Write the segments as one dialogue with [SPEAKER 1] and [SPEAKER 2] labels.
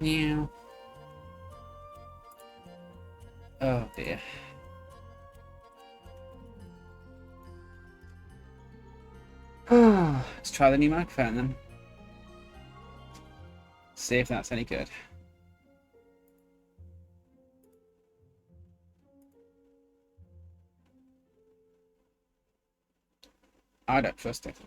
[SPEAKER 1] Yeah. Oh dear. Let's try the new microphone then. See if that's any good. I don't trust it.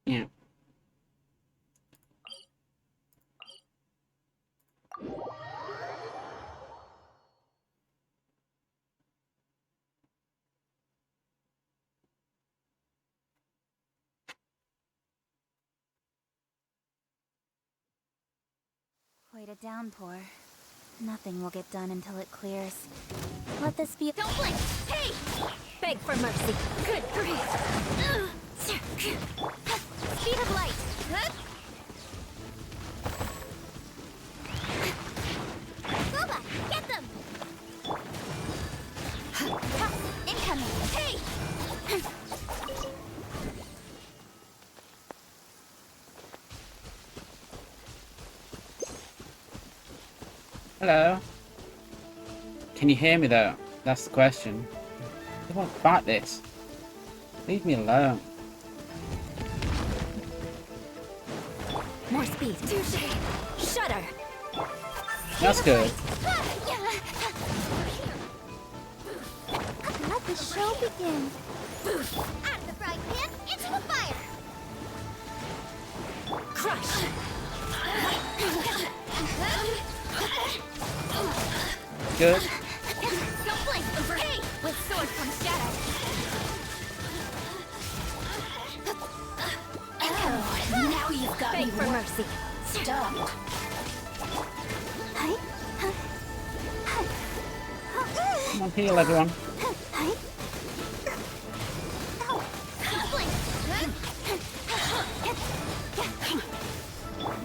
[SPEAKER 1] Yeah.
[SPEAKER 2] Quite a downpour. Nothing will get done until it clears. Let this be— Don't blink! Hey! Beg for mercy. Good grief. Speed of light. Boba, get them! Incoming. Hey!
[SPEAKER 1] Hello. Can you hear me though? That's the question. I won't fight this. Leave me alone.
[SPEAKER 2] More speed. Touche. Shudder.
[SPEAKER 1] That's good.
[SPEAKER 2] Let the show begin. Out of the frying pan, into the fire. Crush.
[SPEAKER 1] Good.
[SPEAKER 2] Don't blink. Hey, with sword comes shadow. Oh, now you've got me. Beg for mercy. Stop.
[SPEAKER 1] Come on, heal everyone.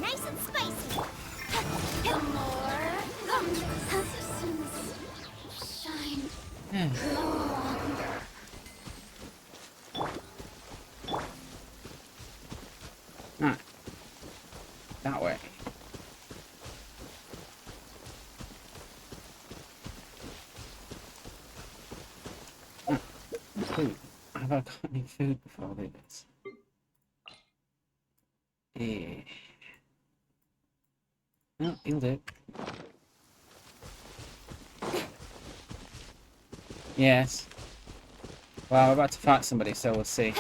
[SPEAKER 2] Nice and spicy. More. Shine.
[SPEAKER 1] Yeah. Right. That way. Food. Have I got any food before I do this? Yeah. No, he'll do. Yes. Well, I'm about to fight somebody, so we'll see.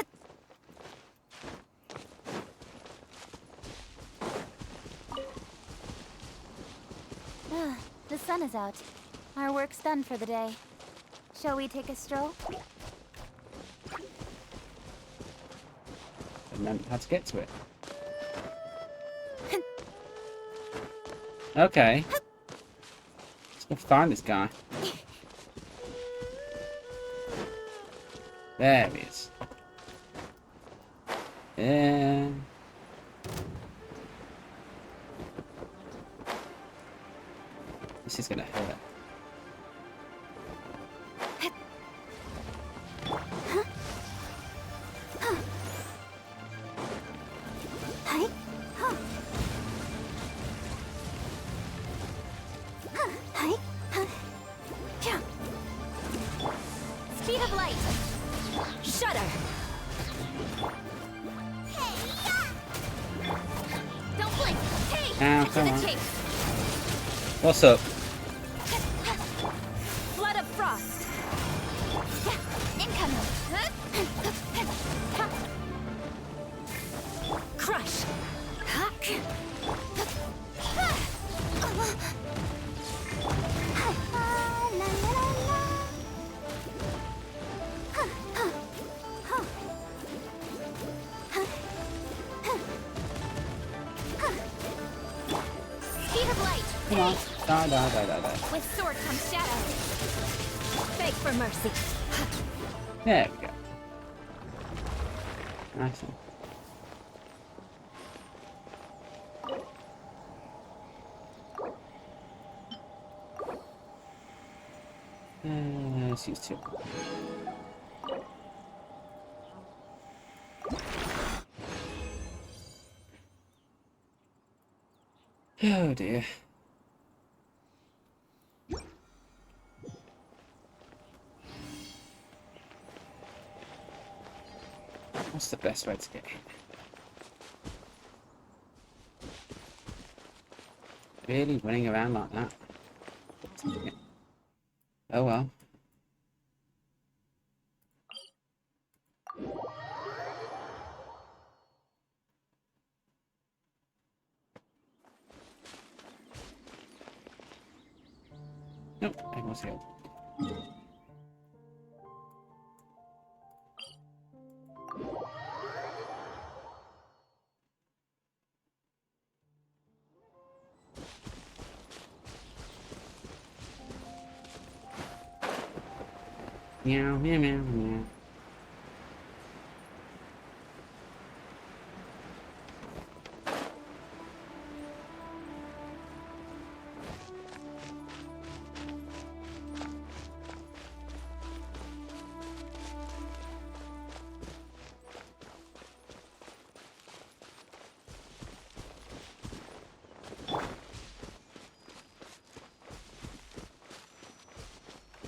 [SPEAKER 2] The sun is out. Our work's done for the day. Shall we take a stroll?
[SPEAKER 1] I remember how to get to it. Okay. Let's go find this guy. There he is. Yeah. This is gonna hurt.
[SPEAKER 2] Speed of light. Shudder. Don't blink. Hey,
[SPEAKER 1] Ow,
[SPEAKER 2] cut to
[SPEAKER 1] come
[SPEAKER 2] the
[SPEAKER 1] on.
[SPEAKER 2] chase.
[SPEAKER 1] What's up?
[SPEAKER 2] Flood of frost. Incoming. Crush. Speed of light.
[SPEAKER 1] Come on. Die, die, die, die, die.
[SPEAKER 2] With sword comes shadow. Beg for mercy.
[SPEAKER 1] There we go. Nice one. Let's use 2. Oh dear. What's the best way to get hit? Really running around like that? Oh well. Nope, everyone's healed. Meow, meow, meow, meow.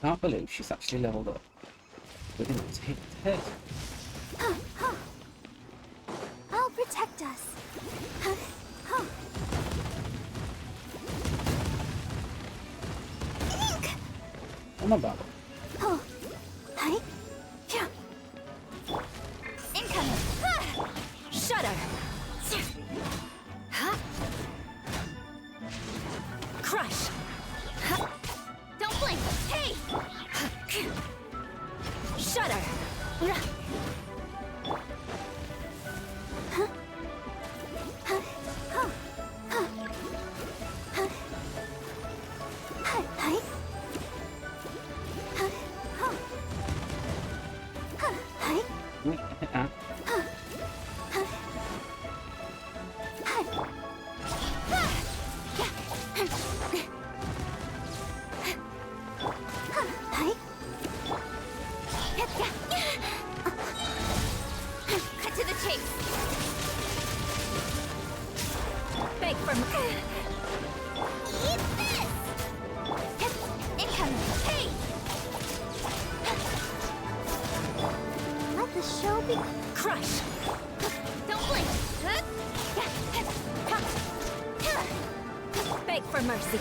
[SPEAKER 1] Can't believe she's actually leveled up. We didn't hit the head.
[SPEAKER 2] I'll protect us.
[SPEAKER 1] Oh my god.
[SPEAKER 2] Oh, hi. Yeah. Incoming. Shudder. Crush. Don't blink. Hey. Shudder. Cut to the chase. Beg for me. Eat this. Incoming. Hey. Let the show be. Crush. Don't blink. Beg for mercy.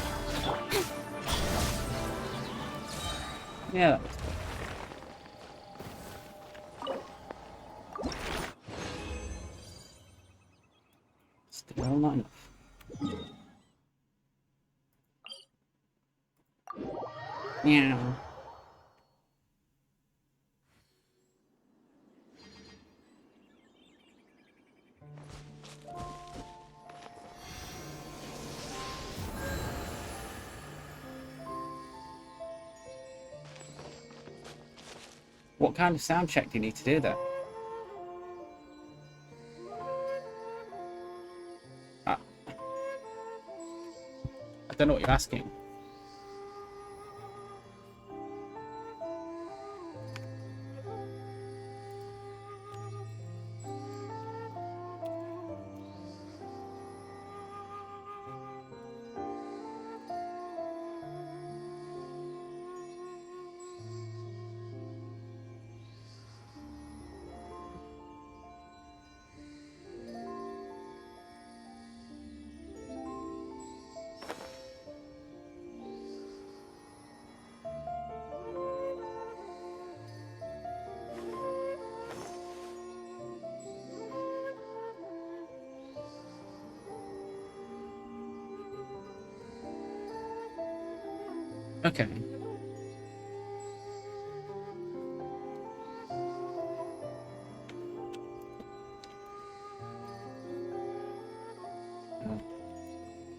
[SPEAKER 1] Yeah, that was still not enough. Meow. What kind of sound check do you need to do there? I don't know what you're asking. Okay.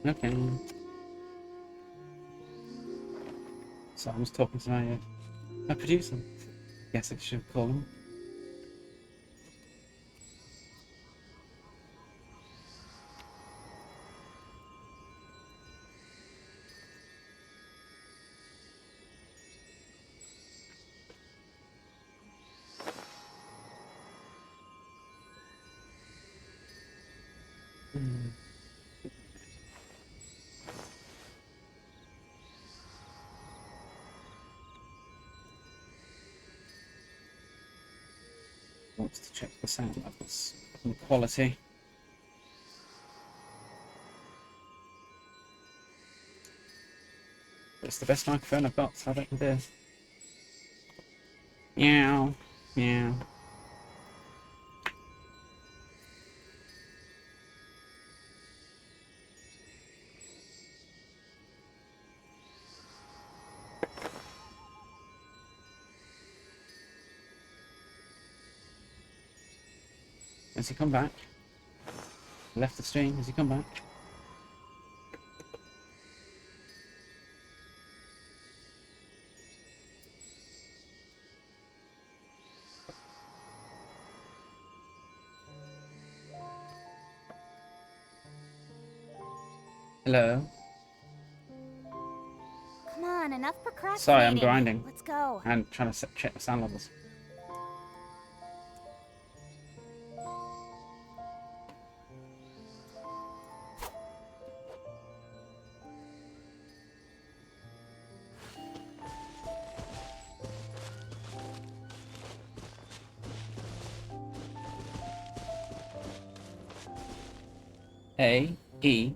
[SPEAKER 1] Okay. So I was talking to my producer. Guess I should call him. Wants to check the sound levels and quality. It's the best microphone I've got, so I can do. Meow, meow. Has he come back? Left the stream. Has he come back? Hello.
[SPEAKER 2] Come on, enough procrastinating.
[SPEAKER 1] Sorry, I'm grinding.
[SPEAKER 2] Let's go.
[SPEAKER 1] And trying to check the sound levels. A-E-I-O-U.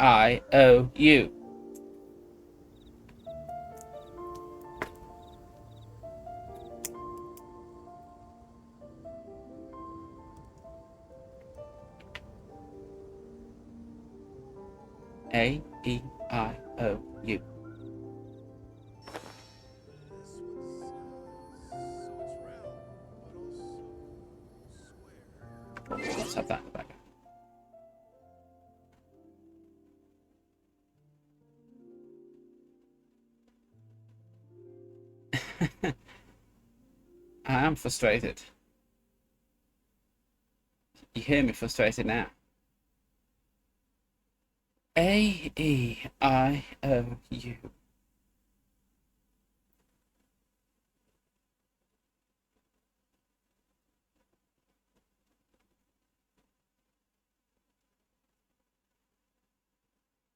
[SPEAKER 1] A-E-I-O-U. A-E-I-O-U. Let's have that in the back. I am frustrated. You hear me frustrated now. A-E-I-O-U.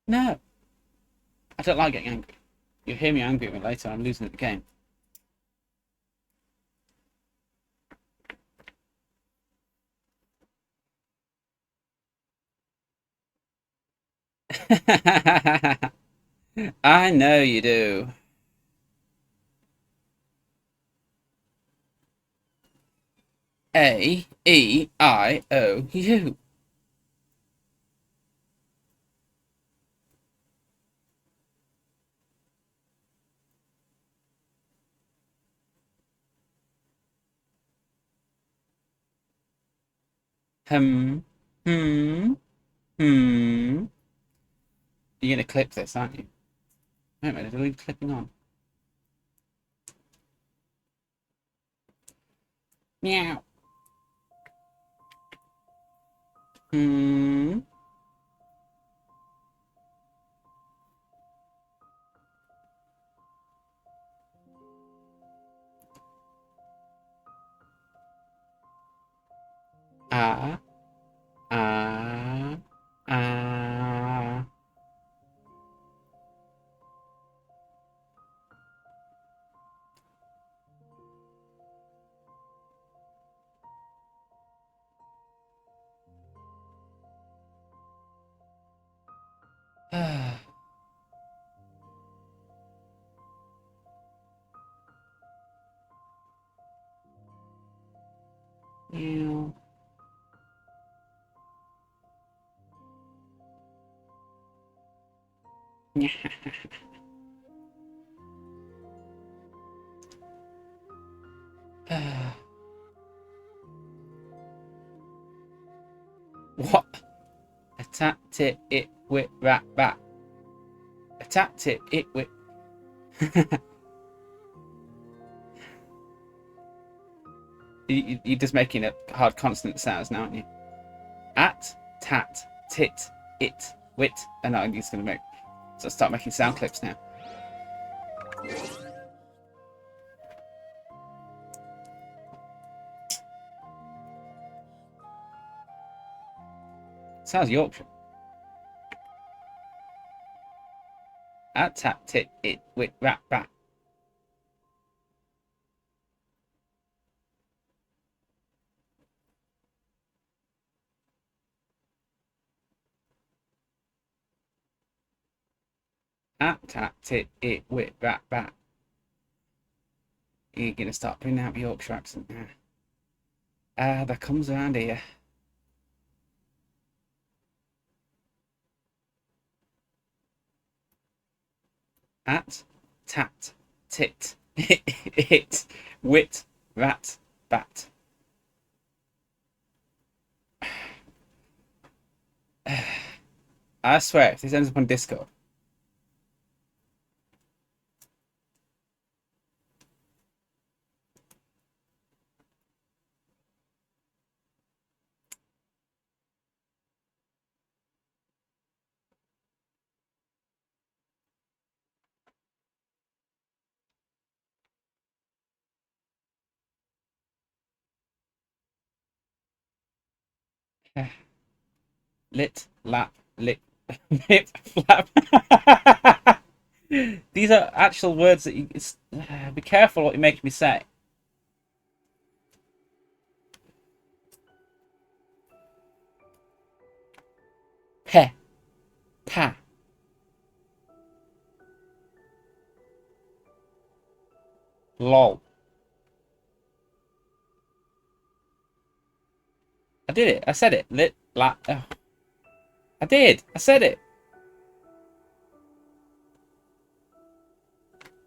[SPEAKER 1] No. I don't like getting angry. You'll hear me angry at me later. I'm losing at the game. I know you do. A-E-I-O-U. Hmm. Hmm. Hmm. You're gonna clip this, aren't you? Wait a minute, are we clipping on? Meow. Hmm. Ah. Ah. Ah. Ah. Meow. Ah. What? Attacked it with rat bat. Attacked it with. You're just making a hard consonant sounds now, aren't you? At, tat, tit, it, wit. And I'm just going to start making sound clips now. Sounds Yorkshire. At tap tit it wit rat bat. At tap tit it wit rat bat. You're gonna start putting out Yorkshire accent now. That comes around here. At tat tit it wit rat bat. I swear, if this ends up on Discord. Lit, lap, lip, lip, flap. These are actual words that you. Be careful what you make me say. Pe, pa, lol. I did it. I said it. Lit, lap. Oh. I did. I said it.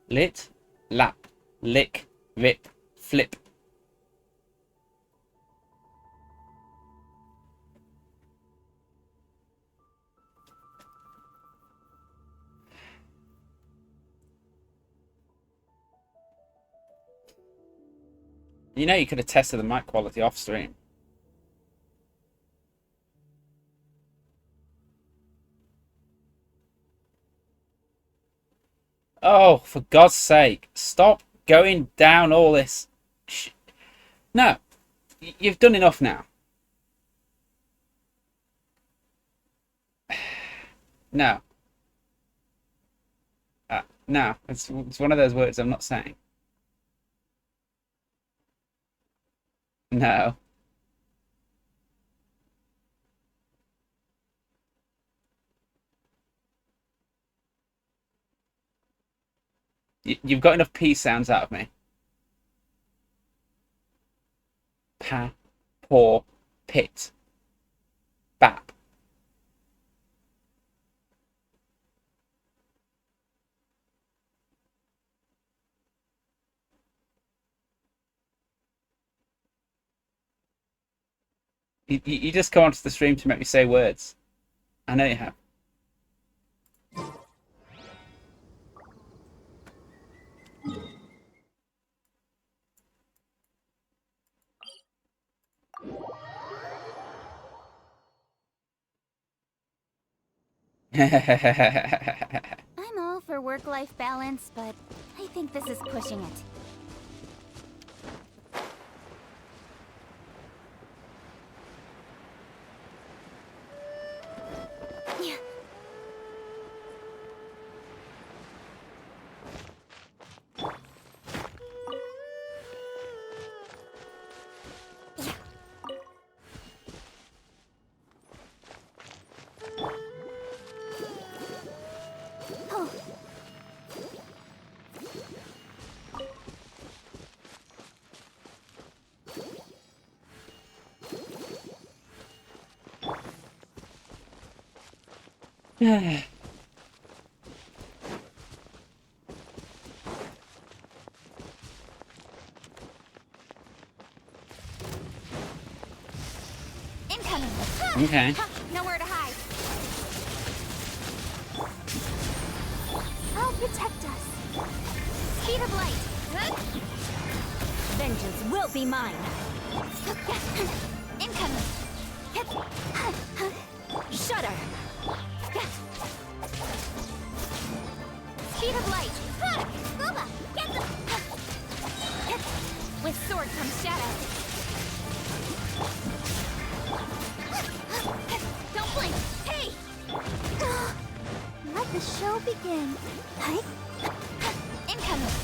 [SPEAKER 1] Lit, lap, lick, rip, flip. You know you could have tested the mic quality off stream. Oh, for God's sake, stop going down all this. No, you've done enough now. No. No, it's one of those words I'm not saying. No. You've got enough P sounds out of me. Pa, paw, pit, bap. You just come onto the stream to make me say words. I know you have.
[SPEAKER 2] I'm all for work-life balance, but I think this is pushing it. Incoming.
[SPEAKER 1] Okay.
[SPEAKER 2] Nowhere to hide. I'll protect us. Speed of light. Vengeance will be mine. Incoming. Shudder. Speed of light. Ha! Boba, get them. With sword comes shadow. Don't blink. Hey! Let the show begin. Hi. Incoming.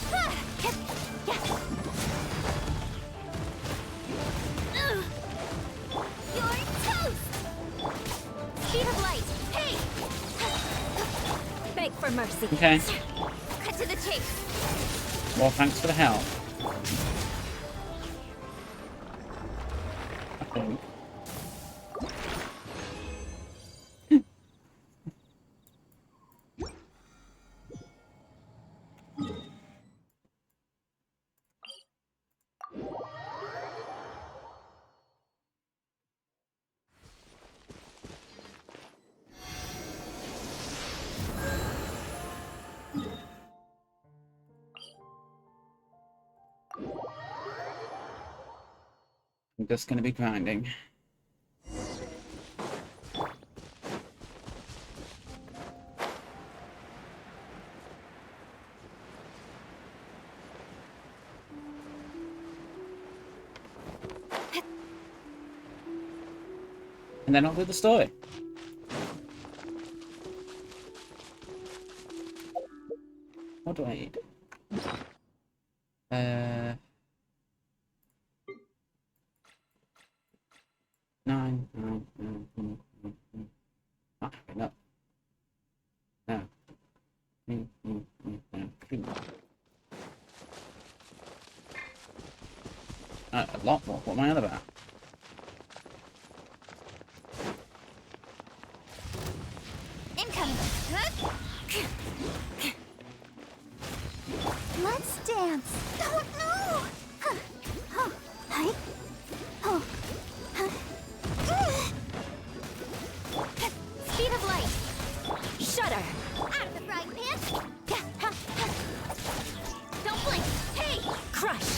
[SPEAKER 2] You're toast. Speed of light. Hey! Beg for mercy.
[SPEAKER 1] Okay.
[SPEAKER 2] Cut to the chase.
[SPEAKER 1] Well, thanks for the help. I think. I'm just going to be grinding. And then I'll do the story. What do I need? Nine. Not having up. No. No. A lot more. What am I on about?
[SPEAKER 2] Incoming. Let's dance. Oh no! Hi. Oh. Speed of light. Shudder. Out of the frying pan. Don't blink. Hey! Crush.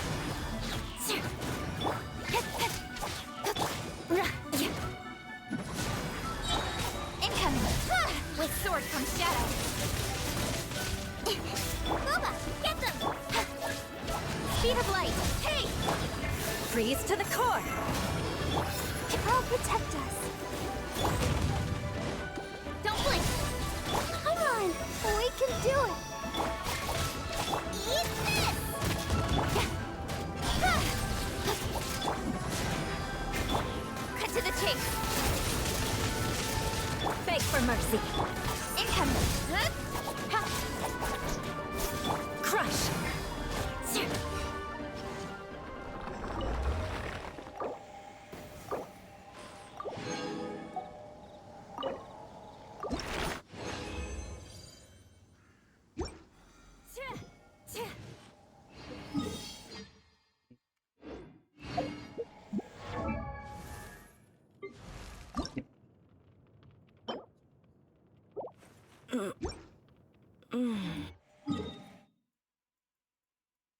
[SPEAKER 2] Incoming. With sword comes shadow. Boba, get them! Speed of light. Hey! Freeze to the core. I'll protect us. Don't blink. Come on, we can do it. Eat this! Cut to the chase. Beg for mercy. Incoming. Crush.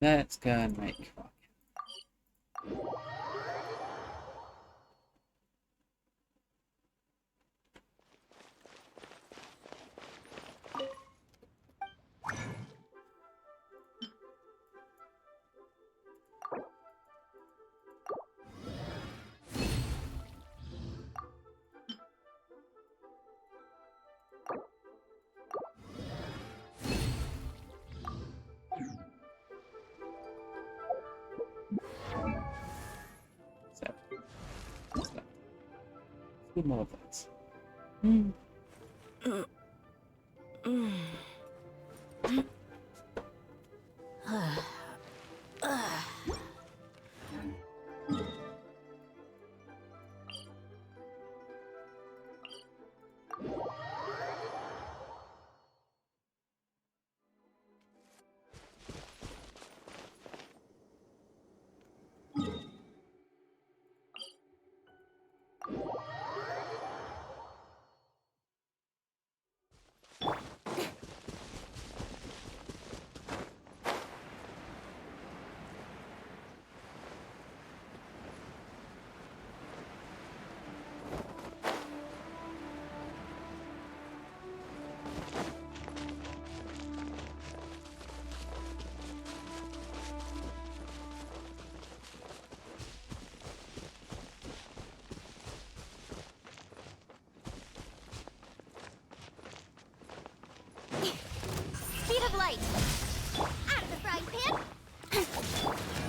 [SPEAKER 1] Let's go and make fuck. So, what's that? Let's do more of that.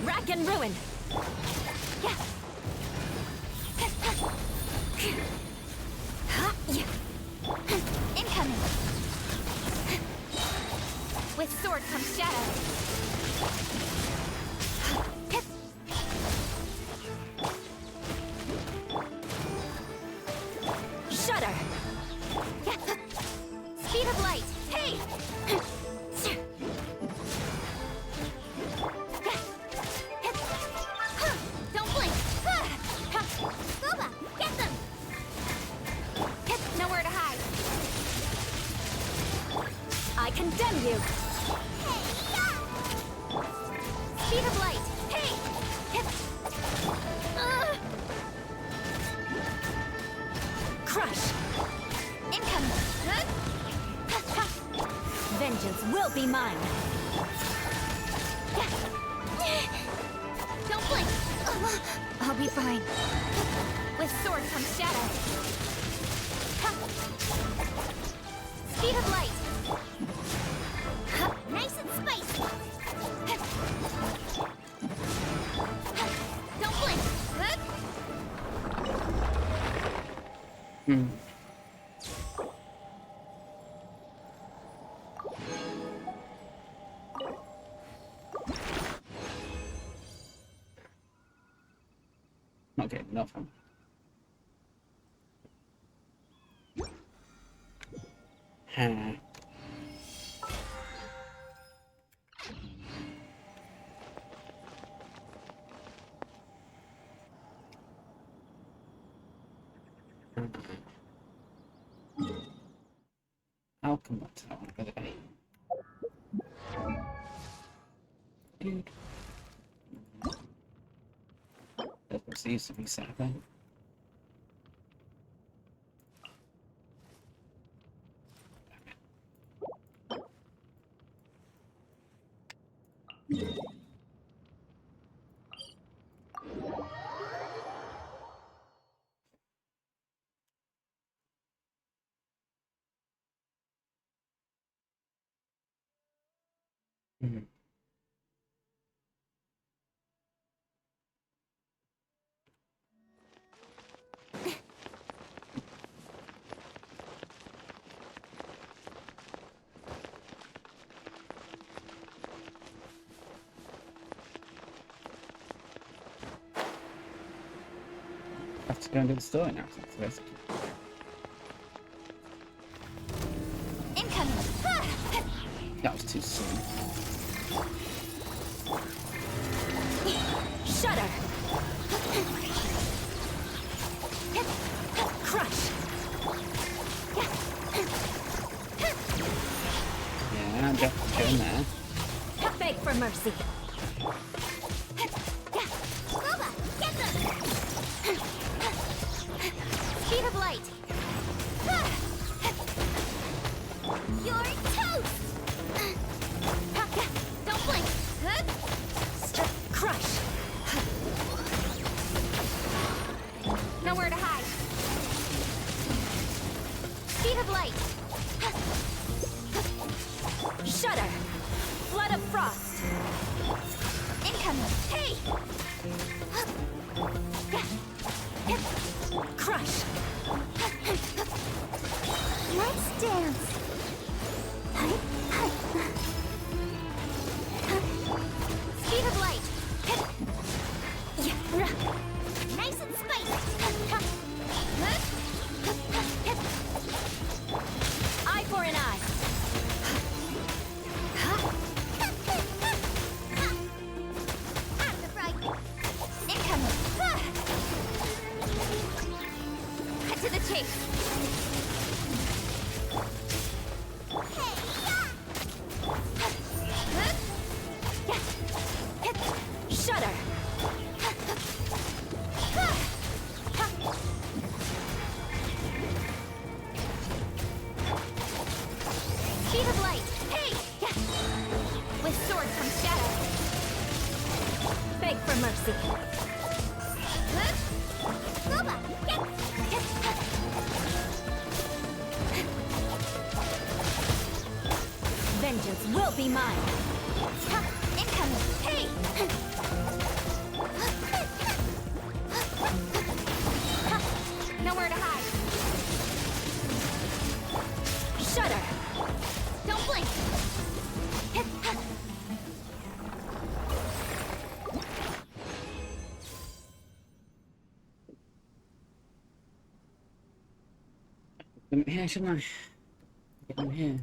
[SPEAKER 2] Rack and ruin. Incoming. With sword comes shadow. Shudder. Speed of light. Hey! Don't blink. Booba, get them. Nowhere to hide. I condemn you. Speed of light. Hey! Crush. Incoming. Vengeance will be mine. Don't blink. I'll be fine. With sword comes shadow. Speed of light. Nice and spicy. Don't blink.
[SPEAKER 1] Not getting nothing. I'll come back to that one another day. Dude. That seems to be something. I have to go into the store now. So that's
[SPEAKER 2] Incoming.
[SPEAKER 1] that was too soon.
[SPEAKER 2] Shudder. Crush.
[SPEAKER 1] Yeah, I'm definitely doing that.
[SPEAKER 2] Beg for mercy. Booba, get them. Speed of light. You're toast. Don't blink. Crush. Nowhere to hide. Speed of light. Shudder. Flood of frost. Incoming. Hey! Crush. Let's dance. Speed of light. Nice and spicy. Eye for an eye. Out the fright. Incoming. Cut to the chase. Shudder. Speed of light. Hey! With sword comes shadow. Beg for mercy. Booba, get. Vengeance will be mine. Incoming. Hey!
[SPEAKER 1] Get them here, shouldn't I? Get them here.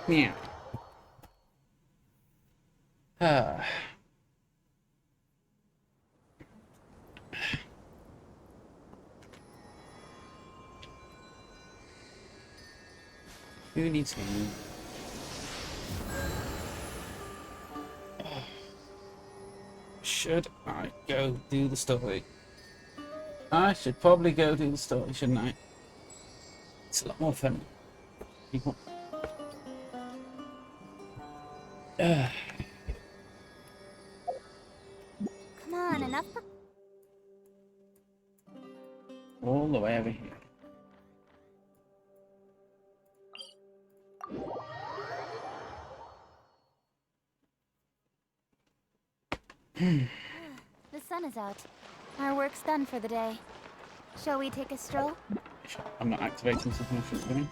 [SPEAKER 1] Yeah. Who needs him? Should I go do the story? I should probably go do the story, shouldn't I? It's a lot more fun. People.
[SPEAKER 2] Come on, enough.
[SPEAKER 1] All the way over here.
[SPEAKER 2] The sun is out. Our work's done for the day. Shall we take a stroll?
[SPEAKER 1] I'm not activating something I should be doing.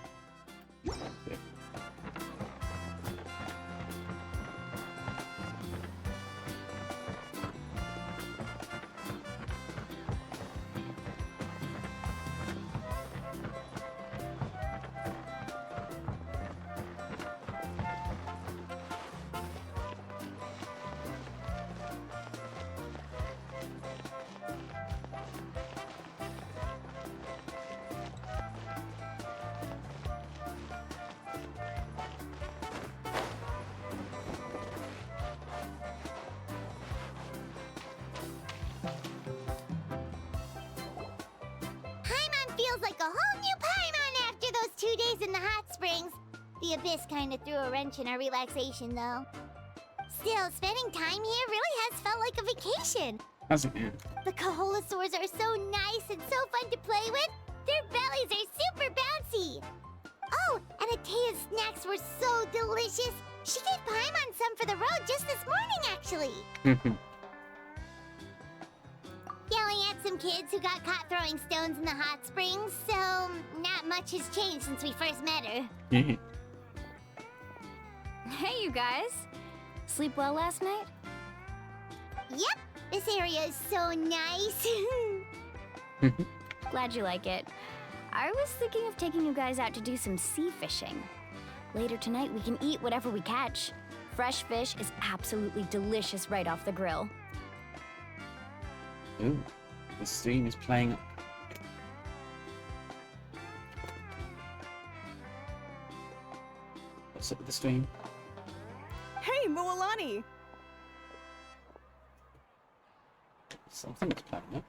[SPEAKER 2] Feels like a whole new Paimon after those 2 days in the hot springs. The Abyss kind of threw a wrench in our relaxation, though. Still, spending time here really has felt like a vacation.
[SPEAKER 1] Hasn't it?
[SPEAKER 2] The Kaholosaurs are so nice and so fun to play with. Their bellies are super bouncy. Oh, and Atea's snacks were so delicious. She gave Paimon some for the road just this morning, actually. Yelling at some kids who got caught throwing stones in the hot springs, so not much has changed since we first met her.
[SPEAKER 3] Hey, you guys. Sleep well last night?
[SPEAKER 2] Yep, this area is so nice.
[SPEAKER 3] Glad you like it. I was thinking of taking you guys out to do some sea fishing. Later tonight, we can eat whatever we catch. Fresh fish is absolutely delicious right off the grill.
[SPEAKER 1] Ooh, the stream is playing up. What's up with the stream?
[SPEAKER 4] Hey, Mualani!
[SPEAKER 1] Something's playing up.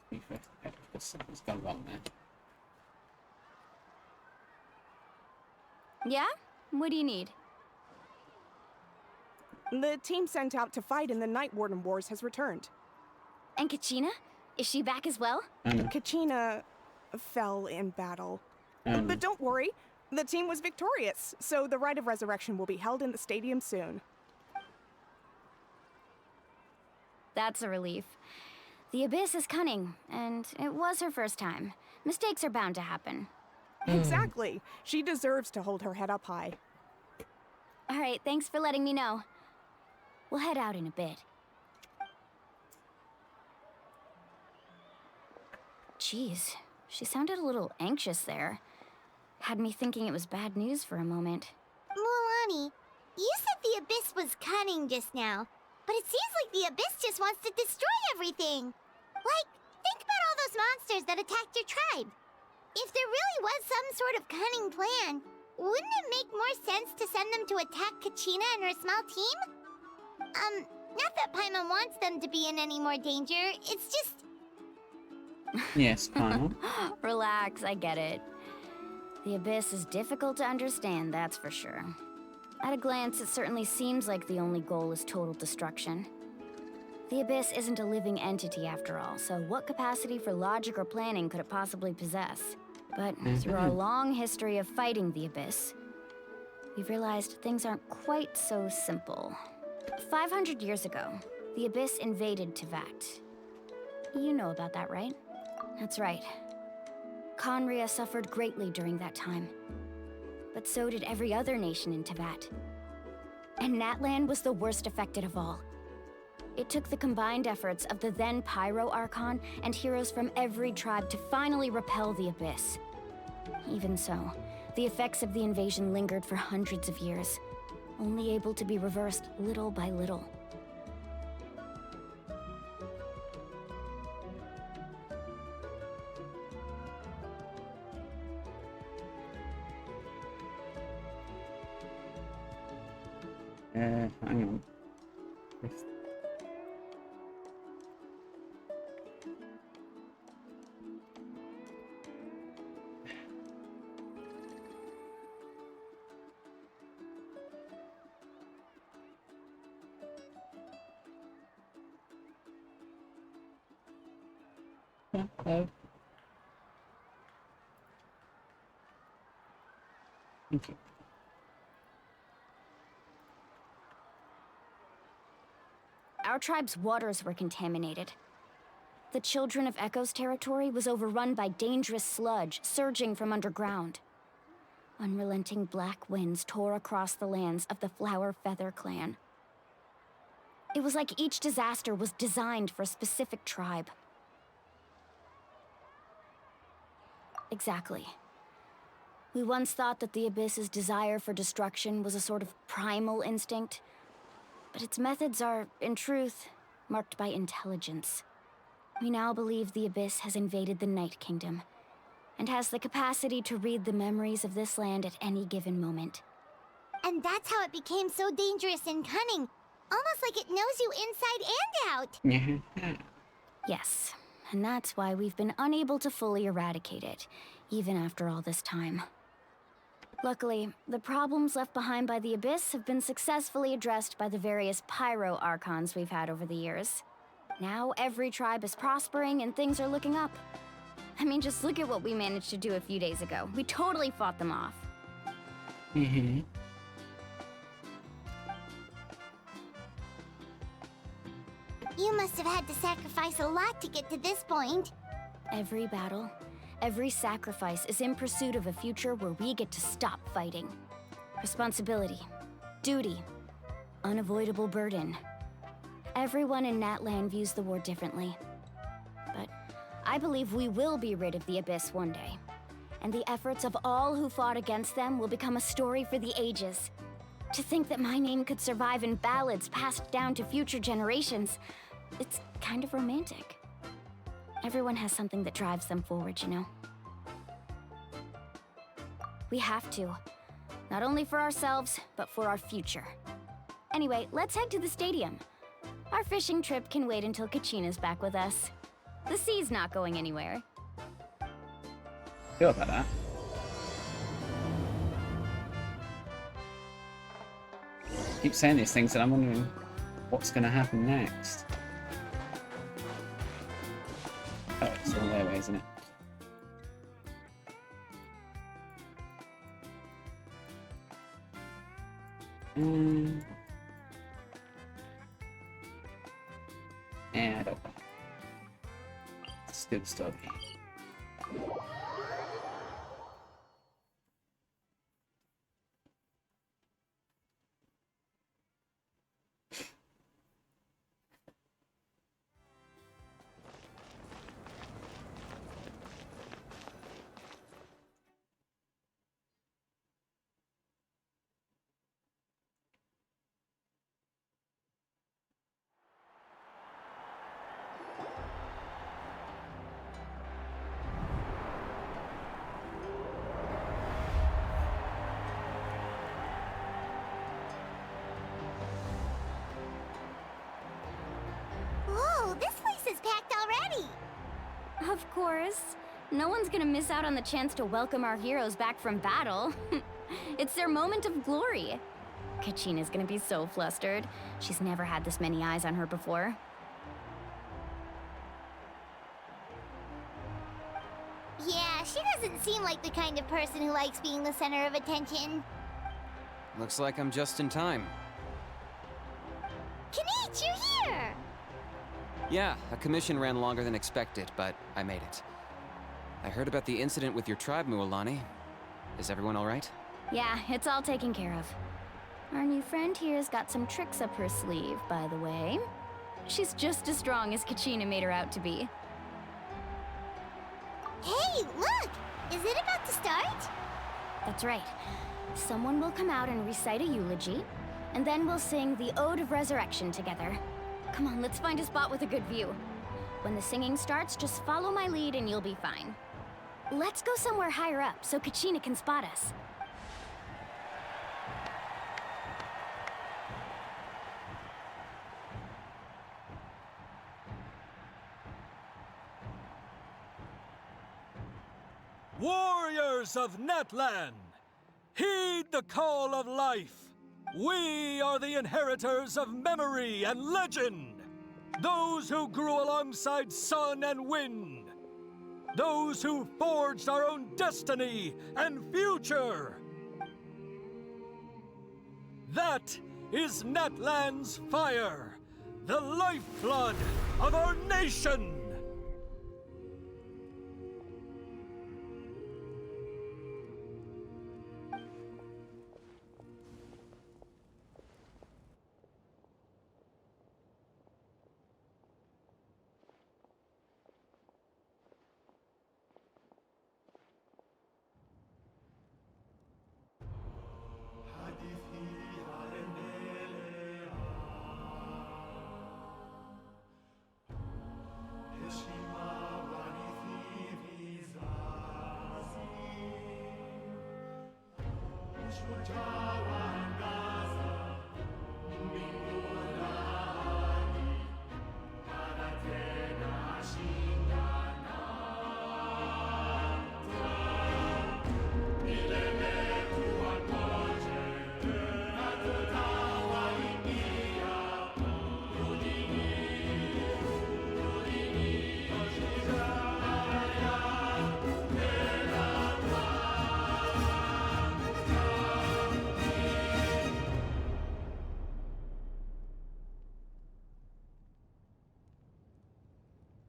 [SPEAKER 1] To be fair, something's gone wrong there.
[SPEAKER 3] Yeah? What do you need?
[SPEAKER 4] The team sent out to fight in the Night Warden Wars has returned.
[SPEAKER 3] And Kachina? Is she back as well?
[SPEAKER 4] Kachina fell in battle.
[SPEAKER 1] Oh,
[SPEAKER 4] But don't worry, the team was victorious, so the Rite of Resurrection will be held in the stadium soon.
[SPEAKER 3] That's a relief. The Abyss is cunning, and it was her first time. Mistakes are bound to happen.
[SPEAKER 4] Exactly. She deserves to hold her head up high.
[SPEAKER 3] All right, thanks for letting me know. We'll head out in a bit. Jeez, she sounded a little anxious there. Had me thinking it was bad news for a moment.
[SPEAKER 2] Mualani, you said the Abyss was cunning just now, but it seems like the Abyss just wants to destroy everything. Like, think about all those monsters that attacked your tribe. If there really was some sort of cunning plan, wouldn't it make more sense to send them to attack Kachina and her small team? Not that Paimon wants them to be in any more danger, it's just...
[SPEAKER 1] yes, Paimon.
[SPEAKER 3] Relax, I get it. The Abyss is difficult to understand, that's for sure. At a glance, it certainly seems like the only goal is total destruction. The Abyss isn't a living entity after all, so what capacity for logic or planning could it possibly possess? But through our long history of fighting the Abyss, we've realized things aren't quite so simple. 500 years ago, the Abyss invaded Teyvat. You know about that, right? That's right. Conria suffered greatly during that time. But so did every other nation in Teyvat. And Natlan was the worst affected of all. It took the combined efforts of the then Pyro Archon and heroes from every tribe to finally repel the Abyss. Even so, the effects of the invasion lingered for hundreds of years, only able to be reversed little by little.
[SPEAKER 1] Hang on. This- Hello. Thank you.
[SPEAKER 3] Our tribe's waters were contaminated. The Children of Echo's territory was overrun by dangerous sludge surging from underground. Unrelenting black winds tore across the lands of the Flower Feather clan. It was like each disaster was designed for a specific tribe. Exactly. We once thought that the Abyss's desire for destruction was a sort of primal instinct, but its methods are, in truth, marked by intelligence. We now believe the Abyss has invaded the Night Kingdom, and has the capacity to read the memories of this land at any given moment.
[SPEAKER 2] And that's how it became so dangerous and cunning. Almost like it knows you inside and out.
[SPEAKER 3] Yes, and that's why we've been unable to fully eradicate it, even after all this time. Luckily, the problems left behind by the Abyss have been successfully addressed by the various Pyro Archons we've had over the years. Now every tribe is prospering and things are looking up. I mean, just look at what we managed to do a few days ago. We totally fought them off.
[SPEAKER 2] You must have had to sacrifice a lot to get to this point.
[SPEAKER 3] Every battle, every sacrifice is in pursuit of a future where we get to stop fighting. Responsibility, duty, unavoidable burden. Everyone in Natlan views the war differently. But I believe we will be rid of the Abyss one day. And the efforts of all who fought against them will become a story for the ages. To think that my name could survive in ballads passed down to future generations, it's kind of romantic. Everyone has something that drives them forward, you know? We have to. Not only for ourselves, but for our future. Anyway, let's head to the stadium. Our fishing trip can wait until Kachina's back with us. The sea's not going anywhere.
[SPEAKER 1] Feel about that. Keep saying these things and I'm wondering what's going to happen next. Oh, it's all their way, isn't it? Yeah, I don't know. Let's do the story.
[SPEAKER 2] Whoa, this place is packed already.
[SPEAKER 3] Of course. No one's gonna miss out on the chance to welcome our heroes back from battle. It's their moment of glory. Kachina's gonna be so flustered. She's never had this many eyes on her before.
[SPEAKER 2] doesn't seem like the kind of person who likes being the center of attention.
[SPEAKER 5] Looks like I'm just in time.
[SPEAKER 2] Kanich, you're here!
[SPEAKER 5] Yeah, a commission ran longer than expected, but I made it. I heard about the incident with your tribe, Mualani. Is everyone all right?
[SPEAKER 3] Yeah, it's all taken care of. Our new friend here's got some tricks up her sleeve, by the way. She's just as strong as Kachina made her out to be.
[SPEAKER 2] Hey, look! Is it about to start?
[SPEAKER 3] That's right. Someone will come out and recite a eulogy, and then we'll sing the Ode of Resurrection together. Come on, let's find a spot with a good view. When the singing starts, just follow my lead and you'll be fine. Let's go somewhere higher up so Kachina can spot us.
[SPEAKER 6] Warriors of Natlan, heed the call of life. We are the inheritors of memory and legend. Those who grew alongside sun and wind. Those who forged our own destiny and future. That is Natlan's fire, the lifeblood of our nation.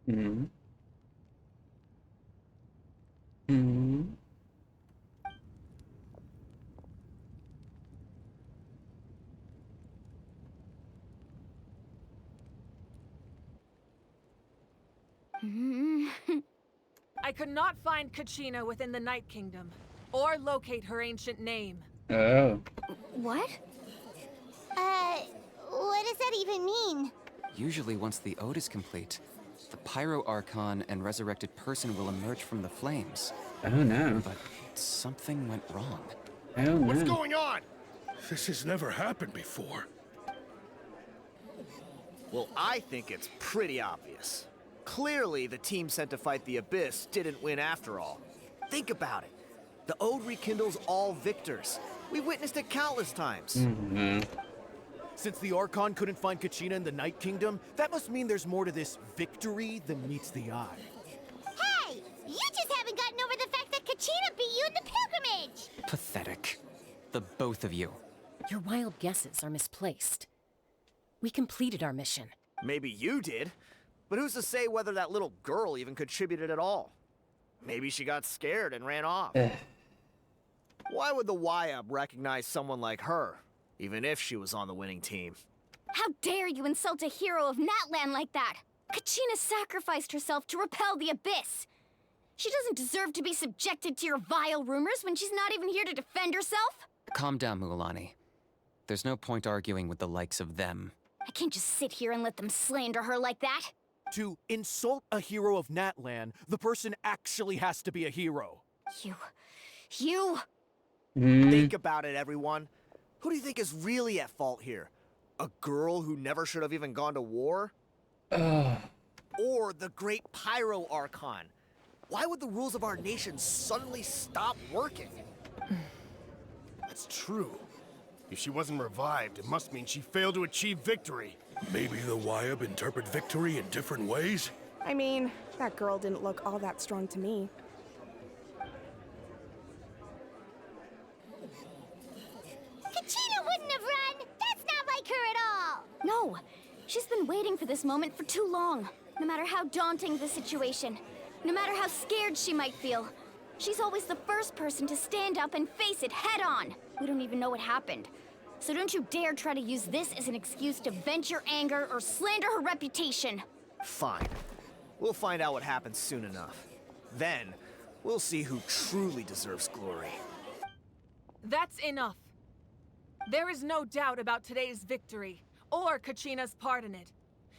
[SPEAKER 1] Hmm. Hmm.
[SPEAKER 7] I could not find Kachina within the Night Kingdom, or locate her ancient name.
[SPEAKER 1] Oh.
[SPEAKER 3] What?
[SPEAKER 2] What does that even mean?
[SPEAKER 5] Usually once the Ode is complete, the Pyro Archon and resurrected person will emerge from the flames.
[SPEAKER 1] Oh no.
[SPEAKER 5] But something went wrong.
[SPEAKER 1] Oh no.
[SPEAKER 8] What's going on? This has never happened before.
[SPEAKER 9] Well, I think it's pretty obvious. Clearly, the team sent to fight the Abyss didn't win after all. Think about it. The Ode rekindles all victors. We've witnessed it countless times.
[SPEAKER 1] No.
[SPEAKER 10] Since the Archon couldn't find Kachina in the Night Kingdom, that must mean there's more to this victory than meets the eye.
[SPEAKER 2] Hey! You just haven't gotten over the fact that Kachina beat you in the pilgrimage!
[SPEAKER 5] Pathetic. The both of you.
[SPEAKER 11] Your wild guesses are misplaced. We completed our mission.
[SPEAKER 9] Maybe you did, but who's to say whether that little girl even contributed at all? Maybe she got scared and ran off. Why would the YUB recognize someone like her, even if she was on the winning team?
[SPEAKER 3] How dare you insult a hero of Natlan like that? Kachina sacrificed herself to repel the Abyss. She doesn't deserve to be subjected to your vile rumors when she's not even here to defend herself.
[SPEAKER 5] Calm down, Mualani. There's no point arguing with the likes of them.
[SPEAKER 3] I can't just sit here and let them slander her like that.
[SPEAKER 10] To insult a hero of Natlan, the person actually has to be a hero.
[SPEAKER 3] You...
[SPEAKER 9] Think about it, everyone. Who do you think is really at fault here? A girl who never should have even gone to war? Or the great Pyro Archon? Why would the rules of our nation suddenly stop working?
[SPEAKER 8] That's true. If she wasn't revived, it must mean she failed to achieve victory. Maybe the YUB interpret victory in different ways?
[SPEAKER 4] I mean, that girl didn't look all that strong to me.
[SPEAKER 3] No. She's been waiting for this moment for too long. No matter how daunting the situation, no matter how scared she might feel, she's always the first person to stand up and face it head on. We don't even know what happened. So don't you dare try to use this as an excuse to vent your anger or slander her reputation.
[SPEAKER 9] Fine. We'll find out what happens soon enough. Then, we'll see who truly deserves glory.
[SPEAKER 7] That's enough. There is no doubt about today's victory, or Kachina's part in it.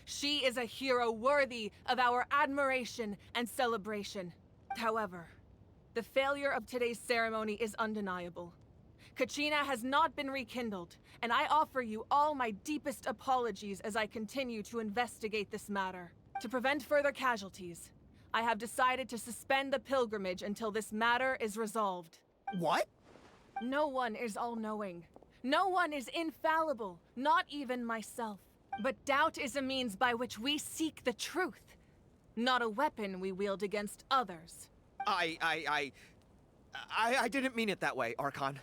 [SPEAKER 7] She is a hero worthy of our admiration and celebration. However, the failure of today's ceremony is undeniable. Kachina has not been rekindled, and I offer you all my deepest apologies as I continue to investigate this matter. To prevent further casualties, I have decided to suspend the pilgrimage until this matter is resolved.
[SPEAKER 9] What?
[SPEAKER 7] No one is all-knowing. No one is infallible, not even myself. But doubt is a means by which we seek the truth, not a weapon we wield against others.
[SPEAKER 9] I didn't mean it that way, Archon.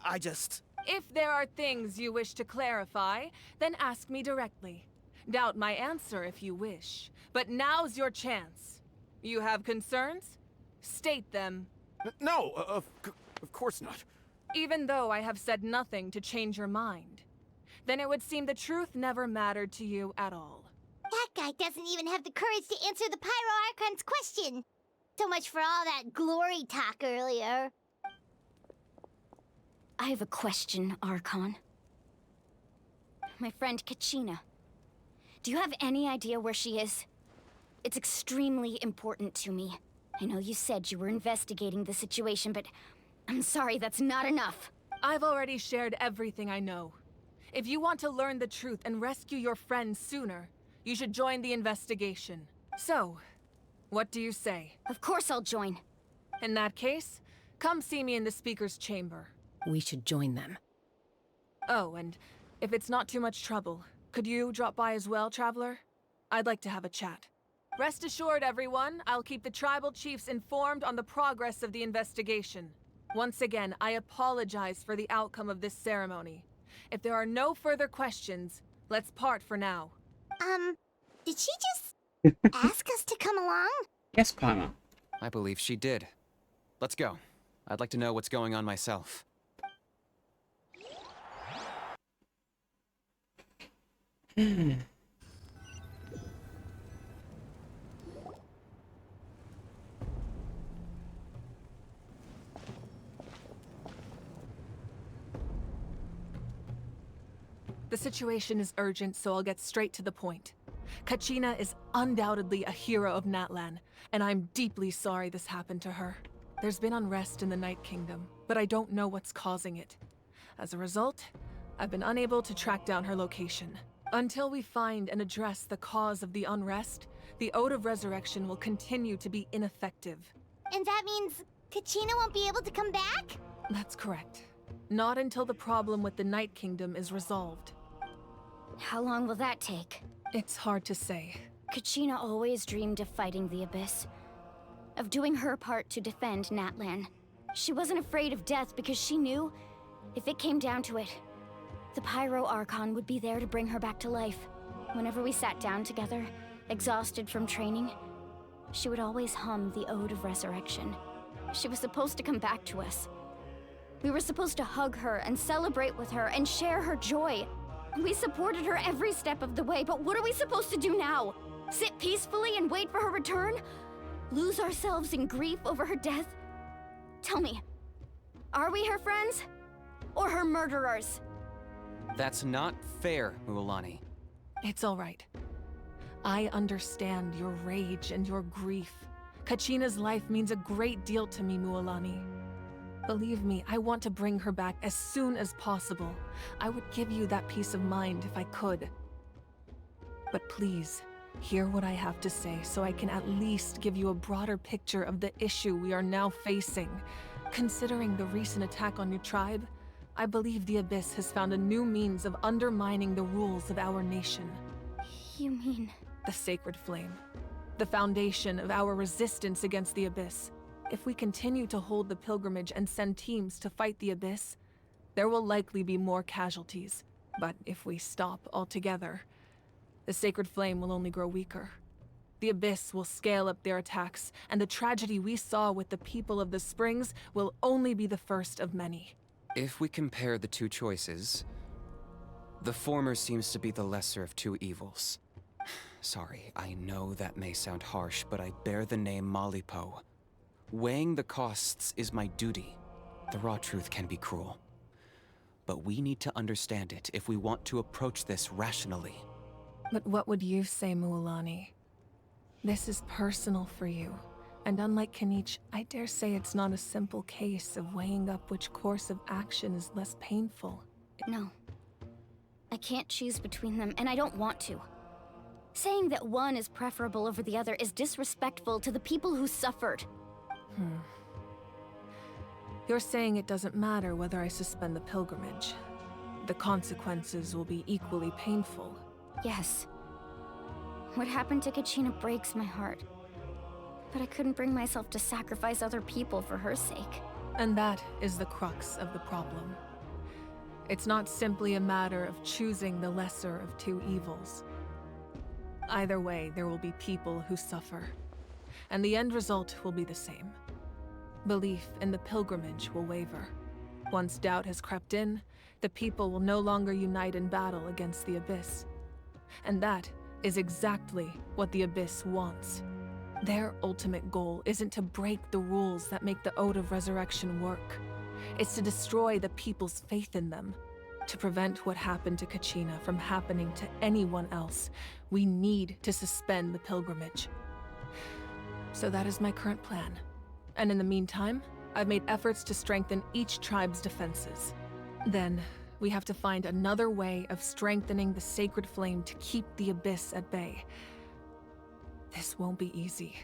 [SPEAKER 9] I just...
[SPEAKER 7] If there are things you wish to clarify, then ask me directly. Doubt my answer if you wish, but now's your chance. You have concerns? State them.
[SPEAKER 10] No, of course not.
[SPEAKER 7] Even though I have said nothing to change your mind, then it would seem the truth never mattered to you at all.
[SPEAKER 2] That guy doesn't even have the courage to answer the Pyro Archon's question. So much for all that glory talk earlier.
[SPEAKER 3] I have a question, Archon. My friend Kachina. Do you have any idea where she is? It's extremely important to me. I know you said you were investigating the situation, but I'm sorry, that's not enough.
[SPEAKER 7] I've already shared everything I know. If you want to learn the truth and rescue your friends sooner, you should join the investigation. So, what do you say?
[SPEAKER 3] Of course I'll join.
[SPEAKER 7] In that case, come see me in the speaker's chamber.
[SPEAKER 11] We should join them.
[SPEAKER 7] Oh, and if it's not too much trouble, could you drop by as well, Traveler? I'd like to have a chat. Rest assured, everyone, I'll keep the tribal chiefs informed on the progress of the investigation. Once again, I apologize for the outcome of this ceremony. If there are no further questions, let's part for now.
[SPEAKER 2] Did she just ask us to come along?
[SPEAKER 1] Yes, Paimon.
[SPEAKER 5] I believe she did. Let's go. I'd like to know what's going on myself.
[SPEAKER 7] The situation is urgent, so I'll get straight to the point. Kachina is undoubtedly a hero of Natlan, and I'm deeply sorry this happened to her. There's been unrest in the Night Kingdom, but I don't know what's causing it. As a result, I've been unable to track down her location. Until we find and address the cause of the unrest, the Ode of Resurrection will continue to be ineffective.
[SPEAKER 2] And that means Kachina won't be able to come back?
[SPEAKER 7] That's correct. Not until the problem with the Night Kingdom is resolved.
[SPEAKER 3] How long will that take?
[SPEAKER 7] It's hard to say.
[SPEAKER 3] Kachina always dreamed of fighting the Abyss. Of doing her part to defend Natlan. She wasn't afraid of death because she knew, if it came down to it, the Pyro Archon would be there to bring her back to life. Whenever we sat down together, exhausted from training, she would always hum the Ode of Resurrection. She was supposed to come back to us. We were supposed to hug her and celebrate with her and share her joy. We supported her every step of the way, but what are we supposed to do now? Sit peacefully and wait for her return? Lose ourselves in grief over her death? Tell me, are we her friends? Or her murderers?
[SPEAKER 5] That's not fair, Mualani.
[SPEAKER 7] It's all right. I understand your rage and your grief. Kachina's life means a great deal to me, Mualani. Believe me, I want to bring her back as soon as possible. I would give you that peace of mind if I could. But please, hear what I have to say so I can at least give you a broader picture of the issue we are now facing. Considering the recent attack on your tribe, I believe the Abyss has found a new means of undermining the rules of our nation.
[SPEAKER 3] You mean...
[SPEAKER 7] The Sacred Flame. The foundation of our resistance against the Abyss. If we continue to hold the pilgrimage and send teams to fight the Abyss, there will likely be more casualties. But if we stop altogether, the sacred flame will only grow weaker. The Abyss will scale up their attacks, and the tragedy we saw with the people of the Springs will only be the first of many.
[SPEAKER 5] If we compare the two choices, the former seems to be the lesser of two evils. Sorry, I know that may sound harsh, but I bear the name Malipo. Weighing the costs is my duty. The raw truth can be cruel. But we need to understand it if we want to approach this rationally.
[SPEAKER 7] But what would you say, Mualani? This is personal for you. And unlike Kanich, I dare say it's not a simple case of weighing up which course of action is less painful.
[SPEAKER 3] No. I can't choose between them, and I don't want to. Saying that one is preferable over the other is disrespectful to the people who suffered.
[SPEAKER 7] You're saying it doesn't matter whether I suspend the pilgrimage. The consequences will be equally painful.
[SPEAKER 3] Yes. What happened to Kachina breaks my heart. But I couldn't bring myself to sacrifice other people for her sake.
[SPEAKER 7] And that is the crux of the problem. It's not simply a matter of choosing the lesser of two evils. Either way, there will be people who suffer. And the end result will be the same. Belief in the pilgrimage will waver. Once doubt has crept in, the people will no longer unite in battle against the Abyss. And that is exactly what the Abyss wants. Their ultimate goal isn't to break the rules that make the Ode of Resurrection work. It's to destroy the people's faith in them. To prevent what happened to Kachina from happening to anyone else, we need to suspend the pilgrimage. So that is my current plan. And in the meantime, I've made efforts to strengthen each tribe's defenses. Then, we have to find another way of strengthening the sacred flame to keep the Abyss at bay. This won't be easy.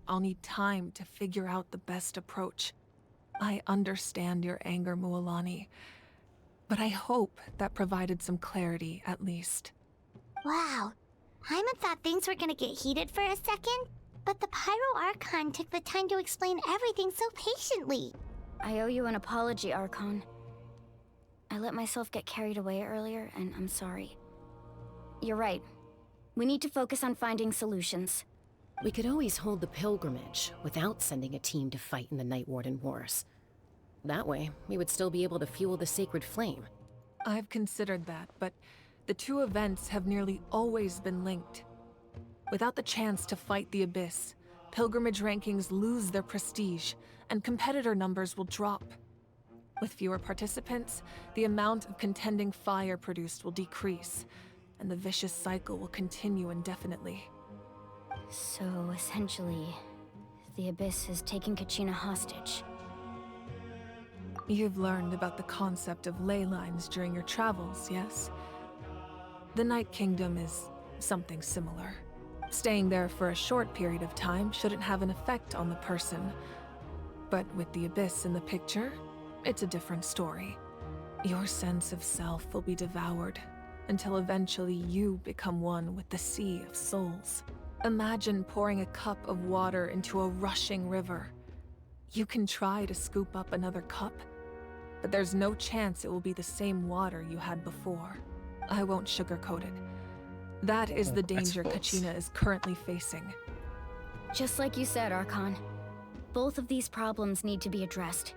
[SPEAKER 7] I'll need time to figure out the best approach. I understand your anger, Mualani, but I hope that provided some clarity at least.
[SPEAKER 2] Wow. Hyman thought things were gonna get heated for a second, but the Pyro Archon took the time to explain everything so patiently.
[SPEAKER 3] I owe you an apology, Archon. I let myself get carried away earlier, and I'm sorry. You're right. We need to focus on finding solutions.
[SPEAKER 11] We could always hold the pilgrimage without sending a team to fight in the Night Warden Wars. That way, we would still be able to fuel the sacred flame.
[SPEAKER 7] I've considered that, but the two events have nearly always been linked. Without the chance to fight the Abyss, pilgrimage rankings lose their prestige, and competitor numbers will drop. With fewer participants, the amount of contending fire produced will decrease, and the vicious cycle will continue indefinitely.
[SPEAKER 3] So, essentially, the Abyss is taking Kachina hostage.
[SPEAKER 7] You've learned about the concept of ley lines during your travels, yes? The Night Kingdom is something similar. Staying there for a short period of time shouldn't have an effect on the person. But with the Abyss in the picture, it's a different story. Your sense of self will be devoured, until eventually you become one with the Sea of Souls. Imagine pouring a cup of water into a rushing river. You can try to scoop up another cup, but there's no chance it will be the same water you had before. I won't sugarcoat it. That is the danger Kachina is currently facing.
[SPEAKER 3] Just like you said, Archon. Both of these problems need to be addressed.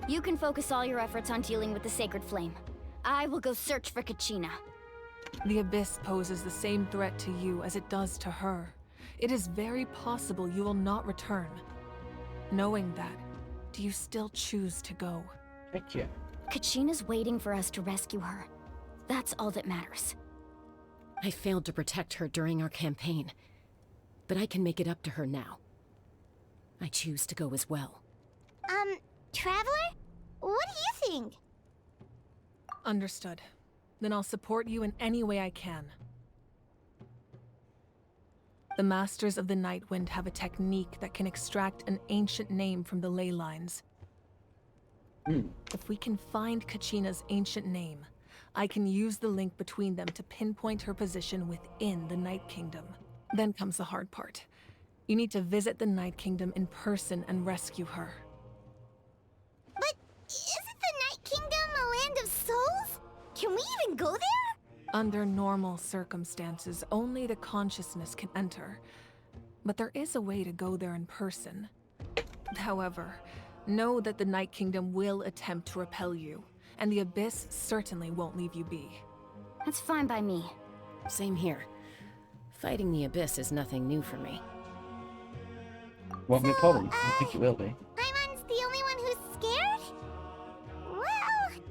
[SPEAKER 3] You can focus all your efforts on dealing with the Sacred Flame. I will go search for Kachina.
[SPEAKER 7] The Abyss poses the same threat to you as it does to her. It is very possible you will not return. Knowing that, do you still choose to go?
[SPEAKER 1] Heck yeah.
[SPEAKER 3] Kachina's waiting for us to rescue her. That's all that matters.
[SPEAKER 11] I failed to protect her during our campaign, but I can make it up to her now. I choose to go as well.
[SPEAKER 2] Traveler? What do you think?
[SPEAKER 7] Understood. Then I'll support you in any way I can. The Masters of the Nightwind have a technique that can extract an ancient name from the ley lines. If we can find Kachina's ancient name, I can use the link between them to pinpoint her position within the Night Kingdom. Then comes the hard part. You need to visit the Night Kingdom in person and rescue her.
[SPEAKER 2] But isn't the Night Kingdom a land of souls? Can we even go there?
[SPEAKER 7] Under normal circumstances, only the consciousness can enter. But there is a way to go there in person. However, know that the Night Kingdom will attempt to repel you, and the Abyss certainly won't leave you be.
[SPEAKER 3] That's fine by me.
[SPEAKER 11] Same here. Fighting the Abyss is nothing new for me.
[SPEAKER 1] Won't be a problem. I think it will be.
[SPEAKER 2] Paimon's the only one who's scared? Well,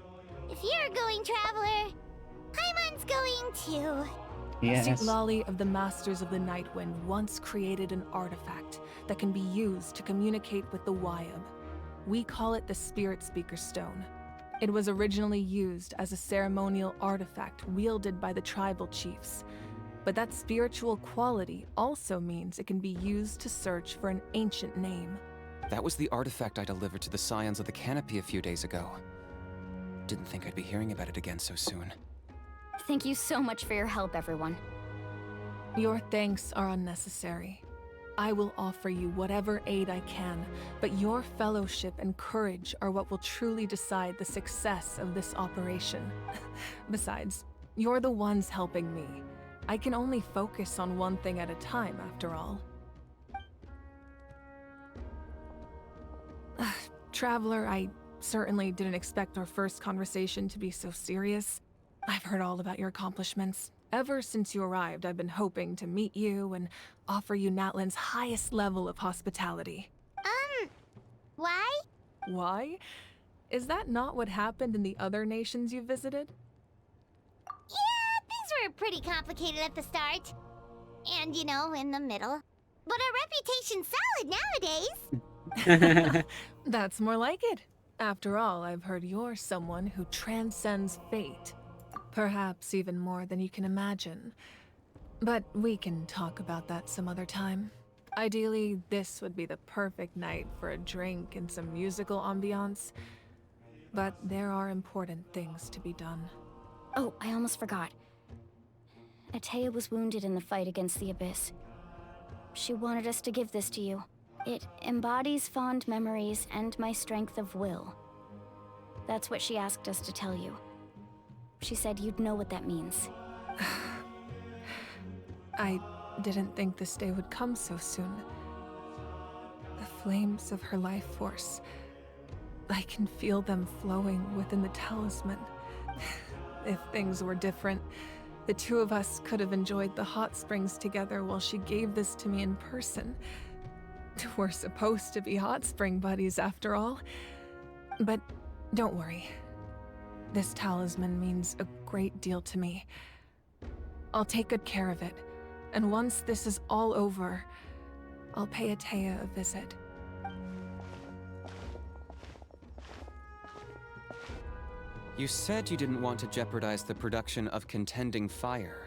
[SPEAKER 2] if you're going, Traveler, Paimon's going too.
[SPEAKER 1] Yes.
[SPEAKER 7] Sutlali of the Masters of the Nightwind once created an artifact that can be used to communicate with the Wyab. We call it the Spirit Speaker Stone. It was originally used as a ceremonial artifact wielded by the tribal chiefs. But that spiritual quality also means it can be used to search for an ancient name.
[SPEAKER 5] That was the artifact I delivered to the Scions of the Canopy a few days ago. Didn't think I'd be hearing about it again so soon.
[SPEAKER 3] Thank you so much for your help, everyone.
[SPEAKER 7] Your thanks are unnecessary. I will offer you whatever aid I can, but your fellowship and courage are what will truly decide the success of this operation. Besides, you're the ones helping me. I can only focus on one thing at a time, after all. Traveler, I certainly didn't expect our first conversation to be so serious. I've heard all about your accomplishments. Ever since you arrived, I've been hoping to meet you and offer you Natlan's highest level of hospitality.
[SPEAKER 2] Why?
[SPEAKER 7] Why? Is that not what happened in the other nations you visited?
[SPEAKER 2] Yeah, things were pretty complicated at the start. And, you know, in the middle. But our reputation's solid nowadays.
[SPEAKER 7] That's more like it. After all, I've heard you're someone who transcends fate. Perhaps even more than you can imagine. But we can talk about that some other time. Ideally, this would be the perfect night for a drink and some musical ambiance. But there are important things to be done.
[SPEAKER 3] Oh, I almost forgot. Atea was wounded in the fight against the Abyss. She wanted us to give this to you. It embodies fond memories and my strength of will. That's what she asked us to tell you. She said you'd know what that means.
[SPEAKER 7] I didn't think this day would come so soon. The flames of her life force. I can feel them flowing within the talisman. If things were different, the two of us could have enjoyed the hot springs together while she gave this to me in person. We're supposed to be hot spring buddies after all. But don't worry. This talisman means a great deal to me. I'll take good care of it, and once this is all over, I'll pay Atea a visit.
[SPEAKER 5] You said you didn't want to jeopardize the production of Contending Fire.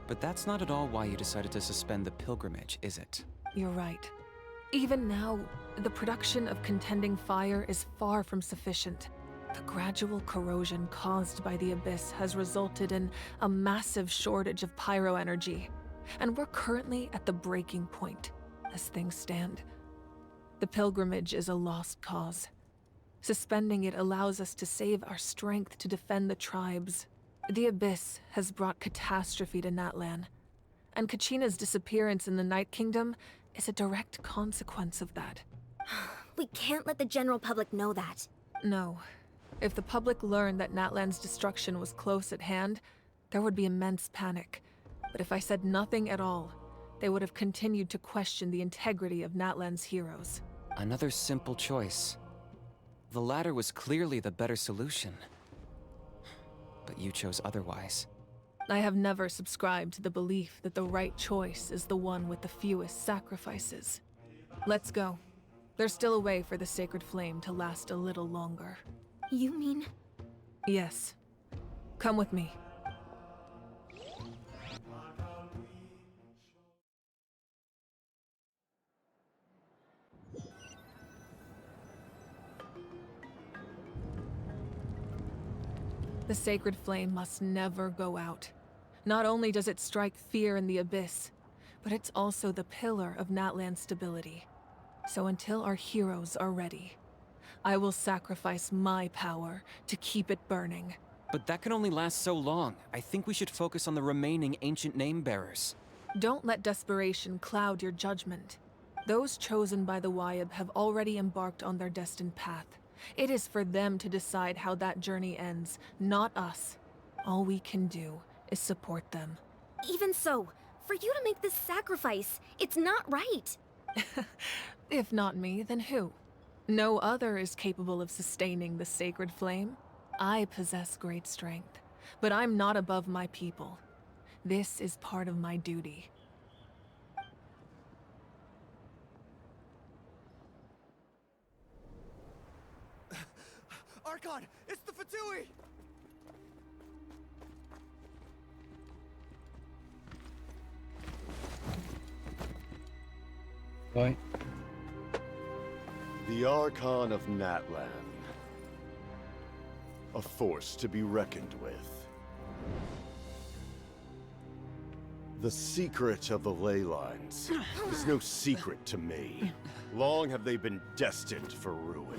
[SPEAKER 5] But that's not at all why you decided to suspend the pilgrimage, is it?
[SPEAKER 7] You're right. Even now, the production of Contending Fire is far from sufficient. The gradual corrosion caused by the Abyss has resulted in a massive shortage of pyro energy, and we're currently at the breaking point, as things stand. The pilgrimage is a lost cause. Suspending it allows us to save our strength to defend the tribes. The Abyss has brought catastrophe to Natlan, and Kachina's disappearance in the Night Kingdom is a direct consequence of that.
[SPEAKER 2] We can't let the general public know that.
[SPEAKER 7] No. If the public learned that Natlan's destruction was close at hand, there would be immense panic. But if I said nothing at all, they would have continued to question the integrity of Natlan's heroes.
[SPEAKER 5] Another simple choice. The latter was clearly the better solution. But you chose otherwise.
[SPEAKER 7] I have never subscribed to the belief that the right choice is the one with the fewest sacrifices. Let's go. There's still a way for the sacred flame to last a little longer.
[SPEAKER 2] You mean?
[SPEAKER 7] Yes. Come with me. The sacred flame must never go out. Not only does it strike fear in the Abyss, but it's also the pillar of Natlan's stability. So until our heroes are ready, I will sacrifice my power to keep it burning.
[SPEAKER 5] But that can only last so long. I think we should focus on the remaining ancient name-bearers.
[SPEAKER 7] Don't let desperation cloud your judgment. Those chosen by the Wyab have already embarked on their destined path. It is for them to decide how that journey ends, not us. All we can do is support them.
[SPEAKER 12] Even so, for you to make this sacrifice, it's not right.
[SPEAKER 7] If not me, then who? No other is capable of sustaining the sacred flame. I possess great strength, but I'm not above my people. This is part of my duty.
[SPEAKER 10] Archon, it's the Fatui!
[SPEAKER 1] Right.
[SPEAKER 8] The Archon of Natlan. A force to be reckoned with. The secret of the ley lines is no secret to me. Long have they been destined for ruin.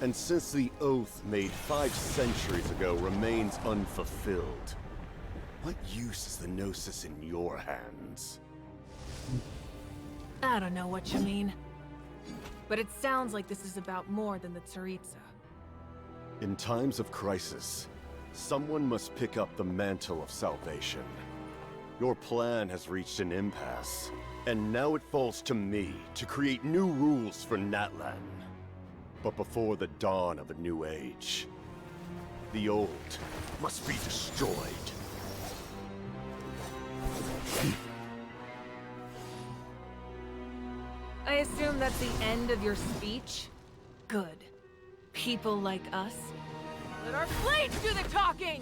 [SPEAKER 8] And since the oath made 5 centuries ago remains unfulfilled, what use is the Gnosis in your hands?
[SPEAKER 7] I don't know what you mean. But it sounds like this is about more than the Tsaritsa.
[SPEAKER 8] In times of crisis, someone must pick up the mantle of salvation. Your plan has reached an impasse, and now it falls to me to create new rules for Natlan. But before the dawn of a new age, the old must be destroyed.
[SPEAKER 7] I assume that's the end of your speech? Good. People like us. Let our blades do the talking!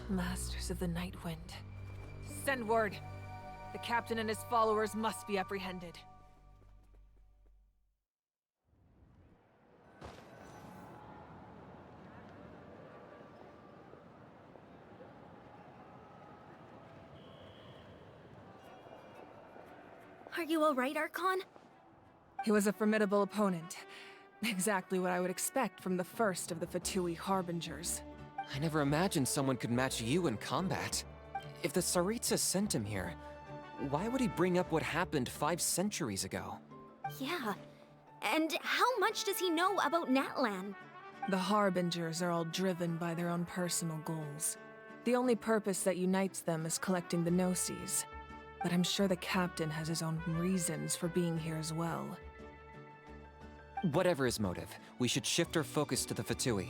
[SPEAKER 7] Masters of the Night Wind. Send word. The captain and his followers must be apprehended.
[SPEAKER 12] Are you alright, Archon?
[SPEAKER 7] He was a formidable opponent. Exactly what I would expect from the first of the Fatui Harbingers.
[SPEAKER 5] I never imagined someone could match you in combat. If the Tsaritsa sent him here, Why would he bring up what happened 5 centuries ago?
[SPEAKER 12] Yeah. And how much does he know about Natlan?
[SPEAKER 7] The Harbingers are all driven by their own personal goals. The only purpose that unites them is collecting the Gnosis. But I'm sure the captain has his own reasons for being here as well.
[SPEAKER 5] Whatever his motive, we should shift our focus to the Fatui.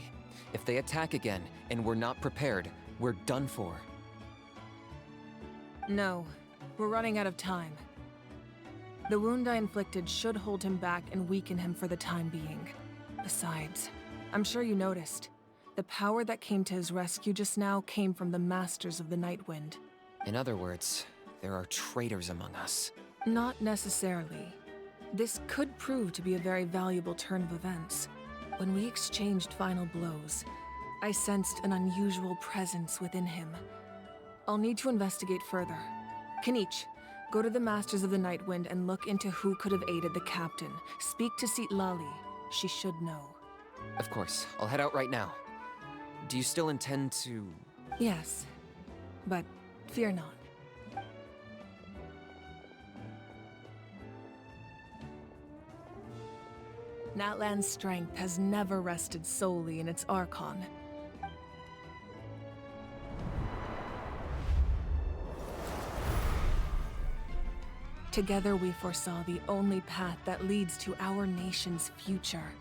[SPEAKER 5] If they attack again, and we're not prepared, we're done for.
[SPEAKER 7] No, we're running out of time. The wound I inflicted should hold him back and weaken him for the time being. Besides, I'm sure you noticed, the power that came to his rescue just now came from the Masters of the Nightwind.
[SPEAKER 5] In other words, there are traitors among us.
[SPEAKER 7] Not necessarily. This could prove to be a very valuable turn of events. When we exchanged final blows, I sensed an unusual presence within him. I'll need to investigate further. Kanich, go to the Masters of the Nightwind and look into who could have aided the captain. Speak to Lali. She should know.
[SPEAKER 5] Of course, I'll head out right now. Do you still intend to...
[SPEAKER 7] Yes, but fear not. Natlan's strength has never rested solely in its Archon. Together we foresaw the only path that leads to our nation's future.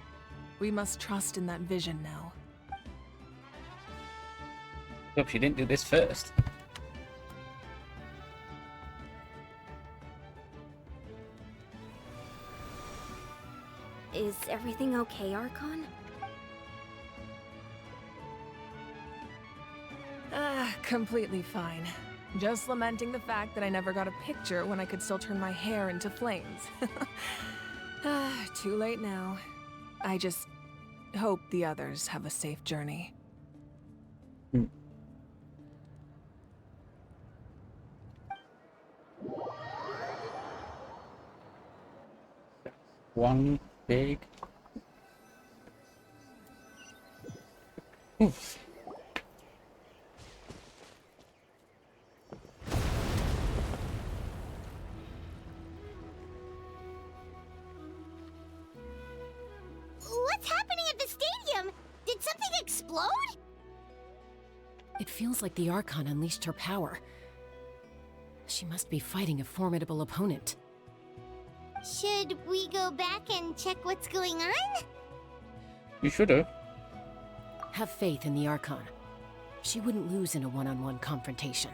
[SPEAKER 7] We must trust in that vision now.
[SPEAKER 1] Hope she didn't do this first.
[SPEAKER 12] Is everything okay, Archon?
[SPEAKER 7] Completely fine. Just lamenting the fact that I never got a picture when I could still turn my hair into flames. Too late now. I just hope the others have a safe journey.
[SPEAKER 1] One big... Oof.
[SPEAKER 2] What's happening at the stadium? Did something explode?
[SPEAKER 11] It feels like the Archon unleashed her power. She must be fighting a formidable opponent.
[SPEAKER 2] Should we go back and check what's going on?
[SPEAKER 1] You should have.
[SPEAKER 11] Have faith in the Archon. She wouldn't lose in a one-on-one confrontation.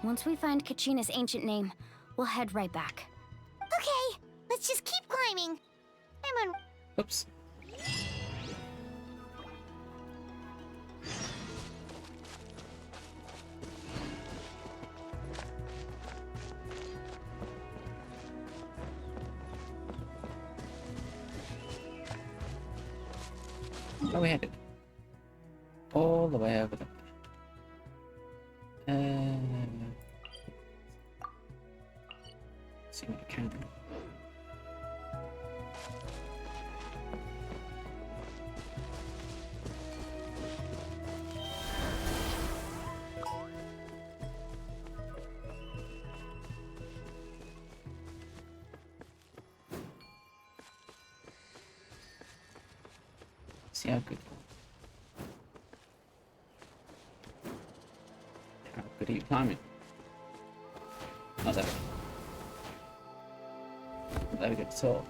[SPEAKER 3] Once we find Kachina's ancient name, we'll head right back.
[SPEAKER 2] Okay, let's just keep climbing. I'm on...
[SPEAKER 1] Oops. Where are we headed? All the way over there. See what I can do. See how good. How good are you climbing? Not that. There we go. So.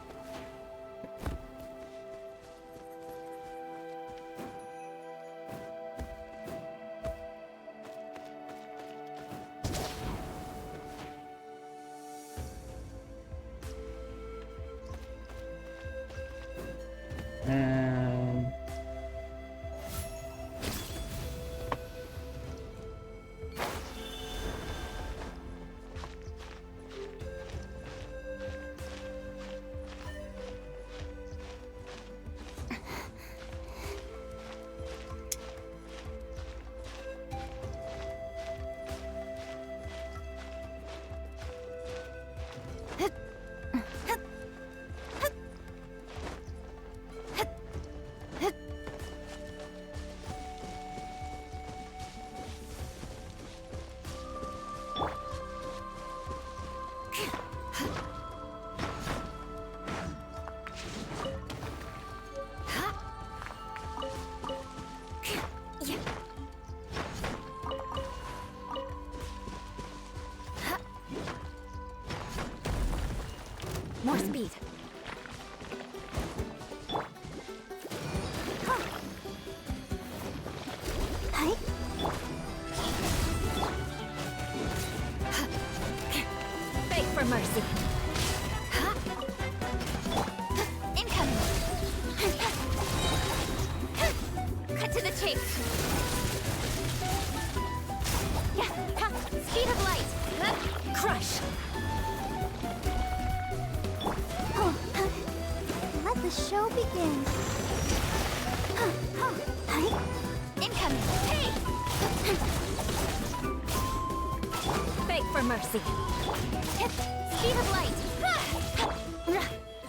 [SPEAKER 12] More speed.
[SPEAKER 2] Hi.
[SPEAKER 12] Beg for mercy. Incoming. Cut to the chase. Yeah, speed of light. Crush.
[SPEAKER 2] Let the show begin. Hi.
[SPEAKER 12] Incoming. Hey! Beg for mercy. Speed of light.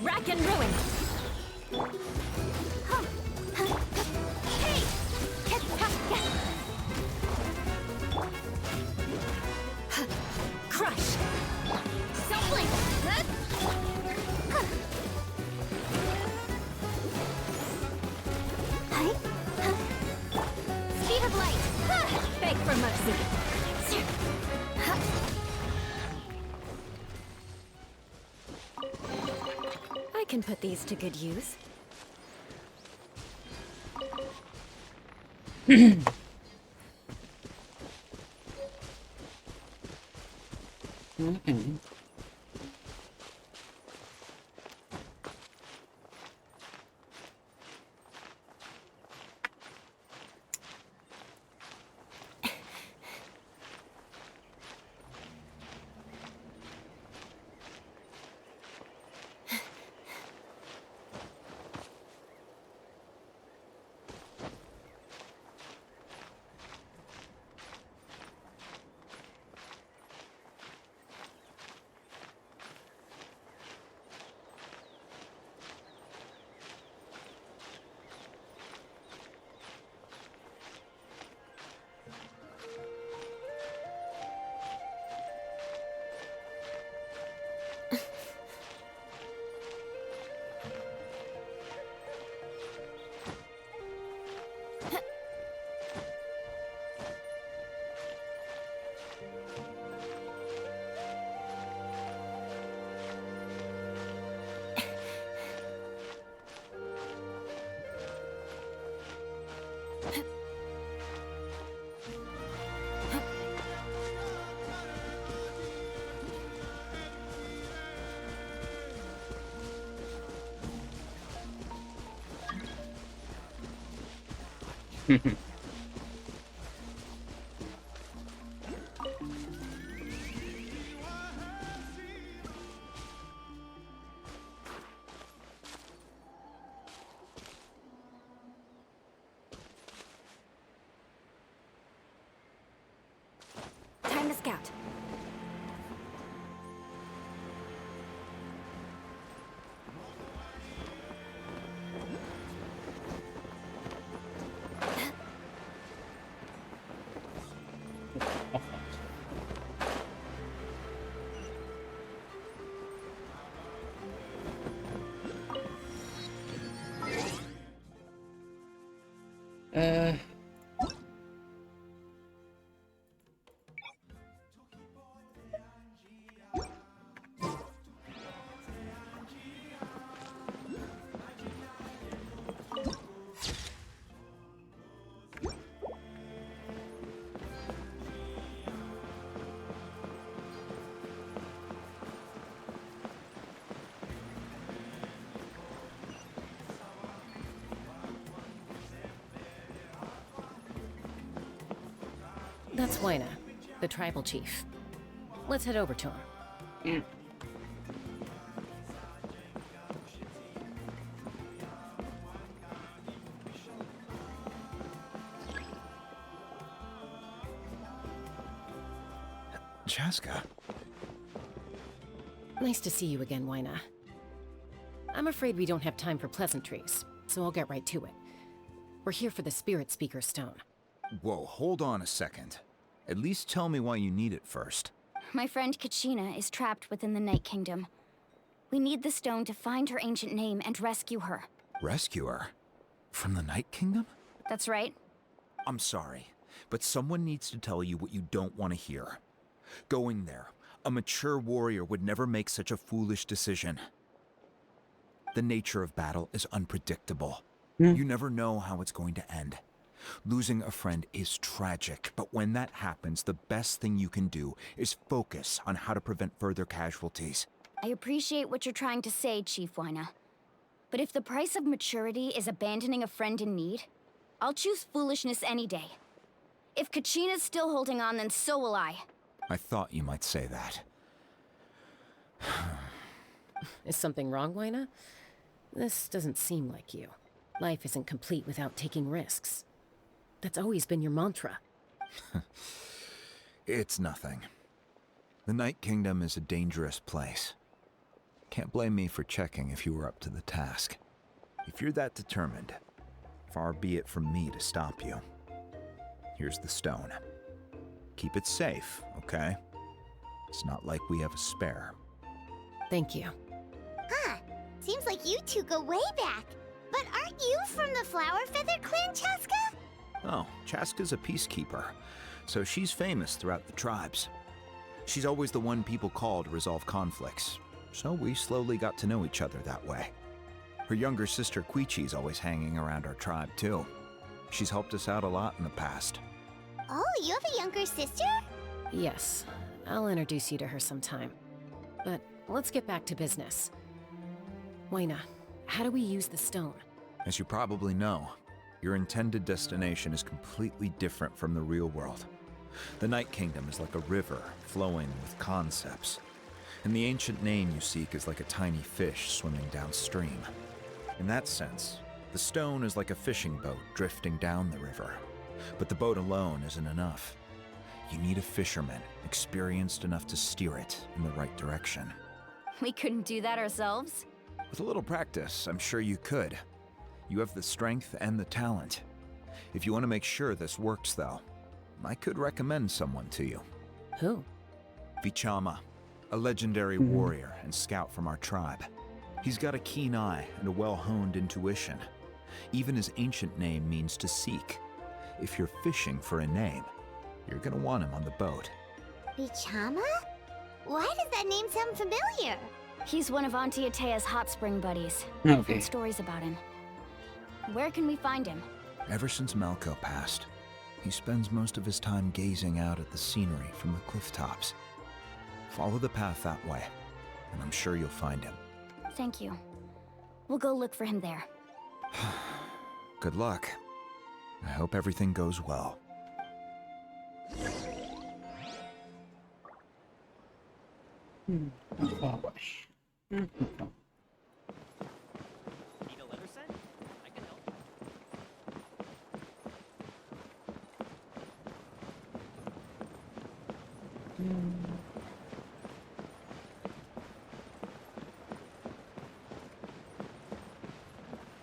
[SPEAKER 12] Rack and ruin. Hey! Crush. Don't blink.
[SPEAKER 2] Hi.
[SPEAKER 12] Speed of light. Beg for mercy. I can put these to good use. Time to scout.
[SPEAKER 11] That's Wyna, the tribal chief. Let's head over to him.
[SPEAKER 13] Chaska.
[SPEAKER 11] Nice to see you again, Wyna. I'm afraid we don't have time for pleasantries, so I'll get right to it. We're here for the Spirit Speaker Stone.
[SPEAKER 13] Whoa, hold on a second. At least tell me why you need it first.
[SPEAKER 3] My friend Kachina is trapped within the Night Kingdom. We need the stone to find her ancient name and rescue her.
[SPEAKER 13] Rescue her? From the Night Kingdom?
[SPEAKER 3] That's right.
[SPEAKER 13] I'm sorry, but someone needs to tell you what you don't want to hear. Going there, a mature warrior would never make such a foolish decision. The nature of battle is unpredictable. You never know how it's going to end. Losing a friend is tragic, but when that happens, the best thing you can do is focus on how to prevent further casualties.
[SPEAKER 3] I appreciate what you're trying to say, Chief Wyna. But if the price of maturity is abandoning a friend in need, I'll choose foolishness any day. If Kachina's still holding on, then so will I.
[SPEAKER 13] I thought you might say that.
[SPEAKER 11] Is something wrong, Wyna? This doesn't seem like you. Life isn't complete without taking risks. That's always been your mantra.
[SPEAKER 13] It's nothing. The Night Kingdom is a dangerous place. Can't blame me for checking if you were up to the task. If you're that determined, far be it from me to stop you. Here's the stone. Keep it safe, okay? It's not like we have a spare.
[SPEAKER 11] Thank you.
[SPEAKER 2] Huh. Seems like you two go way back. But aren't you from the Flower Feather Clan, Chaska?
[SPEAKER 13] Oh, Chaska's a peacekeeper, so she's famous throughout the tribes. She's always the one people call to resolve conflicts, so we slowly got to know each other that way. Her younger sister Quichi's always hanging around our tribe, too. She's helped us out a lot in the past.
[SPEAKER 2] Oh, you have a younger sister?
[SPEAKER 11] Yes, I'll introduce you to her sometime. But let's get back to business. Wyna, how do we use the stone?
[SPEAKER 13] As you probably know, your intended destination is completely different from the real world. The Night Kingdom is like a river flowing with concepts, and the ancient name you seek is like a tiny fish swimming downstream. In that sense, the stone is like a fishing boat drifting down the river, but the boat alone isn't enough. You need a fisherman experienced enough to steer it in the right direction.
[SPEAKER 3] We couldn't do that ourselves?
[SPEAKER 13] With a little practice, I'm sure you could. You have the strength and the talent. If you want to make sure this works, though, I could recommend someone to you.
[SPEAKER 11] Who?
[SPEAKER 13] Vichama, a legendary warrior and scout from our tribe. He's got a keen eye and a well-honed intuition. Even his ancient name means to seek. If you're fishing for a name, you're gonna want him on the boat.
[SPEAKER 2] Bichama? Why does that name sound familiar?
[SPEAKER 3] He's one of Auntie Atea's hot spring buddies.
[SPEAKER 1] Okay.
[SPEAKER 3] I've heard stories about him. Where can we find him?
[SPEAKER 13] Ever since Malco passed, he spends most of his time gazing out at the scenery from the cliff tops. Follow the path that way, and I'm sure you'll find him.
[SPEAKER 3] Thank you. We'll go look for him there.
[SPEAKER 13] Good luck. I hope everything goes well.
[SPEAKER 1] Far away.
[SPEAKER 9] Need a letter sent? I can help.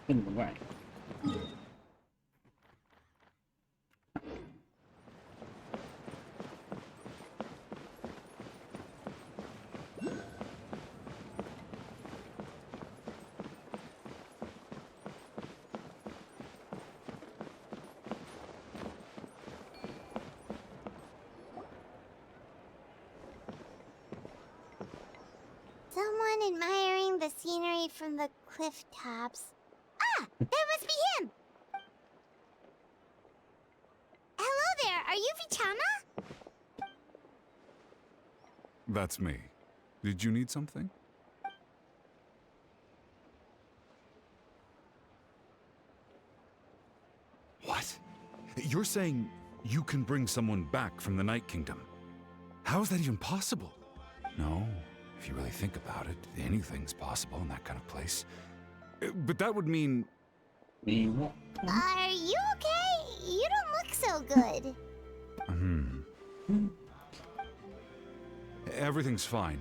[SPEAKER 1] In the way.
[SPEAKER 2] Someone admiring the scenery from the cliff tops. Ah! That must be him! Hello there, are you Vichama?
[SPEAKER 14] That's me. Did you need something? What? You're saying you can bring someone back from the Night Kingdom? How is that even possible? No, if you really think about it, anything's possible in that kind of place. But that would mean...
[SPEAKER 1] Mean what?
[SPEAKER 2] Are you okay? You don't look so good.
[SPEAKER 14] Everything's fine.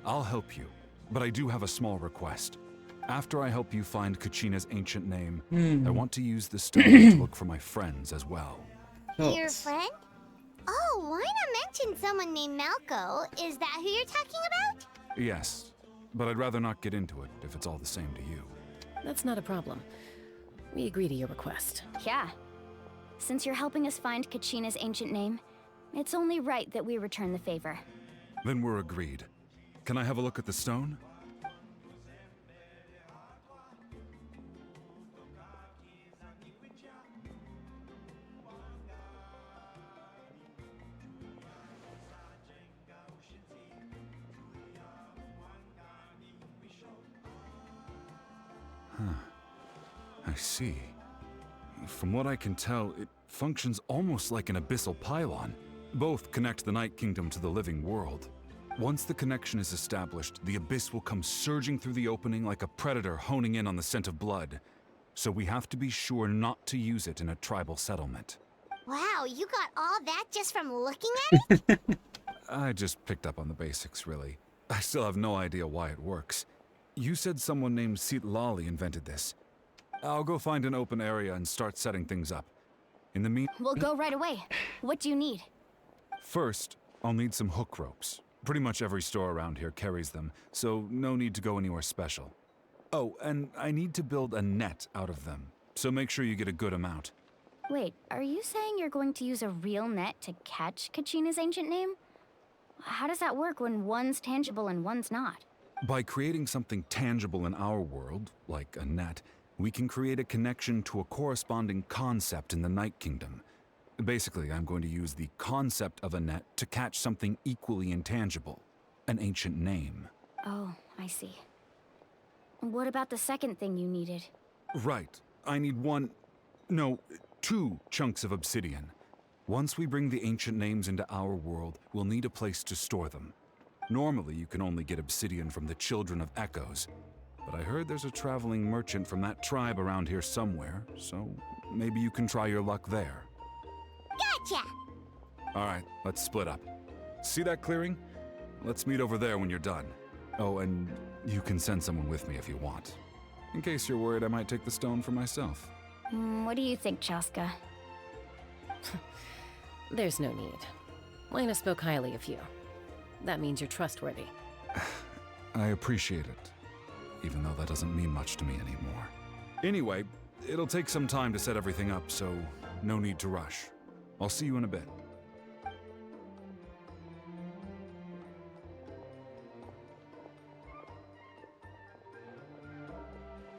[SPEAKER 14] I'll help you, but I do have a small request. After I help you find Kachina's ancient name, I want to use the stone to look for my friends as well.
[SPEAKER 2] Your friend? Oh, why not mention someone named Malco? Is that who you're talking about?
[SPEAKER 14] Yes, but I'd rather not get into it if it's all the same to you.
[SPEAKER 11] That's not a problem. We agree to your request.
[SPEAKER 3] Yeah. Since you're helping us find Kachina's ancient name, it's only right that we return the favor.
[SPEAKER 14] Then we're agreed. Can I have a look at the stone? I see. From what I can tell, it functions almost like an abyssal pylon. Both connect the Night Kingdom to the living world. Once the connection is established, the abyss will come surging through the opening like a predator honing in on the scent of blood. So we have to be sure not to use it in a tribal settlement.
[SPEAKER 2] Wow, you got all that just from looking at it?
[SPEAKER 14] I just picked up on the basics, really. I still have no idea why it works. You said someone named Lali invented this. I'll go find an open area and start setting things up. In the meantime...
[SPEAKER 3] We'll go right away. What do you need?
[SPEAKER 14] First, I'll need some hook ropes. Pretty much every store around here carries them, so no need to go anywhere special. Oh, and I need to build a net out of them, so make sure you get a good amount.
[SPEAKER 3] Wait, are you saying you're going to use a real net to catch Kachina's ancient name? How does that work when one's tangible and one's not?
[SPEAKER 14] By creating something tangible in our world, like a net, we can create a connection to a corresponding concept in the Night Kingdom. Basically, I'm going to use the concept of a net to catch something equally intangible, an ancient name.
[SPEAKER 3] Oh, I see. What about the second thing you needed?
[SPEAKER 14] Right. I need two chunks of obsidian. Once we bring the ancient names into our world, we'll need a place to store them. Normally, you can only get obsidian from the Children of Echoes, but I heard there's a traveling merchant from that tribe around here somewhere, so maybe you can try your luck there.
[SPEAKER 2] Gotcha!
[SPEAKER 14] Alright, let's split up. See that clearing? Let's meet over there when you're done. Oh, and you can send someone with me if you want. In case you're worried I might take the stone for myself.
[SPEAKER 3] What do you think, Chaska?
[SPEAKER 11] There's no need. Lena spoke highly of you. That means you're trustworthy.
[SPEAKER 14] I appreciate it, even though that doesn't mean much to me anymore. Anyway, it'll take some time to set everything up, so no need to rush. I'll see you in a bit.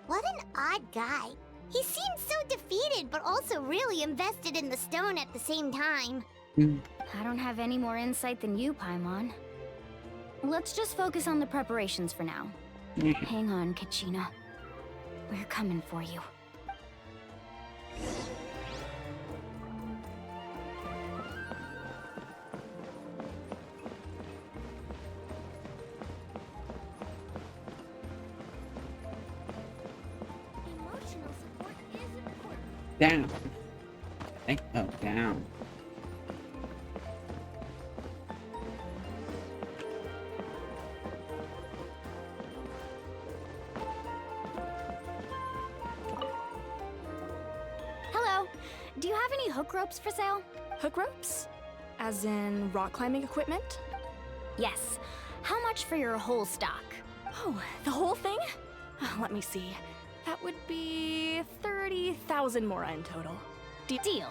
[SPEAKER 2] What an odd guy. He seems so defeated, but also really invested in the stone at the same time.
[SPEAKER 3] I don't have any more insight than you, Paimon. Let's just focus on the preparations for now. Hang on, Kachina. We're coming for you.
[SPEAKER 2] Emotional support is important.
[SPEAKER 1] Down. Okay. Oh, down.
[SPEAKER 3] Hello. Do you have any hook ropes for sale?
[SPEAKER 4] Hook ropes? As in rock climbing equipment?
[SPEAKER 3] Yes. How much for your whole stock?
[SPEAKER 4] Oh, the whole thing? Let me see. That would be 30,000 mora in total.
[SPEAKER 3] Deal.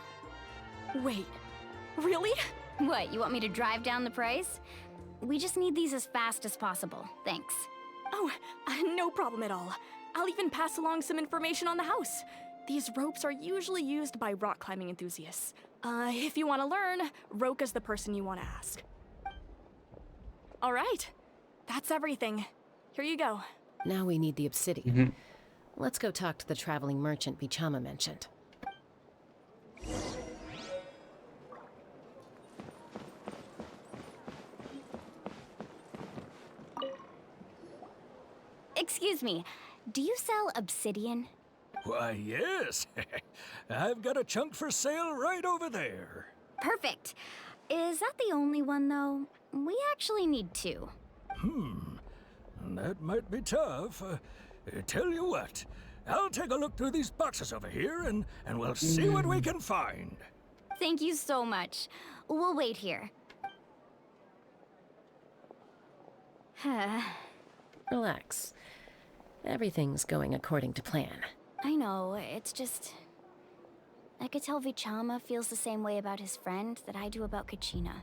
[SPEAKER 4] Wait, really?
[SPEAKER 3] What, you want me to drive down the price? We just need these as fast as possible. Thanks.
[SPEAKER 4] Oh, no problem at all. I'll even pass along some information on the house. These ropes are usually used by rock climbing enthusiasts. If you want to learn, Roka's the person you want to ask. All right, that's everything. Here you go.
[SPEAKER 11] Now we need the obsidian. Let's go talk to the traveling merchant Bichama mentioned.
[SPEAKER 3] Excuse me, do you sell obsidian?
[SPEAKER 6] Why, yes. I've got a chunk for sale right over there.
[SPEAKER 3] Perfect. Is that the only one, though? We actually need two.
[SPEAKER 6] That might be tough. Tell you what, I'll take a look through these boxes over here and we'll see what we can find.
[SPEAKER 3] Thank you so much. We'll wait here.
[SPEAKER 11] Relax. Everything's going according to plan.
[SPEAKER 3] I know, it's just... I could tell Vichama feels the same way about his friend that I do about Kachina.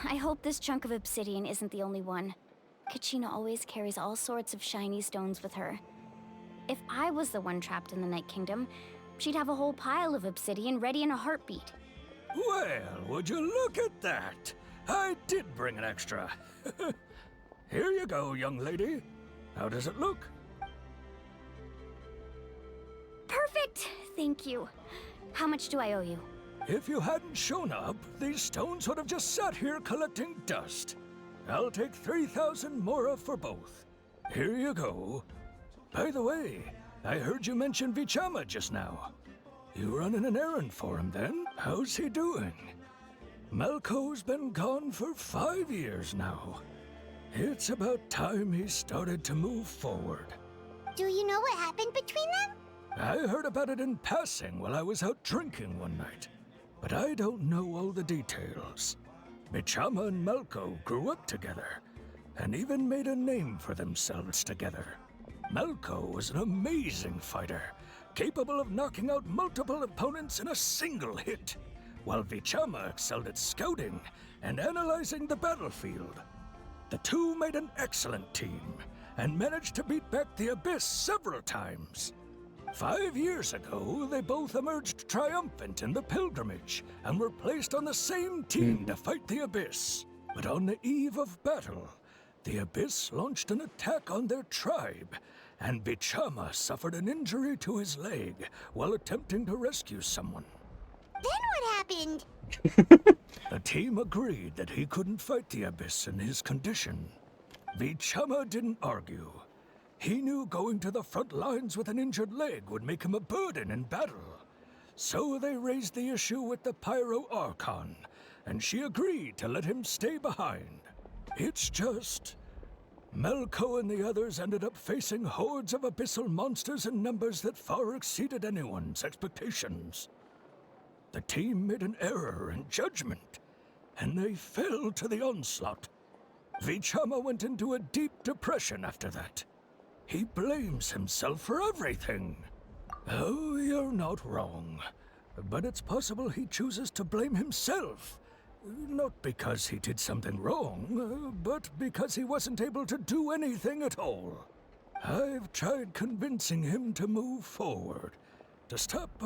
[SPEAKER 3] I hope this chunk of obsidian isn't the only one. Kachina always carries all sorts of shiny stones with her. If I was the one trapped in the Night Kingdom, she'd have a whole pile of obsidian ready in a heartbeat.
[SPEAKER 6] Well, would you look at that? I did bring an extra. Here you go, young lady. How does it look?
[SPEAKER 3] Thank you. How much do I owe you?
[SPEAKER 6] If you hadn't shown up, these stones would have just sat here collecting dust. I'll take 3,000 mora for both. Here you go. By the way, I heard you mention Vichama just now. You running an errand for him then? How's he doing? Malco's been gone for 5 years now. It's about time he started to move forward.
[SPEAKER 2] Do you know what happened between them?
[SPEAKER 6] I heard about it in passing while I was out drinking one night, but I don't know all the details. Vichama and Malco grew up together, and even made a name for themselves together. Malco was an amazing fighter, capable of knocking out multiple opponents in a single hit, while Vichama excelled at scouting and analyzing the battlefield. The two made an excellent team, and managed to beat back the Abyss several times. 5 years ago, they both emerged triumphant in the pilgrimage, and were placed on the same team to fight the Abyss. But on the eve of battle, the Abyss launched an attack on their tribe, and Vichama suffered an injury to his leg while attempting to rescue someone.
[SPEAKER 2] Then what happened?
[SPEAKER 6] The team agreed that he couldn't fight the Abyss in his condition. Vichama didn't argue. He knew going to the front lines with an injured leg would make him a burden in battle. So they raised the issue with the Pyro Archon, and she agreed to let him stay behind. It's just... Malco and the others ended up facing hordes of abyssal monsters in numbers that far exceeded anyone's expectations. The team made an error in judgment, and they fell to the onslaught. Vichama went into a deep depression after that. He blames himself for everything. Oh, you're not wrong. But it's possible he chooses to blame himself. Not because he did something wrong, but because he wasn't able to do anything at all. I've tried convincing him to move forward, to stop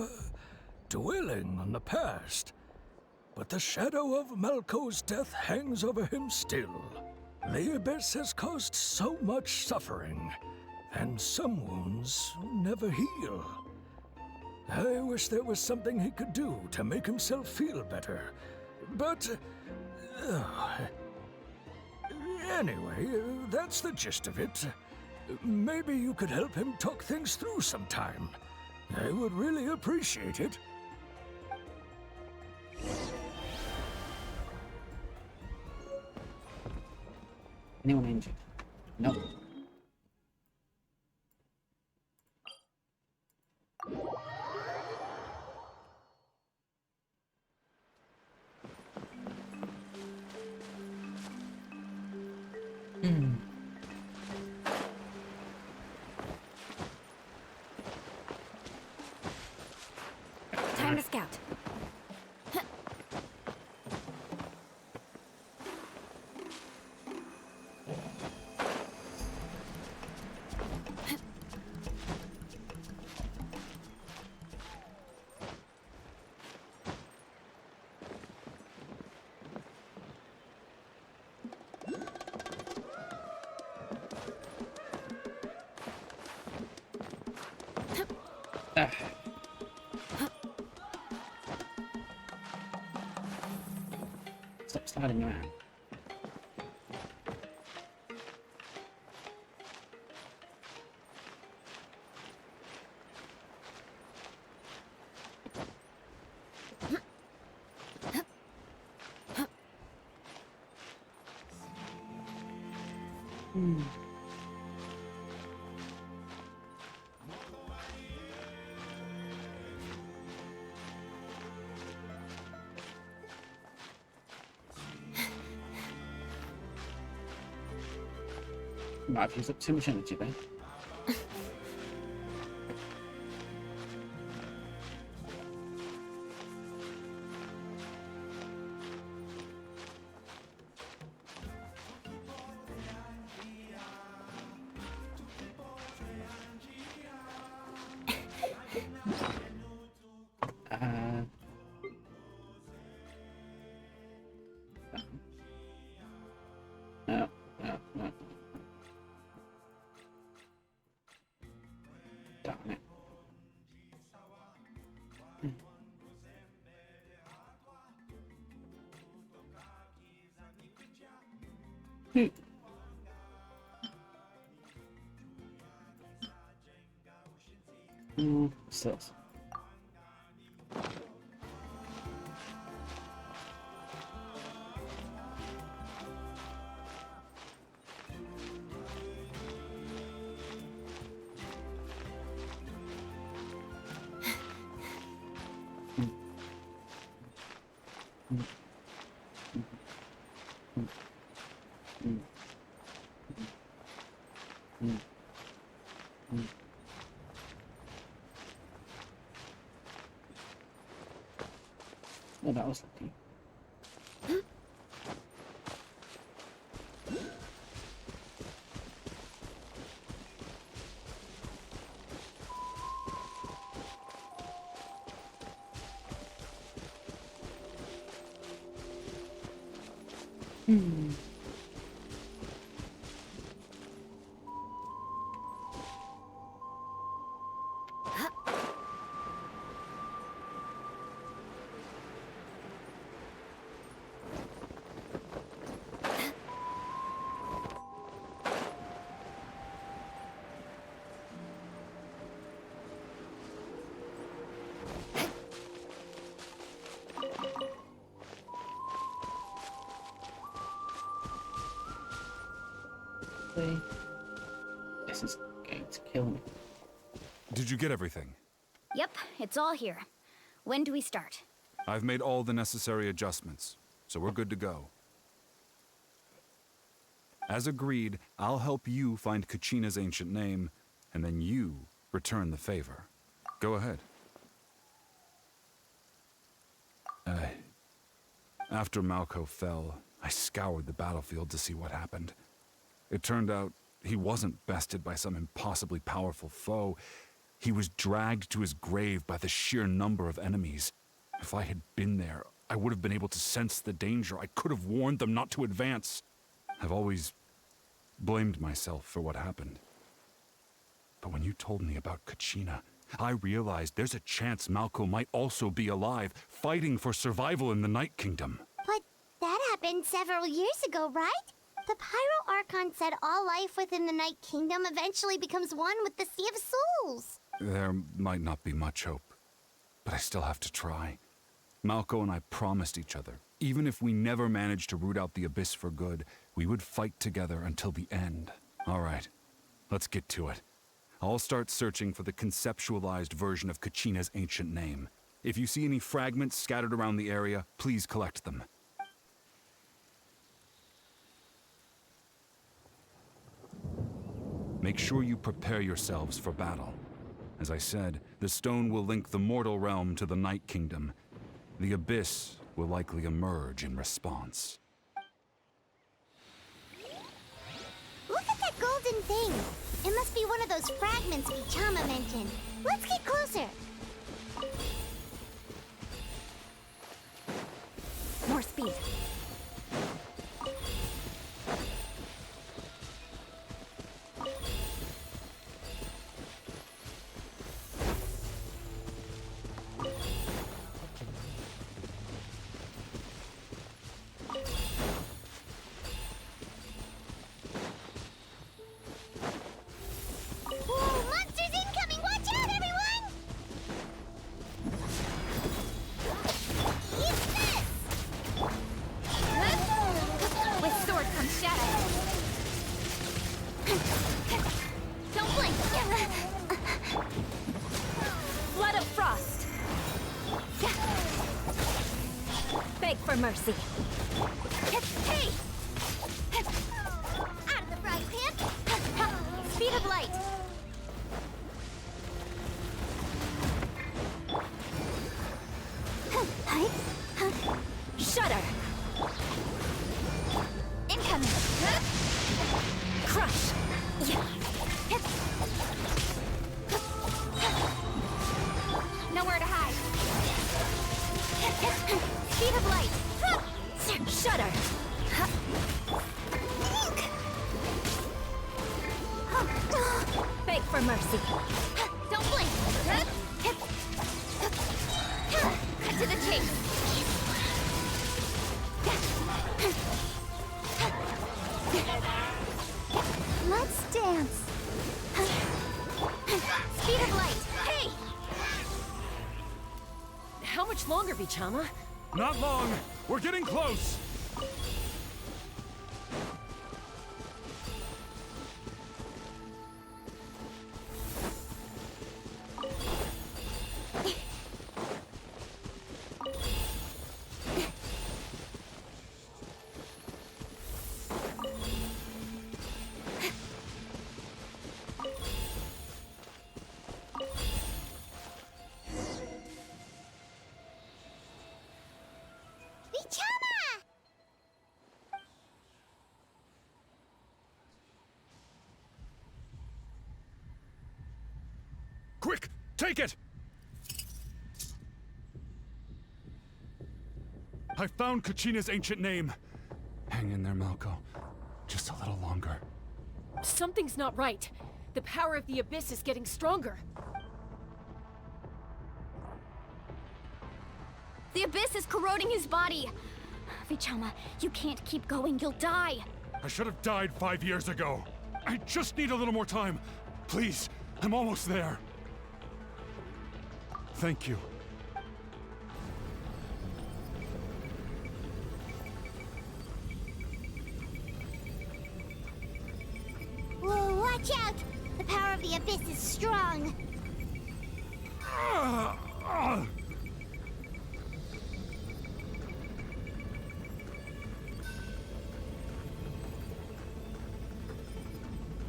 [SPEAKER 6] dwelling on the past. But the shadow of Malco's death hangs over him still. The Abyss has caused so much suffering, and some wounds never heal. I wish there was something he could do to make himself feel better, but... anyway, that's the gist of it. Maybe you could help him talk things through sometime. I would really appreciate it.
[SPEAKER 1] Anyone injured? No.
[SPEAKER 3] Time to scout.
[SPEAKER 1] Stop sliding around. Might have used up too much energy then. No. Damn it. Still. Oh, that was lucky. This is going to kill me.
[SPEAKER 14] Did you get everything?
[SPEAKER 3] Yep, it's all here. When do we start?
[SPEAKER 14] I've made all the necessary adjustments, so we're good to go. As agreed, I'll help you find Kachina's ancient name, and then you return the favor. Go ahead. After Malko fell, I scoured the battlefield to see what happened. It turned out he wasn't bested by some impossibly powerful foe. He was dragged to his grave by the sheer number of enemies. If I had been there, I would have been able to sense the danger. I could have warned them not to advance. I've always blamed myself for what happened. But when you told me about Kachina, I realized there's a chance Malko might also be alive, fighting for survival in the Night Kingdom.
[SPEAKER 2] But that happened several years ago, right? The Pyro Archon said all life within the Night Kingdom eventually becomes one with the Sea of Souls.
[SPEAKER 14] There might not be much hope, but I still have to try. Malko and I promised each other, even if we never managed to root out the Abyss for good, we would fight together until the end. All right, let's get to it. I'll start searching for the conceptualized version of Kachina's ancient name. If you see any fragments scattered around the area, please collect them. Make sure you prepare yourselves for battle. As I said, the stone will link the mortal realm to the Night Kingdom. The Abyss will likely emerge in response.
[SPEAKER 2] Look at that golden thing. It must be one of those fragments Bichama mentioned. Let's get closer.
[SPEAKER 12] More speed.
[SPEAKER 2] Whoa, monsters incoming! Watch out, everyone! Use this!
[SPEAKER 12] With sword comes shadow. Don't blink. Flood of frost. Beg for mercy. Hey!
[SPEAKER 2] Out of the frying pan!
[SPEAKER 12] Speed of light. Shudder. Incoming. Crush. Nowhere to hide. Speed of light. Shudder. Beg for mercy. Don't blink. Cut to the chase.
[SPEAKER 2] dance. Speed of light. Hey!
[SPEAKER 11] How much longer, Vichama?
[SPEAKER 14] Not long. We're getting close.
[SPEAKER 2] Vichama!
[SPEAKER 14] Quick, take it! I found Kachina's ancient name. Hang in there, Malko. Just a little longer.
[SPEAKER 11] Something's not right. The power of the Abyss is getting stronger.
[SPEAKER 3] The Abyss is corroding his body. Vichama, you can't keep going. You'll die.
[SPEAKER 14] I should have died 5 years ago. I just need a little more time. Please, I'm almost there. Thank you.
[SPEAKER 2] Whoa, watch out! The power of the Abyss is strong.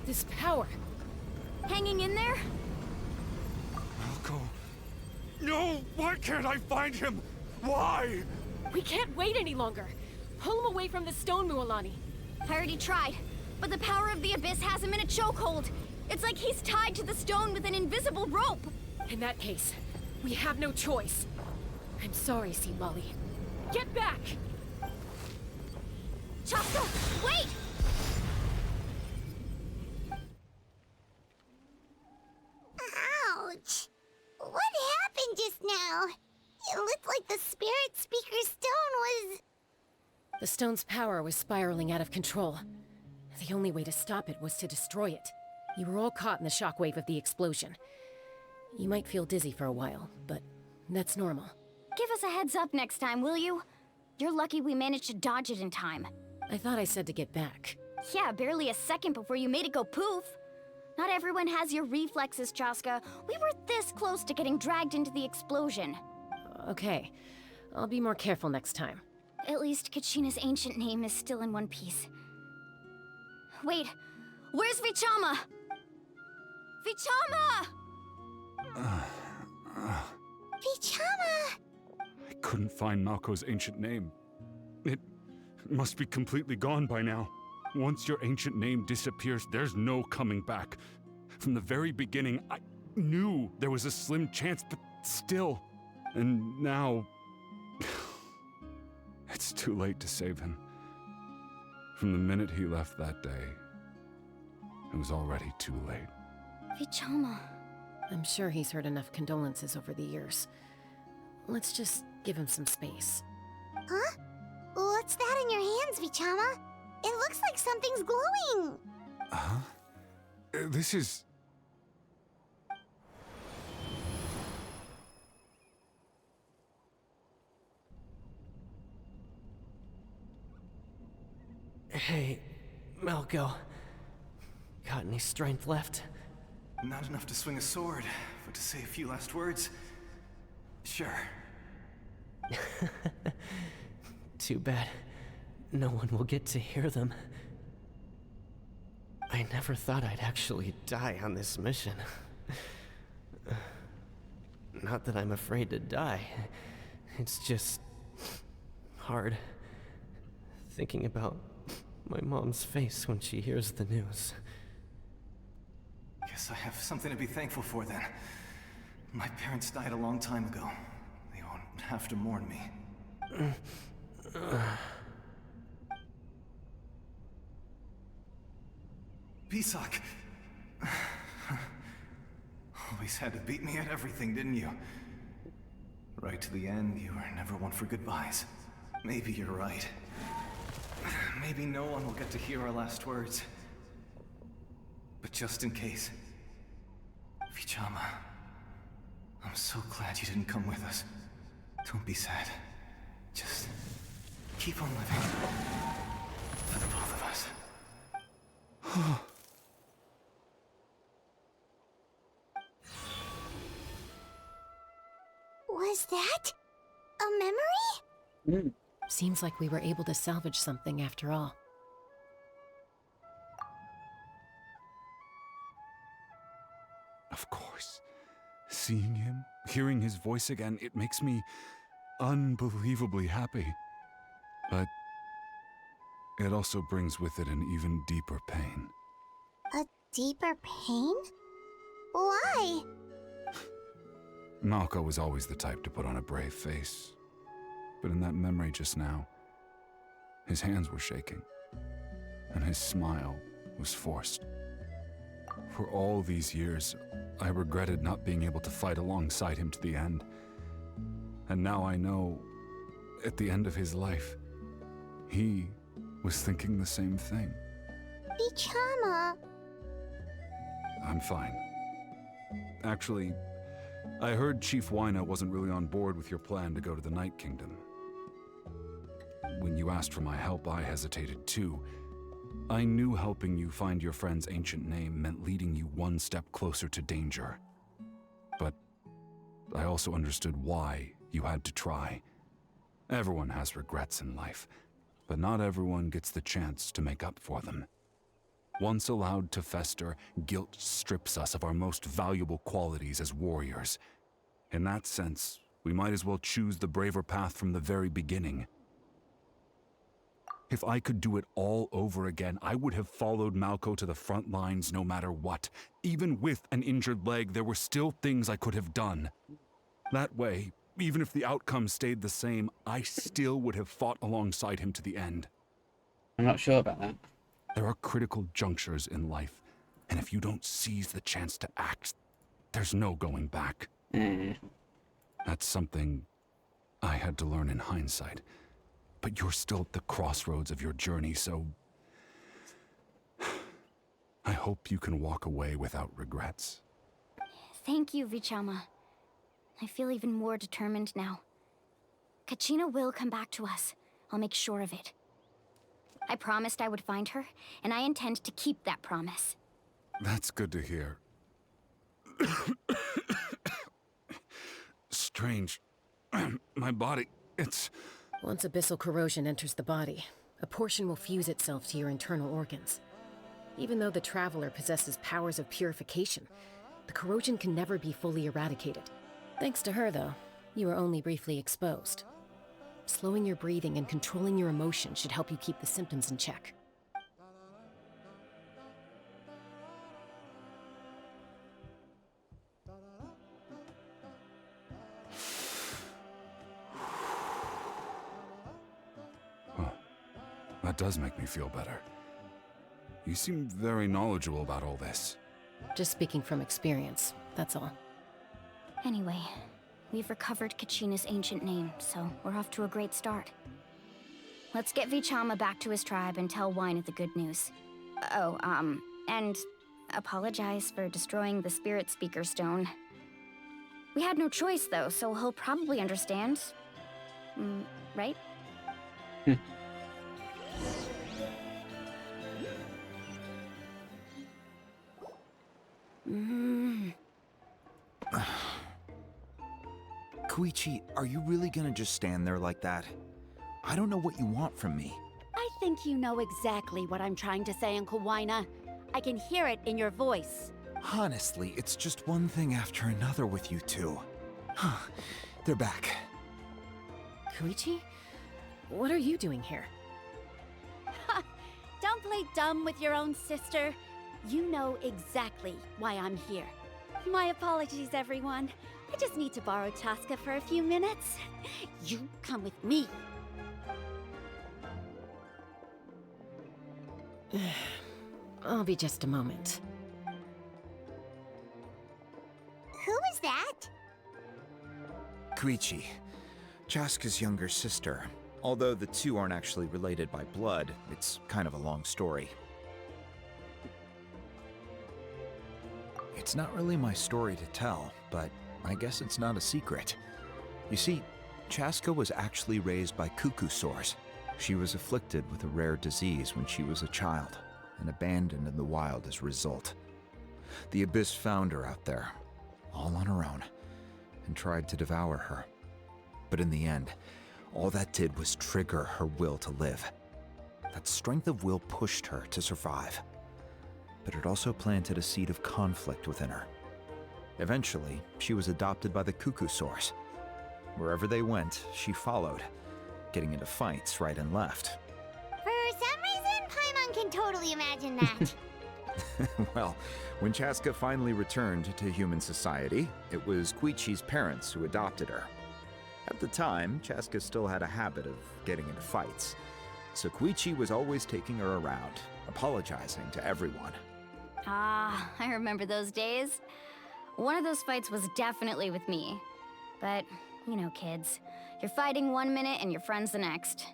[SPEAKER 11] This power.
[SPEAKER 3] Hanging in there?
[SPEAKER 14] Malko. No, why can't I find him? Why?
[SPEAKER 11] We can't wait any longer. Pull him away from the stone, Mualani.
[SPEAKER 3] I already tried, but the power of the Abyss has him in a chokehold. It's like he's tied to the stone with an invisible rope.
[SPEAKER 11] In that case, we have no choice. I'm sorry, Sea Molly. Get back!
[SPEAKER 3] Chaska, wait!
[SPEAKER 2] Ouch! What happened just now? It looked like the Spirit Speaker's stone was...
[SPEAKER 11] The stone's power was spiraling out of control. The only way to stop it was to destroy it. You were all caught in the shockwave of the explosion. You might feel dizzy for a while, but that's normal.
[SPEAKER 3] Give us a heads up next time, will you? You're lucky we managed to dodge it in time.
[SPEAKER 11] I thought I said to get back.
[SPEAKER 3] Yeah, barely a second before you made it go poof. Not everyone has your reflexes, Chaska. We were this close to getting dragged into the explosion.
[SPEAKER 11] Okay. I'll be more careful next time.
[SPEAKER 3] At least Kachina's ancient name is still in one piece. Wait, where's Vichama? Vichama!
[SPEAKER 2] Vichama!
[SPEAKER 14] I couldn't find Malko's ancient name. It must be completely gone by now. Once your ancient name disappears, there's no coming back. From the very beginning, I knew there was a slim chance, but still. And now... it's too late to save him. From the minute he left that day, it was already too late.
[SPEAKER 3] Vichama.
[SPEAKER 11] I'm sure he's heard enough condolences over the years. Let's just give him some space.
[SPEAKER 2] Huh? What's that in your hands, Vichama? It looks like something's glowing!
[SPEAKER 14] Huh? This is...
[SPEAKER 15] Hey, Malko. Got any strength left?
[SPEAKER 16] Not enough to swing a sword, but to say a few last words? Sure.
[SPEAKER 15] Too bad. No one will get to hear them. I never thought I'd actually die on this mission. Not that I'm afraid to die. It's just... hard. Thinking about my mom's face when she hears the news.
[SPEAKER 16] Guess I have something to be thankful for then. My parents died a long time ago. They won't have to mourn me. Pisak! Always had to beat me at everything, didn't you? Right to the end, you were never one for goodbyes. Maybe you're right. Maybe no one will get to hear our last words. But just in case. Vichama, I'm so glad you didn't come with us. Don't be sad. Just keep on living. For the both of us.
[SPEAKER 2] Was that a memory?
[SPEAKER 11] Seems like we were able to salvage something after all.
[SPEAKER 14] Of course. Seeing him, hearing his voice again, it makes me unbelievably happy. But it also brings with it an even deeper pain.
[SPEAKER 2] A deeper pain? Why?
[SPEAKER 14] Malco was always the type to put on a brave face. But in that memory just now, his hands were shaking, and his smile was forced. For all these years, I regretted not being able to fight alongside him to the end. And now I know, at the end of his life, he was thinking the same thing.
[SPEAKER 2] Vichama.
[SPEAKER 14] I'm fine. Actually, I heard Chief Wyna wasn't really on board with your plan to go to the Night Kingdom. When you asked for my help, I hesitated too. I knew helping you find your friend's ancient name meant leading you one step closer to danger. But I also understood why you had to try. Everyone has regrets in life, but not everyone gets the chance to make up for them. Once allowed to fester, guilt strips us of our most valuable qualities as warriors. In that sense, we might as well choose the braver path from the very beginning. If I could do it all over again, I would have followed Malco to the front lines no matter what. Even with an injured leg, there were still things I could have done. That way, even if the outcome stayed the same, I still would have fought alongside him to the end.
[SPEAKER 1] I'm not sure about that.
[SPEAKER 14] There are critical junctures in life, and if you don't seize the chance to act, there's no going back. That's something I had to learn in hindsight. But you're still at the crossroads of your journey, so I hope you can walk away without regrets.
[SPEAKER 3] Thank you, Vichama. I feel even more determined now. Kachina will come back to us. I'll make sure of it. I promised I would find her, and I intend to keep that promise.
[SPEAKER 14] That's good to hear. Strange. My body, it's...
[SPEAKER 11] Once abyssal corrosion enters the body, a portion will fuse itself to your internal organs. Even though the Traveler possesses powers of purification, the corrosion can never be fully eradicated. Thanks to her, though, you are only briefly exposed. Slowing your breathing and controlling your emotions should help you keep the symptoms in check.
[SPEAKER 14] That does make me feel better. You seem very knowledgeable about all this.
[SPEAKER 11] Just speaking from experience, that's all.
[SPEAKER 3] Anyway, we've recovered Kachina's ancient name, so we're off to a great start. Let's get Vichama back to his tribe and tell Wyna the good news. Oh, and apologize for destroying the Spirit Speaker Stone. We had no choice, though, so he'll probably understand. Right?
[SPEAKER 13] Koichi, are you really gonna just stand there like that? I don't know what you want from me.
[SPEAKER 17] I think you know exactly what I'm trying to say, Uncle Wyna. I can hear it in your voice.
[SPEAKER 13] Honestly, it's just one thing after another with you two. They're back.
[SPEAKER 11] Koichi? What are you doing here?
[SPEAKER 17] Don't play dumb with your own sister. You know exactly why I'm here. My apologies, everyone. I just need to borrow Chaska for a few minutes. You come with me.
[SPEAKER 11] I'll be just a moment.
[SPEAKER 2] Who is that?
[SPEAKER 13] Koichi, Chaska's younger sister. Although the two aren't actually related by blood, it's kind of a long story. It's not really my story to tell, but I guess it's not a secret. You see, Chaska was actually raised by cuckoo sores. She was afflicted with a rare disease when she was a child, and abandoned in the wild as a result. The Abyss found her out there, all on her own, and tried to devour her. But in the end, all that did was trigger her will to live. That strength of will pushed her to survive, but it also planted a seed of conflict within her. Eventually, she was adopted by the cuckoo sores. Wherever they went, she followed, getting into fights right and left.
[SPEAKER 2] For some reason, Paimon can totally imagine that.
[SPEAKER 13] Well, when Chaska finally returned to human society, it was Koichi's parents who adopted her. At the time, Chaska still had a habit of getting into fights, so Koichi was always taking her around, apologizing to everyone.
[SPEAKER 3] Ah, I remember those days. One of those fights was definitely with me. But, you know, kids. You're fighting one minute and your friend's the next.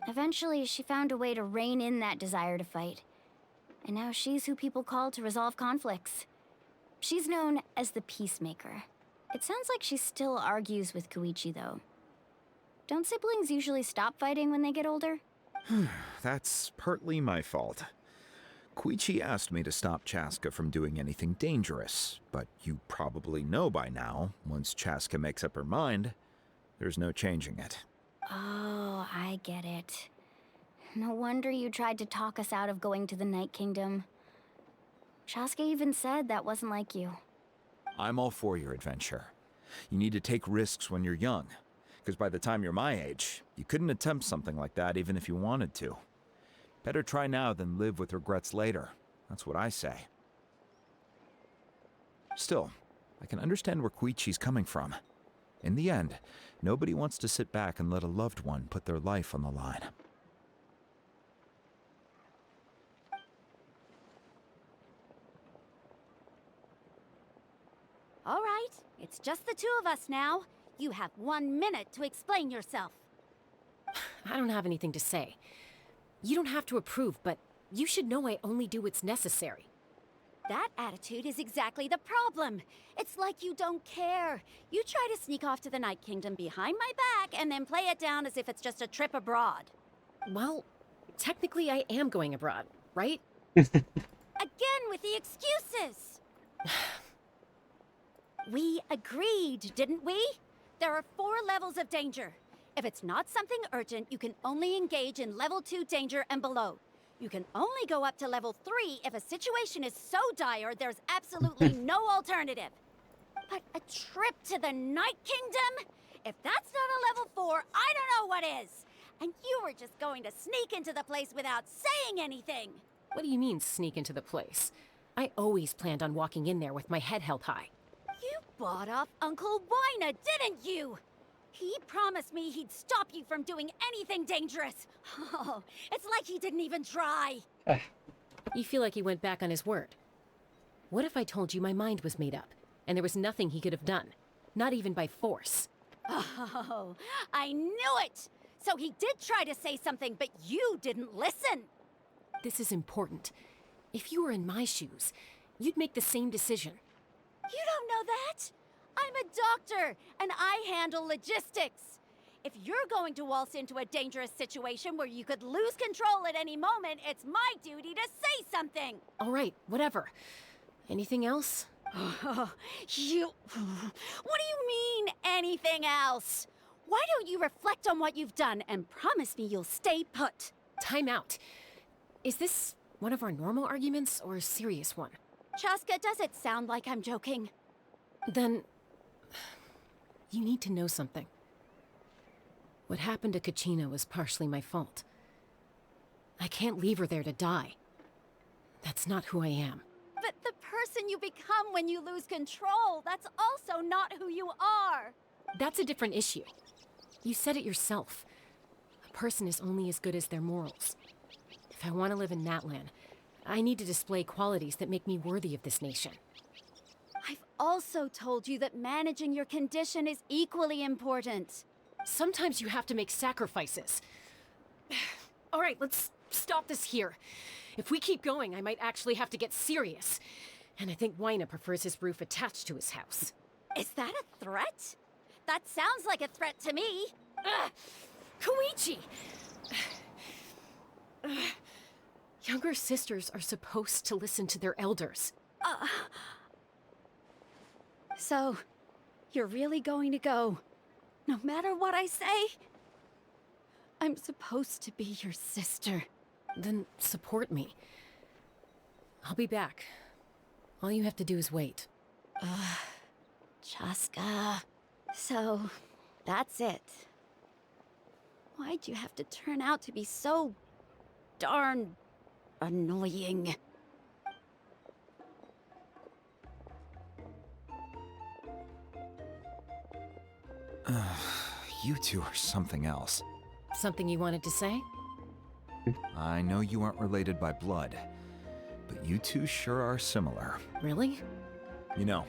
[SPEAKER 3] Eventually, she found a way to rein in that desire to fight. And now she's who people call to resolve conflicts. She's known as the Peacemaker. It sounds like she still argues with Koichi, though. Don't siblings usually stop fighting when they get older?
[SPEAKER 13] That's partly my fault. Koichi asked me to stop Chaska from doing anything dangerous, but you probably know by now, once Chaska makes up her mind, there's no changing it.
[SPEAKER 3] Oh, I get it. No wonder you tried to talk us out of going to the Night Kingdom. Chaska even said that wasn't like you.
[SPEAKER 13] I'm all for your adventure. You need to take risks when you're young, because by the time you're my age, you couldn't attempt something like that even if you wanted to. Better try now than live with regrets later. That's what I say. Still, I can understand where Koichi's coming from. In the end, nobody wants to sit back and let a loved one put their life on the line.
[SPEAKER 17] All right, it's just the two of us now. You have 1 minute to explain yourself.
[SPEAKER 11] I don't have anything to say. You don't have to approve, but you should know I only do what's necessary.
[SPEAKER 17] That attitude is exactly the problem. It's like you don't care. You try to sneak off to the Night Kingdom behind my back and then play it down as if it's just a trip abroad.
[SPEAKER 11] Well, technically I am going abroad, right?
[SPEAKER 17] Again with the excuses! We agreed, didn't we? There are 4 levels of danger. If it's not something urgent, you can only engage in level 2 danger and below. You can only go up to level 3 if a situation is so dire there's absolutely no alternative. But a trip to the Night Kingdom? If that's not a level 4, I don't know what is. And you were just going to sneak into the place without saying anything.
[SPEAKER 11] What do you mean, sneak into the place? I always planned on walking in there with my head held high.
[SPEAKER 17] You bought off Uncle Wina, didn't you? He promised me he'd stop you from doing anything dangerous. Oh, it's like he didn't even try.
[SPEAKER 11] You feel like he went back on his word. What if I told you my mind was made up, and there was nothing he could have done? Not even by force.
[SPEAKER 17] Oh, I knew it! So he did try to say something, but you didn't listen.
[SPEAKER 11] This is important. If you were in my shoes, you'd make the same decision.
[SPEAKER 17] You don't know that? I'm a doctor, and I handle logistics. If you're going to waltz into a dangerous situation where you could lose control at any moment, it's my duty to say something.
[SPEAKER 11] All right, whatever. Anything else?
[SPEAKER 17] What do you mean, anything else? Why don't you reflect on what you've done and promise me you'll stay put?
[SPEAKER 11] Time out. Is this one of our normal arguments or a serious one?
[SPEAKER 17] Chaska, does it sound like I'm joking?
[SPEAKER 11] Then you need to know something. What happened to Kachina was partially my fault. I can't leave her there to die. That's not who I am.
[SPEAKER 17] But the person you become when you lose control, that's also not who you are.
[SPEAKER 11] That's a different issue. You said it yourself. A person is only as good as their morals. If I want to live in Natlan, I need to display qualities that make me worthy of this nation.
[SPEAKER 17] I've also told you that managing your condition is equally important.
[SPEAKER 11] Sometimes you have to make sacrifices. All right, let's stop this here. If we keep going, I might actually have to get serious. And I think Wyna prefers his roof attached to his house.
[SPEAKER 17] Is that a threat? That sounds like a threat to me.
[SPEAKER 11] Ugh! Koichi! Younger sisters are supposed to listen to their elders.
[SPEAKER 17] So, you're really going to go, no matter what I say? I'm supposed to be your sister.
[SPEAKER 11] Then support me. I'll be back. All you have to do is wait.
[SPEAKER 17] Chaska. So, that's it. Why'd you have to turn out to be so darn annoying?
[SPEAKER 13] You two are something else.
[SPEAKER 11] Something you wanted to say?
[SPEAKER 13] I know you aren't related by blood, but you two sure are similar.
[SPEAKER 11] Really?
[SPEAKER 13] You know,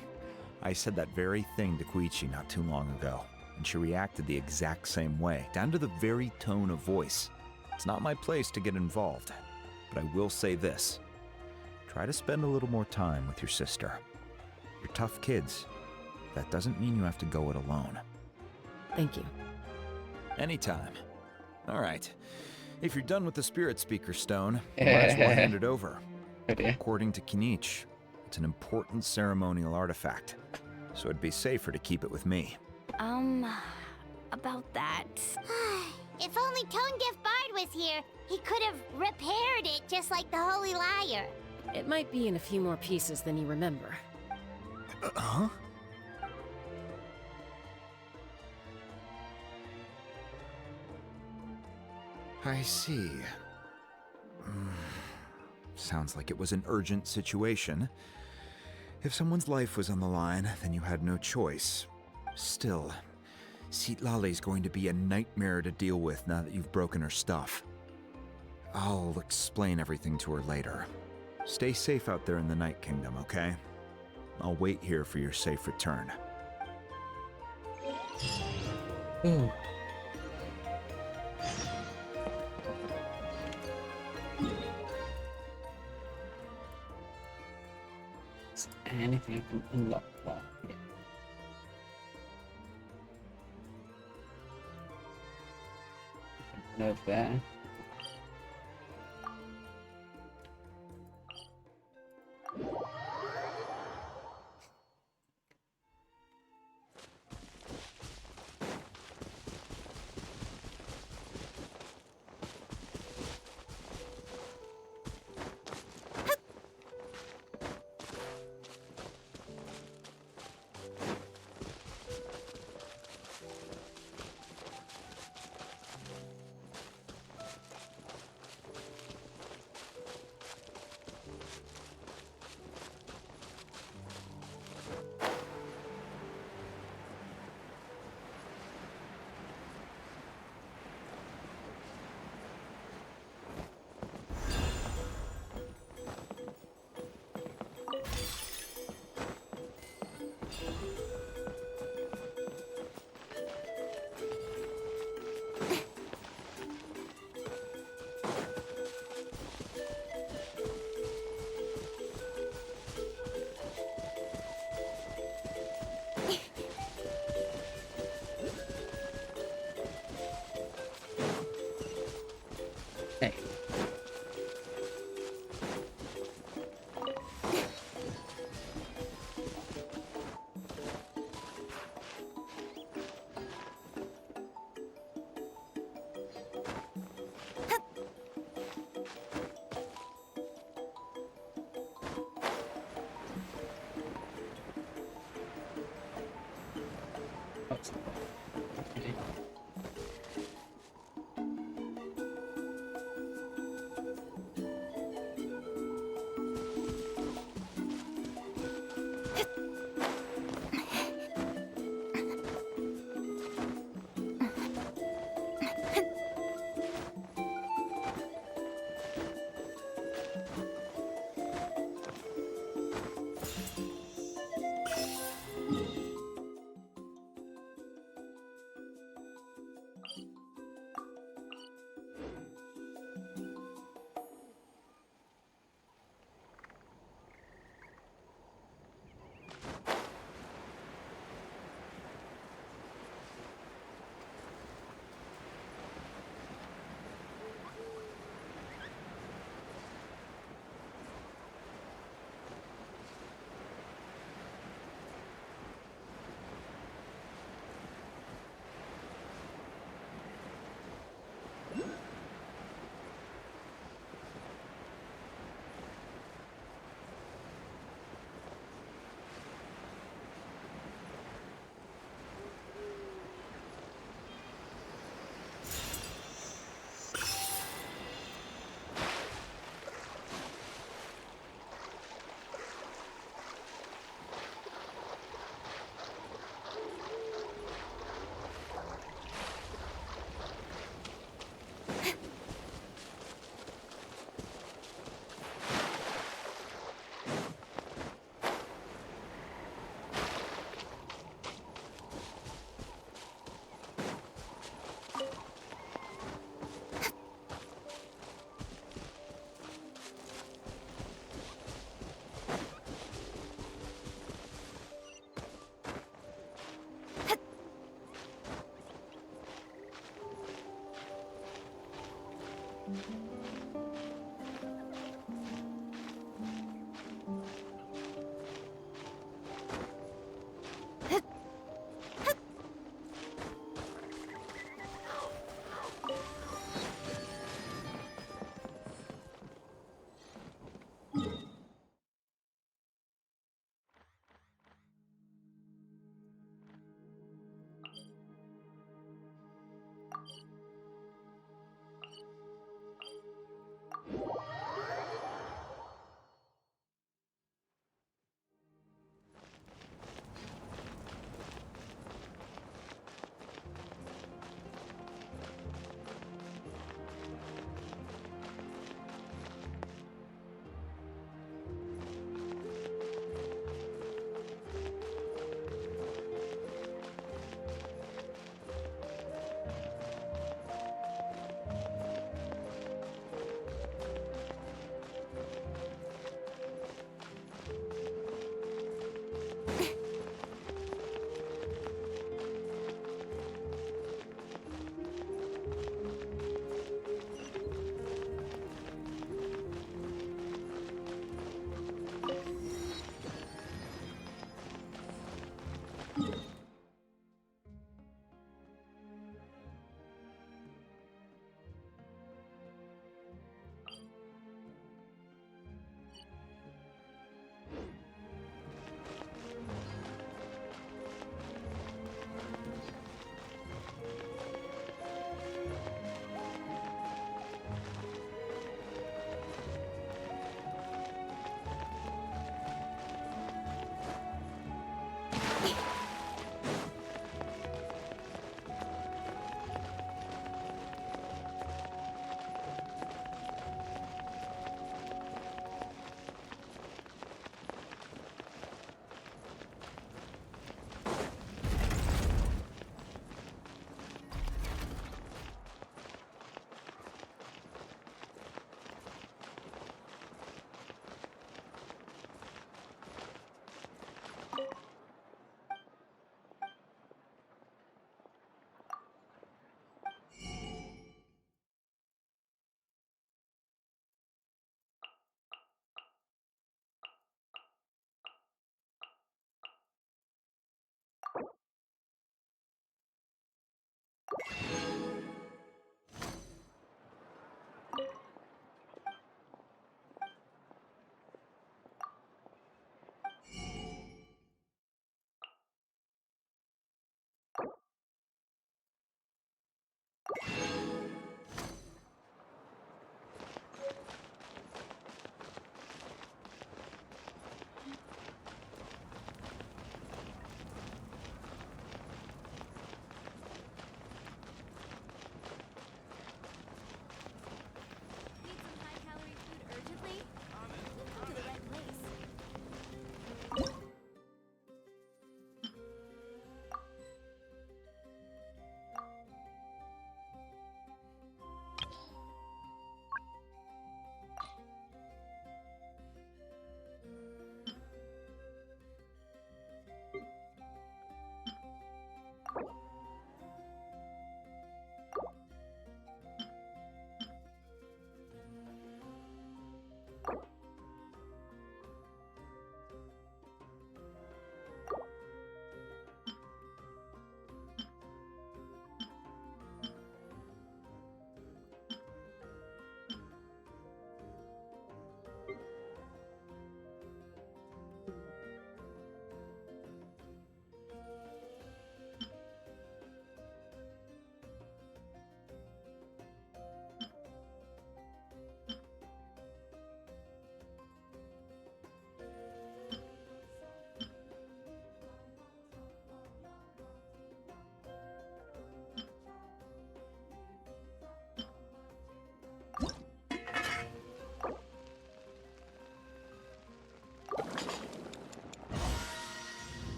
[SPEAKER 13] I said that very thing to Koichi not too long ago, and she reacted the exact same way, down to the very tone of voice. It's not my place to get involved, but I will say this. Try to spend a little more time with your sister. You're tough kids. That doesn't mean you have to go it alone.
[SPEAKER 11] Thank you.
[SPEAKER 13] Anytime. All right. If you're done with the Spirit Speaker Stone, you might as well hand it over. According to Kinich, it's an important ceremonial artifact, so it'd be safer to keep it with me.
[SPEAKER 17] About that.
[SPEAKER 2] If only Tone Deaf Bard was here, he could have repaired it just like the Holy Liar.
[SPEAKER 11] It might be in a few more pieces than you remember.
[SPEAKER 13] Huh? I see. Sounds like it was an urgent situation. If someone's life was on the line, then you had no choice. Still, Citlali's going to be a nightmare to deal with now that you've broken her stuff. I'll explain everything to her later. Stay safe out there in the Night Kingdom, okay? I'll wait here for your safe return.
[SPEAKER 1] Ooh. Is there anything I can unlock that? Yeah. No there.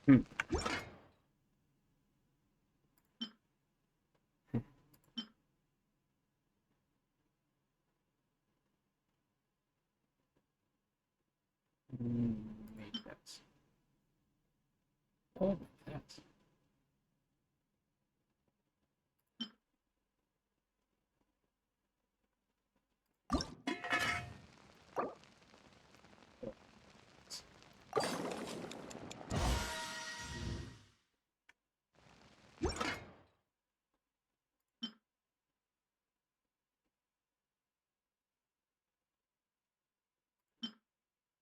[SPEAKER 1] Hmm. Maybe that's. Oh, that's.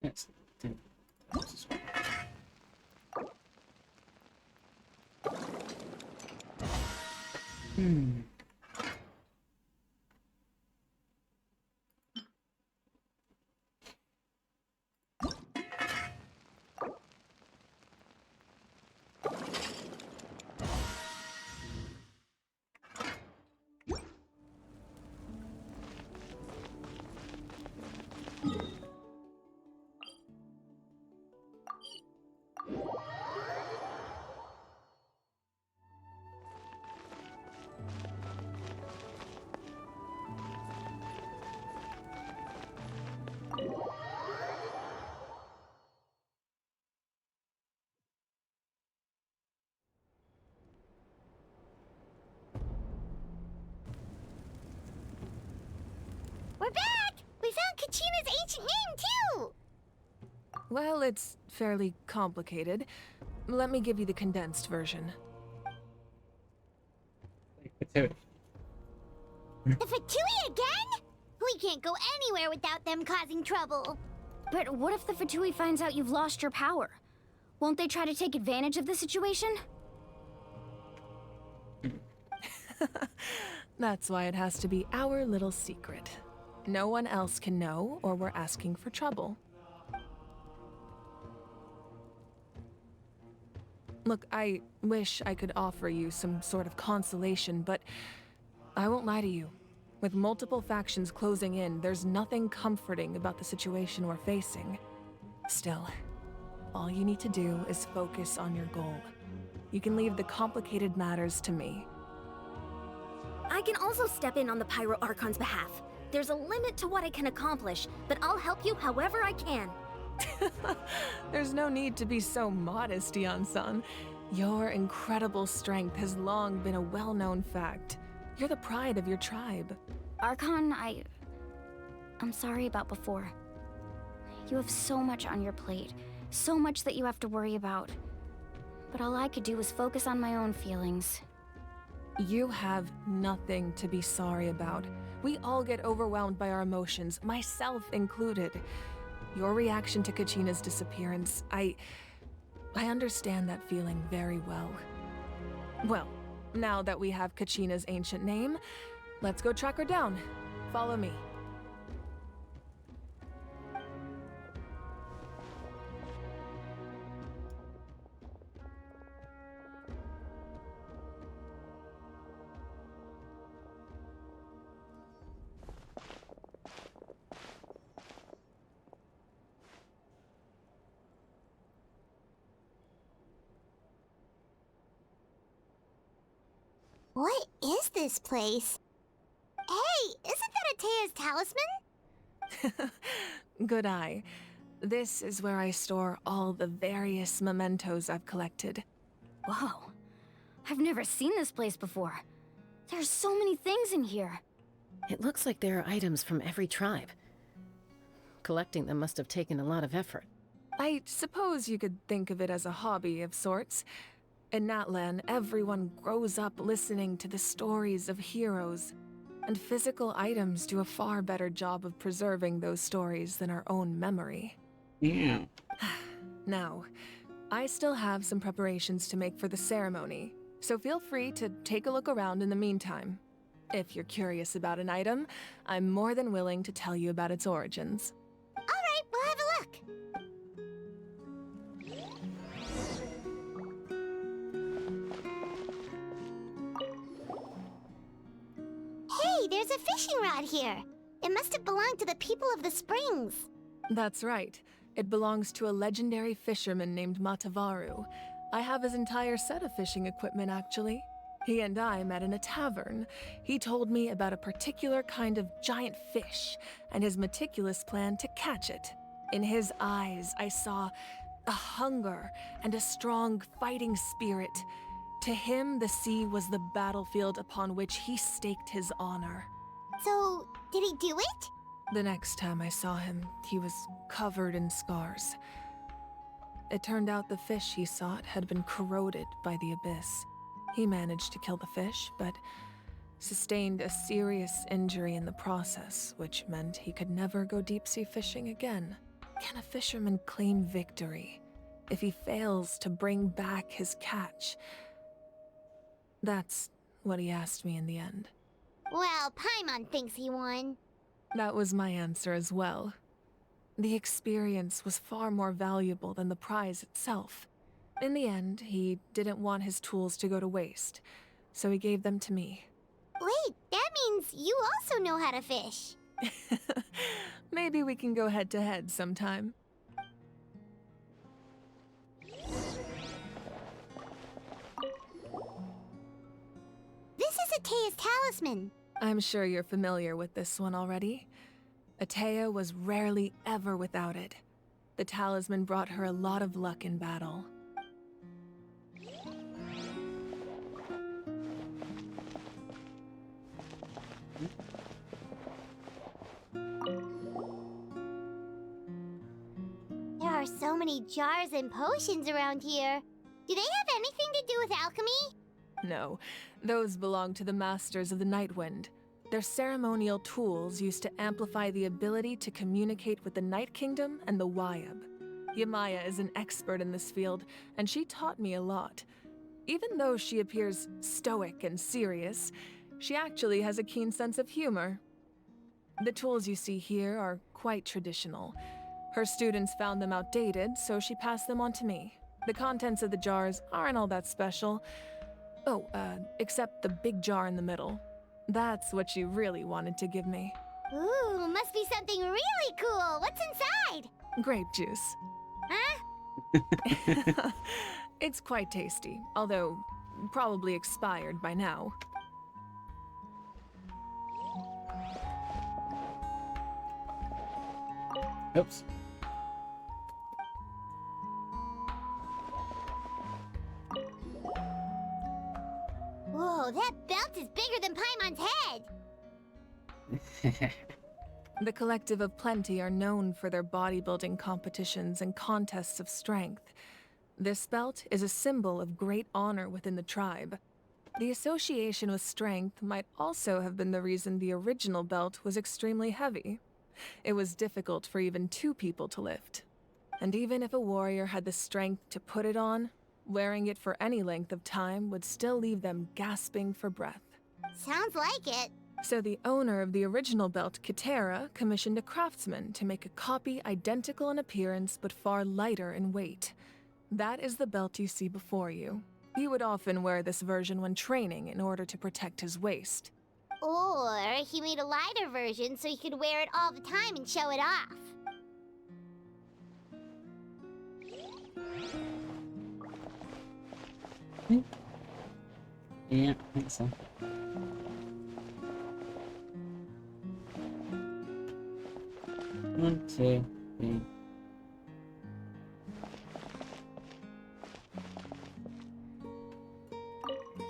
[SPEAKER 1] Yes. Hmm.
[SPEAKER 2] We're back! We found Kachina's ancient name, too!
[SPEAKER 7] Well, it's fairly complicated. Let me give you the condensed version.
[SPEAKER 2] The Fatui again? We can't go anywhere without them causing trouble.
[SPEAKER 3] But what if the Fatui finds out you've lost your power? Won't they try to take advantage of the situation?
[SPEAKER 7] That's why it has to be our little secret. No one else can know, or we're asking for trouble. Look, I wish I could offer you some sort of consolation, but I won't lie to you. With multiple factions closing in, there's nothing comforting about the situation we're facing. Still, all you need to do is focus on your goal. You can leave the complicated matters to me.
[SPEAKER 12] I can also step in on the Pyro Archon's behalf. There's a limit to what I can accomplish, but I'll help you however I can.
[SPEAKER 7] There's no need to be so modest, Yan-san. Your incredible strength has long been a well-known fact. You're the pride of your tribe.
[SPEAKER 3] Archon, I'm sorry about before. You have so much on your plate, so much that you have to worry about. But all I could do was focus on my own feelings.
[SPEAKER 7] You have nothing to be sorry about. We all get overwhelmed by our emotions, myself included. Your reaction to Kachina's disappearance, I understand that feeling very well. Well, now that we have Kachina's ancient name, let's go track her down. Follow me.
[SPEAKER 2] What is this place? Hey, isn't that Atea's talisman?
[SPEAKER 7] Good eye. This is where I store all the various mementos I've collected.
[SPEAKER 3] Whoa. I've never seen this place before. There's so many things in here.
[SPEAKER 11] It looks like there are items from every tribe. Collecting them must have taken a lot of effort.
[SPEAKER 7] I suppose you could think of it as a hobby of sorts. In Natlan, everyone grows up listening to the stories of heroes, and physical items do a far better job of preserving those stories than our own memory.
[SPEAKER 1] Yeah.
[SPEAKER 7] Now, I still have some preparations to make for the ceremony, so feel free to take a look around in the meantime. If you're curious about an item, I'm more than willing to tell you about its origins.
[SPEAKER 2] All right, we'll have a look. Hey, there's a fishing rod here. It must have belonged to the people of the springs.
[SPEAKER 7] That's right. It belongs to a legendary fisherman named Matavaru. I have his entire set of fishing equipment, actually. He and I met in a tavern. He told me about a particular kind of giant fish and his meticulous plan to catch it. In his eyes, I saw a hunger and a strong fighting spirit. To him, the sea was the battlefield upon which he staked his honor.
[SPEAKER 2] So, did he do it?
[SPEAKER 7] The next time I saw him, he was covered in scars. It turned out the fish he sought had been corroded by the abyss. He managed to kill the fish, but sustained a serious injury in the process, which meant he could never go deep-sea fishing again. Can a fisherman claim victory if he fails to bring back his catch? That's what he asked me in the end.
[SPEAKER 2] Well, Paimon thinks he won.
[SPEAKER 7] That was my answer as well. The experience was far more valuable than the prize itself. In the end, he didn't want his tools to go to waste, so he gave them to me.
[SPEAKER 2] Wait, that means you also know how to fish.
[SPEAKER 7] Maybe we can go head-to-head sometime.
[SPEAKER 2] This is Atea's talisman.
[SPEAKER 7] I'm sure you're familiar with this one already. Atea was rarely ever without it. The talisman brought her a lot of luck in battle.
[SPEAKER 2] There are so many jars and potions around here. Do they have anything to do with alchemy?
[SPEAKER 7] No, those belong to the Masters of the Nightwind. They're ceremonial tools used to amplify the ability to communicate with the Night Kingdom and the Wyab. Yamaya is an expert in this field, and she taught me a lot. Even though she appears stoic and serious, she actually has a keen sense of humor. The tools you see here are quite traditional. Her students found them outdated, so she passed them on to me. The contents of the jars aren't all that special. Oh, except the big jar in the middle. That's what she really wanted to give me.
[SPEAKER 2] Ooh, must be something really cool. What's inside?
[SPEAKER 7] Grape juice.
[SPEAKER 2] Huh?
[SPEAKER 7] It's quite tasty, although probably expired by now.
[SPEAKER 1] Oops.
[SPEAKER 2] Whoa, that belt is bigger than Paimon's head!
[SPEAKER 7] The Collective of Plenty are known for their bodybuilding competitions and contests of strength. This belt is a symbol of great honor within the tribe. The association with strength might also have been the reason the original belt was extremely heavy. It was difficult for even two people to lift. And even if a warrior had the strength to put it on, wearing it for any length of time would still leave them gasping for breath.
[SPEAKER 2] Sounds like it.
[SPEAKER 7] So the owner of the original belt, Kitera, commissioned a craftsman to make a copy identical in appearance but far lighter in weight. That is the belt you see before you. He would often wear this version when training in order to protect his waist.
[SPEAKER 2] Or he made a lighter version so he could wear it all the time and show it off.
[SPEAKER 1] Yeah, I think so. One, two, three.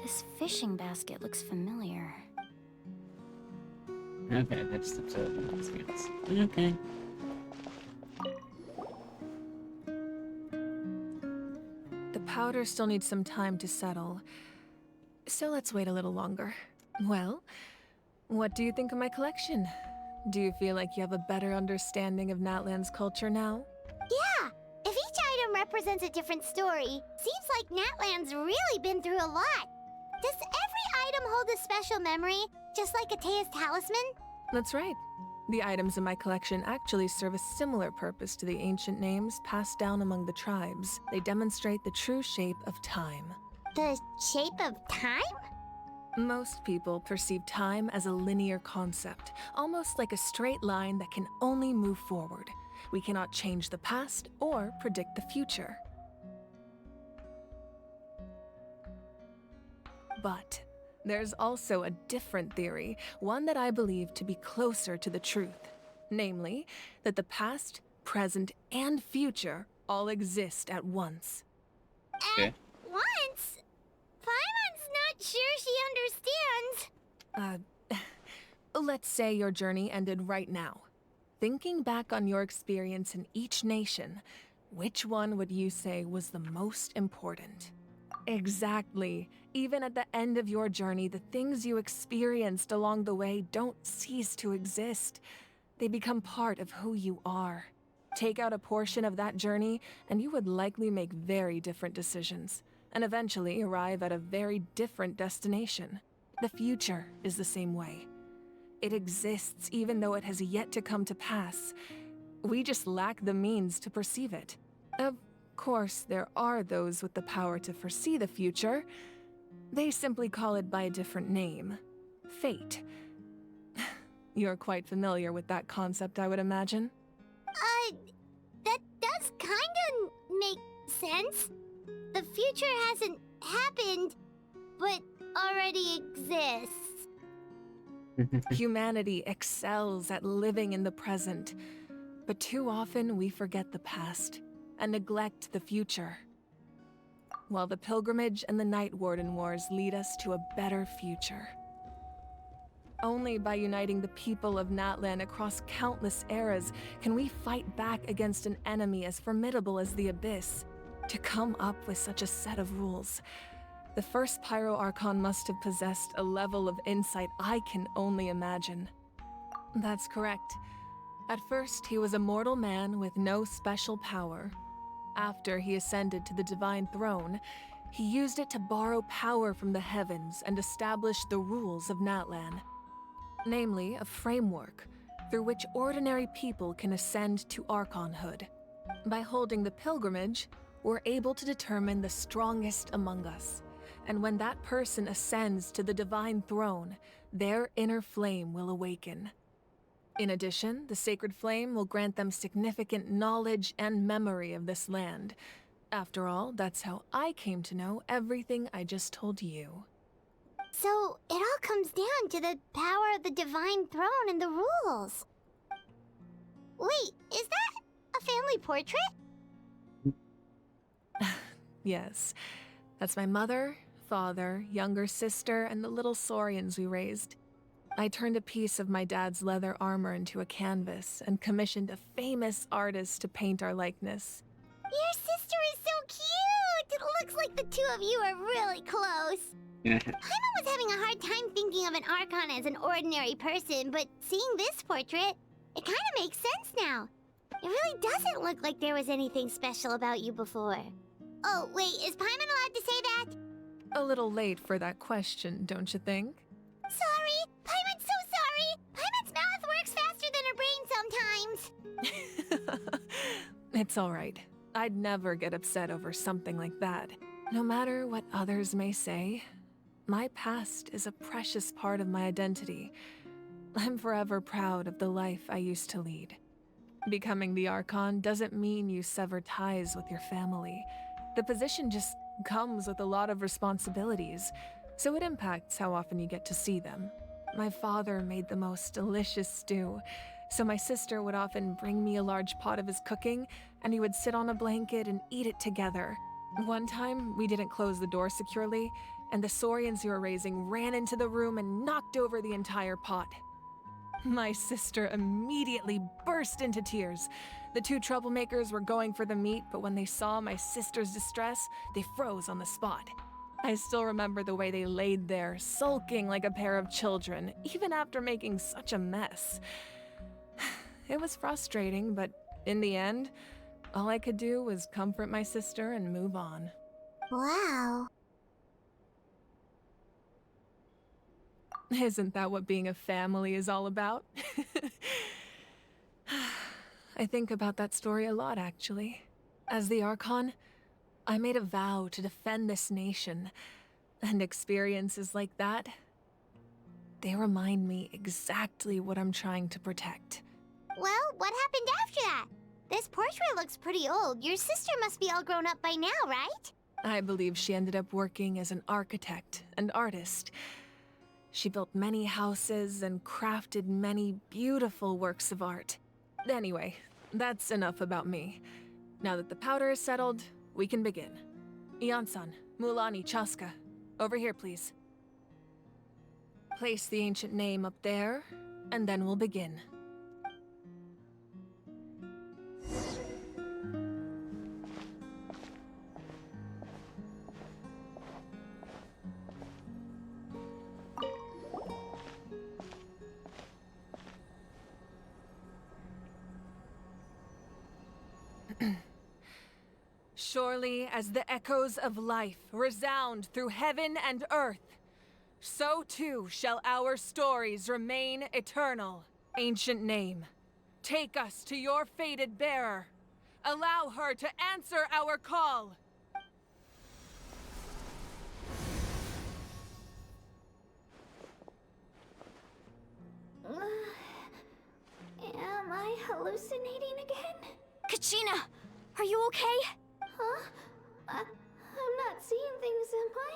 [SPEAKER 3] This fishing basket looks familiar.
[SPEAKER 1] Okay, that's absurd experience. Okay.
[SPEAKER 7] The powder still needs some time to settle, so let's wait a little longer. Well, what do you think of my collection? Do you feel like you have a better understanding of Natlan's culture now?
[SPEAKER 2] Yeah! If each item represents a different story, seems like Natlan's really been through a lot. Does every item hold a special memory, just like Atea's talisman?
[SPEAKER 7] That's right. The items in my collection actually serve a similar purpose to the ancient names passed down among the tribes. They demonstrate the true shape of time.
[SPEAKER 2] The shape of time?
[SPEAKER 7] Most people perceive time as a linear concept, almost like a straight line that can only move forward. We cannot change the past or predict the future. But there's also a different theory, one that I believe to be closer to the truth. Namely, that the past, present, and future all exist at once.
[SPEAKER 2] At once? Paimon's not sure she understands.
[SPEAKER 7] Let's say your journey ended right now. Thinking back on your experience in each nation, which one would you say was the most important? Exactly. Even at the end of your journey, the things you experienced along the way don't cease to exist. They become part of who you are. Take out a portion of that journey, and you would likely make very different decisions, and eventually arrive at a very different destination. The future is the same way. It exists even though it has yet to come to pass. We just lack the means to perceive it. Of course, there are those with the power to foresee the future. They simply call it by a different name. Fate. You're quite familiar with that concept, I would imagine.
[SPEAKER 2] That does kinda make sense. The future hasn't happened, but already exists.
[SPEAKER 7] Humanity excels at living in the present, but too often we forget the past and neglect the future. While the pilgrimage and the Night Warden Wars lead us to a better future. Only by uniting the people of Natlan across countless eras can we fight back against an enemy as formidable as the Abyss. To come up with such a set of rules, the first Pyro Archon must have possessed a level of insight I can only imagine. That's correct. At first, he was a mortal man with no special power. After he ascended to the Divine Throne, he used it to borrow power from the heavens and establish the rules of Natlan. Namely, a framework through which ordinary people can ascend to Archonhood. By holding the pilgrimage, we're able to determine the strongest among us. And when that person ascends to the Divine Throne, their inner flame will awaken. In addition, the sacred flame will grant them significant knowledge and memory of this land. After all, that's how I came to know everything I just told you.
[SPEAKER 2] So, it all comes down to the power of the Divine Throne and the rules. Wait, is that a family portrait?
[SPEAKER 7] Yes, that's my mother, father, younger sister, and the little saurians we raised. I turned a piece of my dad's leather armor into a canvas and commissioned a famous artist to paint our likeness.
[SPEAKER 2] Your sister is so cute! It looks like the two of you are really close. Paimon was having a hard time thinking of an Archon as an ordinary person, but seeing this portrait, it kind of makes sense now. It really doesn't look like there was anything special about you before. Oh, wait, is Paimon allowed to say that?
[SPEAKER 7] A little late for that question, don't you think?
[SPEAKER 2] Sorry! Paimon's so sorry! Paimon's mouth works faster than her brain sometimes!
[SPEAKER 7] It's all right. I'd never get upset over something like that. No matter what others may say, my past is a precious part of my identity. I'm forever proud of the life I used to lead. Becoming the Archon doesn't mean you sever ties with your family. The position just comes with a lot of responsibilities, so it impacts how often you get to see them. My father made the most delicious stew, so my sister would often bring me a large pot of his cooking, and we would sit on a blanket and eat it together. One time, we didn't close the door securely, and the saurians you were raising ran into the room and knocked over the entire pot. My sister immediately burst into tears. The two troublemakers were going for the meat, but when they saw my sister's distress, they froze on the spot. I still remember the way they laid there, sulking like a pair of children, even after making such a mess. It was frustrating, but in the end, all I could do was comfort my sister and move on.
[SPEAKER 2] Wow.
[SPEAKER 7] Isn't that what being a family is all about? I think about that story a lot, actually. As the Archon, I made a vow to defend this nation, and experiences like that, they remind me exactly what I'm trying to protect.
[SPEAKER 2] Well, what happened after that? This portrait looks pretty old. Your sister must be all grown up by now, right?
[SPEAKER 7] I believe she ended up working as an architect and artist. She built many houses and crafted many beautiful works of art. Anyway, that's enough about me. Now that the powder is settled, we can begin. Ian-san, Mualani, Chaska, over here, please. Place the ancient name up there, and then we'll begin. Surely as the echoes of life resound through heaven and earth, so too shall our stories remain eternal. Ancient name, take us to your fated bearer. Allow her to answer our call.
[SPEAKER 2] Am I hallucinating again?
[SPEAKER 3] Kachina, are you okay?
[SPEAKER 2] Huh? I'm not seeing things, am I?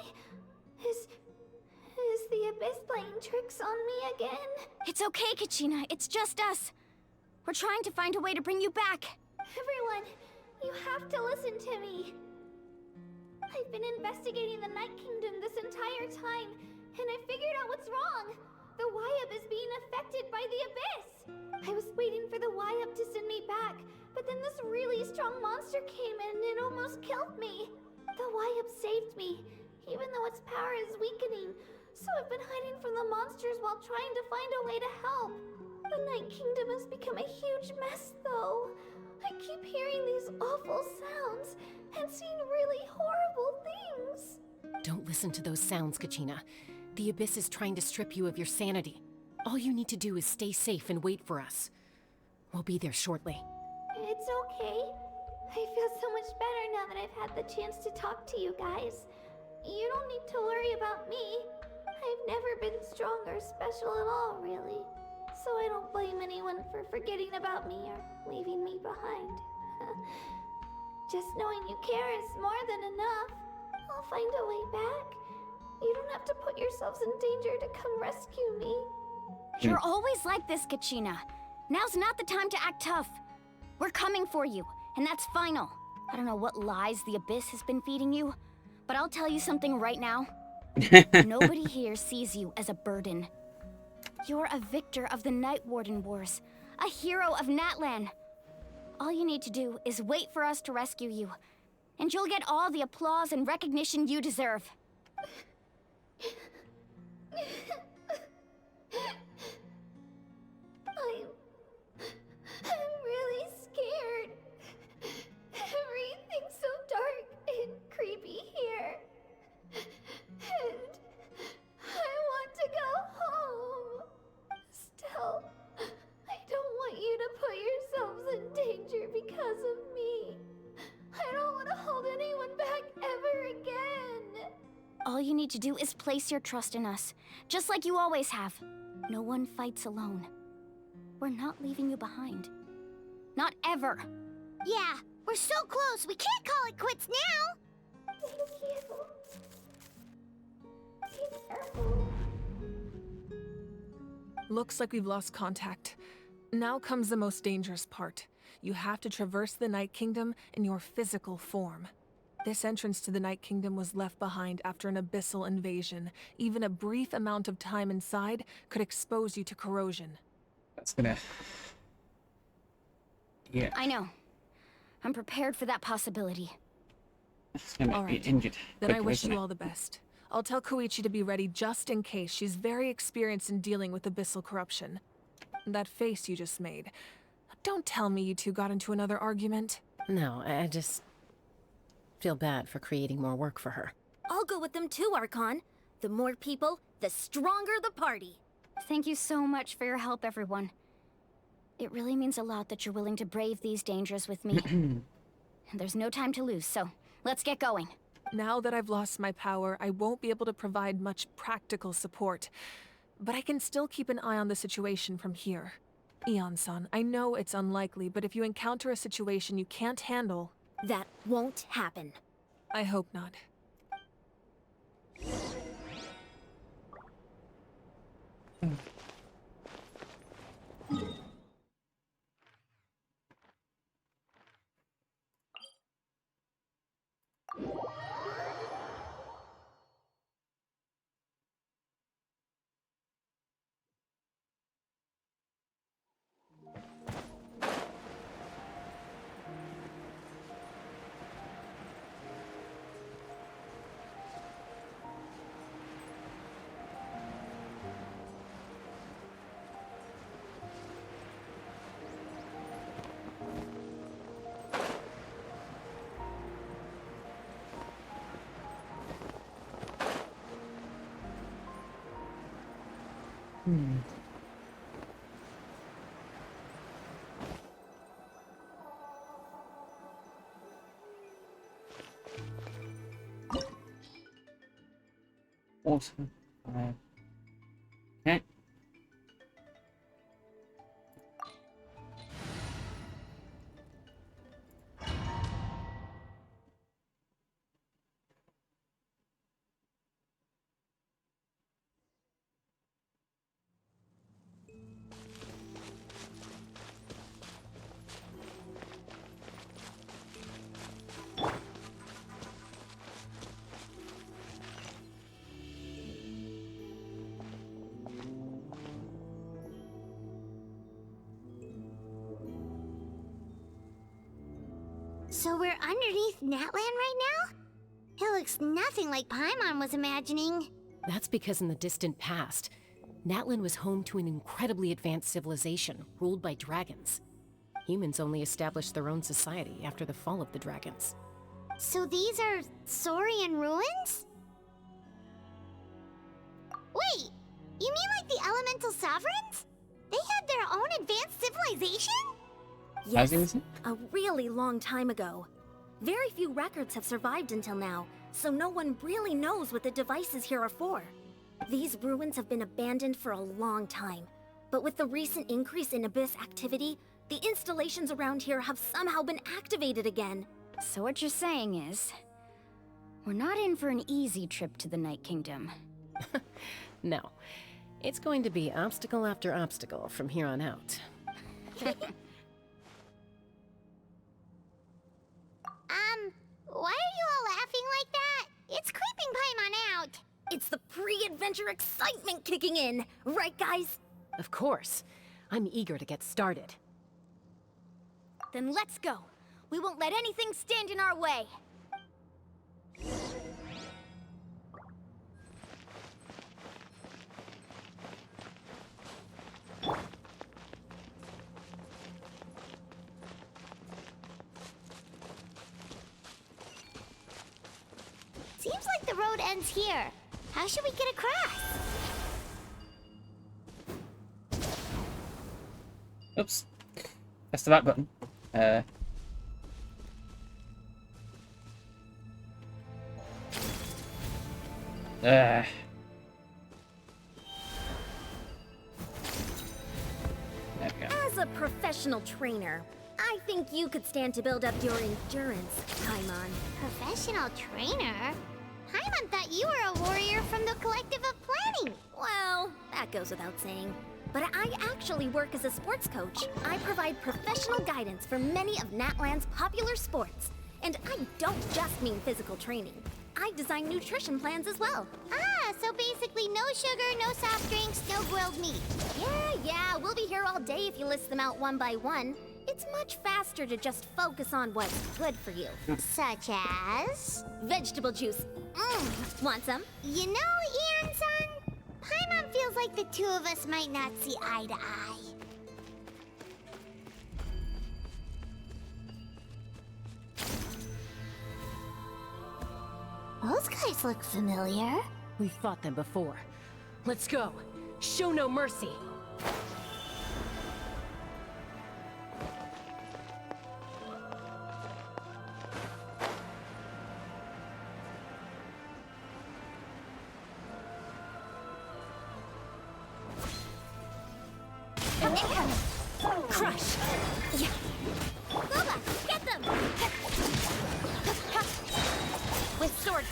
[SPEAKER 2] Is the Abyss playing tricks on me again?
[SPEAKER 3] It's okay, Kachina. It's just us. We're trying to find a way to bring you back.
[SPEAKER 2] Everyone, you have to listen to me. I've been investigating the Night Kingdom this entire time, and I figured out what's wrong. The Y-Up is being affected by the Abyss. I was waiting for the Y-Up to send me back, but then this really strong monster came in and it almost killed me. The Y-Up saved me, even though its power is weakening. So I've been hiding from the monsters while trying to find a way to help. The Night Kingdom has become a huge mess, though. I keep hearing these awful sounds and seeing really horrible things.
[SPEAKER 11] Don't listen to those sounds, Kachina. The Abyss is trying to strip you of your sanity. All you need to do is stay safe and wait for us. We'll be there shortly.
[SPEAKER 2] It's okay. I feel so much better now that I've had the chance to talk to you guys. You don't need to worry about me. I've never been strong or special at all, really. So I don't blame anyone for forgetting about me or leaving me behind. Just knowing you care is more than enough. I'll find a way back. You don't have to put yourselves in danger to come rescue me.
[SPEAKER 3] You're always like this, Kachina. Now's not the time to act tough. We're coming for you, and that's final. I don't know what lies the Abyss has been feeding you, but I'll tell you something right now. Nobody here sees you as a burden. You're a victor of the Night Warden Wars, a hero of Natlan. All you need to do is wait for us to rescue you, and you'll get all the applause and recognition you deserve.
[SPEAKER 2] I'm really scared. Everything's so dark and creepy here. And I want to go home. Still, I don't want you to put yourselves in danger because of me. I don't want to hold anyone back ever again.
[SPEAKER 3] All you need to do is place your trust in us, just like you always have. No one fights alone. We're not leaving you behind. Not ever.
[SPEAKER 2] Yeah, we're so close, we can't call it quits now. Thank you. Be careful.
[SPEAKER 7] Looks like we've lost contact. Now comes the most dangerous part. You have to traverse the Night Kingdom in your physical form. This entrance to the Night Kingdom was left behind after an abyssal invasion. Even a brief amount of time inside could expose you to corrosion.
[SPEAKER 1] That's gonna... Yeah.
[SPEAKER 3] I know. I'm prepared for that possibility.
[SPEAKER 1] It's gonna
[SPEAKER 7] All right.
[SPEAKER 1] be injured.
[SPEAKER 7] Then I
[SPEAKER 1] quickly,
[SPEAKER 7] wish
[SPEAKER 1] isn't
[SPEAKER 7] you
[SPEAKER 1] it?
[SPEAKER 7] all the best. I'll tell Koichi to be ready just in case. She's very experienced in dealing with abyssal corruption. That face you just made. Don't tell me you two got into another argument.
[SPEAKER 11] No, I just feel bad for creating more work for her.
[SPEAKER 12] I'll go with them too, Archon. The more people, the stronger the party.
[SPEAKER 3] Thank you so much for your help, everyone. It really means a lot that you're willing to brave these dangers with me. And there's no time to lose, so let's get going.
[SPEAKER 7] Now that I've lost my power, I won't be able to provide much practical support. But I can still keep an eye on the situation from here. Ian-san, I know it's unlikely, but if you encounter a situation you can't handle...
[SPEAKER 12] That won't happen.
[SPEAKER 7] I hope not.
[SPEAKER 1] Awesome. Okay.
[SPEAKER 2] So we're underneath Natlan right now? It looks nothing like Paimon was imagining.
[SPEAKER 11] That's because in the distant past, Natlan was home to an incredibly advanced civilization ruled by dragons. Humans only established their own society after the fall of the dragons.
[SPEAKER 2] So these are Saurian ruins? Wait, you mean like the elemental sovereigns? They had their own advanced civilization?
[SPEAKER 12] Yes, a really long time ago. Very few records have survived until now, so no one really knows what the devices here are for. These ruins have been abandoned for a long time, but with the recent increase in Abyss activity, the installations around here have somehow been activated again.
[SPEAKER 3] So what you're saying is, we're not in for an easy trip to the Night Kingdom.
[SPEAKER 11] No. It's going to be obstacle after obstacle from here on out.
[SPEAKER 2] Why are you all laughing like that? It's creeping Paimon out.
[SPEAKER 12] It's the pre-adventure excitement kicking in, right guys?
[SPEAKER 11] Of course. I'm eager to get started.
[SPEAKER 12] Then let's go. We won't let anything stand in our way.
[SPEAKER 2] Seems like the road ends here. How should we get across?
[SPEAKER 1] Oops. Press the back button. There we go.
[SPEAKER 12] As a professional trainer, I think you could stand to build up your endurance, Paimon.
[SPEAKER 2] Professional trainer? Paimon thought you were a warrior from the Collective of Planning.
[SPEAKER 12] Well, that goes without saying. But I actually work as a sports coach. I provide professional guidance for many of Natlan's popular sports. And I don't just mean physical training. I design nutrition plans as well.
[SPEAKER 2] Ah, so basically no sugar, no soft drinks, no grilled meat.
[SPEAKER 12] Yeah, we'll be here all day if you list them out one by one. It's much faster to just focus on what's good for you.
[SPEAKER 2] Such as?
[SPEAKER 12] Vegetable juice. Want some?
[SPEAKER 2] You know, Ian-san, Paimon feels like the two of us might not see eye to eye. Those guys look familiar.
[SPEAKER 11] We've fought them before. Let's go. Show no mercy.
[SPEAKER 12] Crush! Yeah. Boba, get them!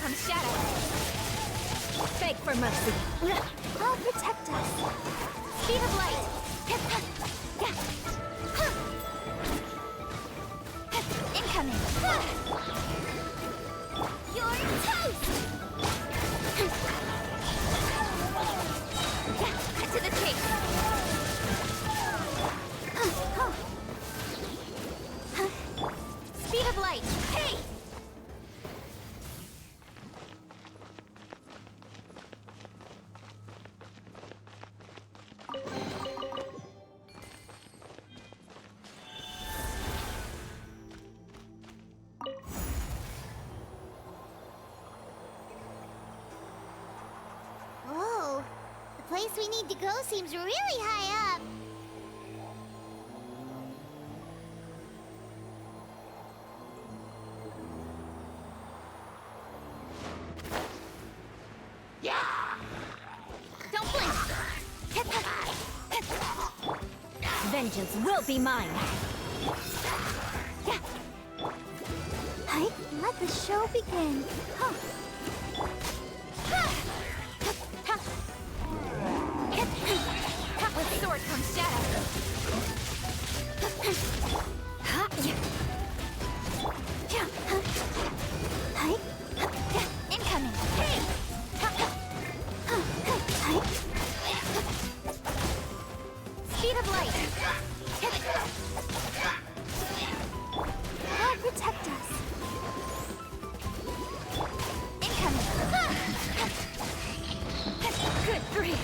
[SPEAKER 4] comes shadow.
[SPEAKER 12] Beg for mercy.
[SPEAKER 2] I'll protect us. Speed of light. Incoming. You're toast. Cut to the chase. Speed of light. Hey! Whoa, the place we need to go seems really high up. Don't blink!
[SPEAKER 12] Vengeance will be mine.
[SPEAKER 2] Hey, let the show begin. Huh.
[SPEAKER 4] With sword comes shadow.
[SPEAKER 2] Hey, incoming. Hey! Speed of light. God protect us. Incoming.
[SPEAKER 12] Good grief.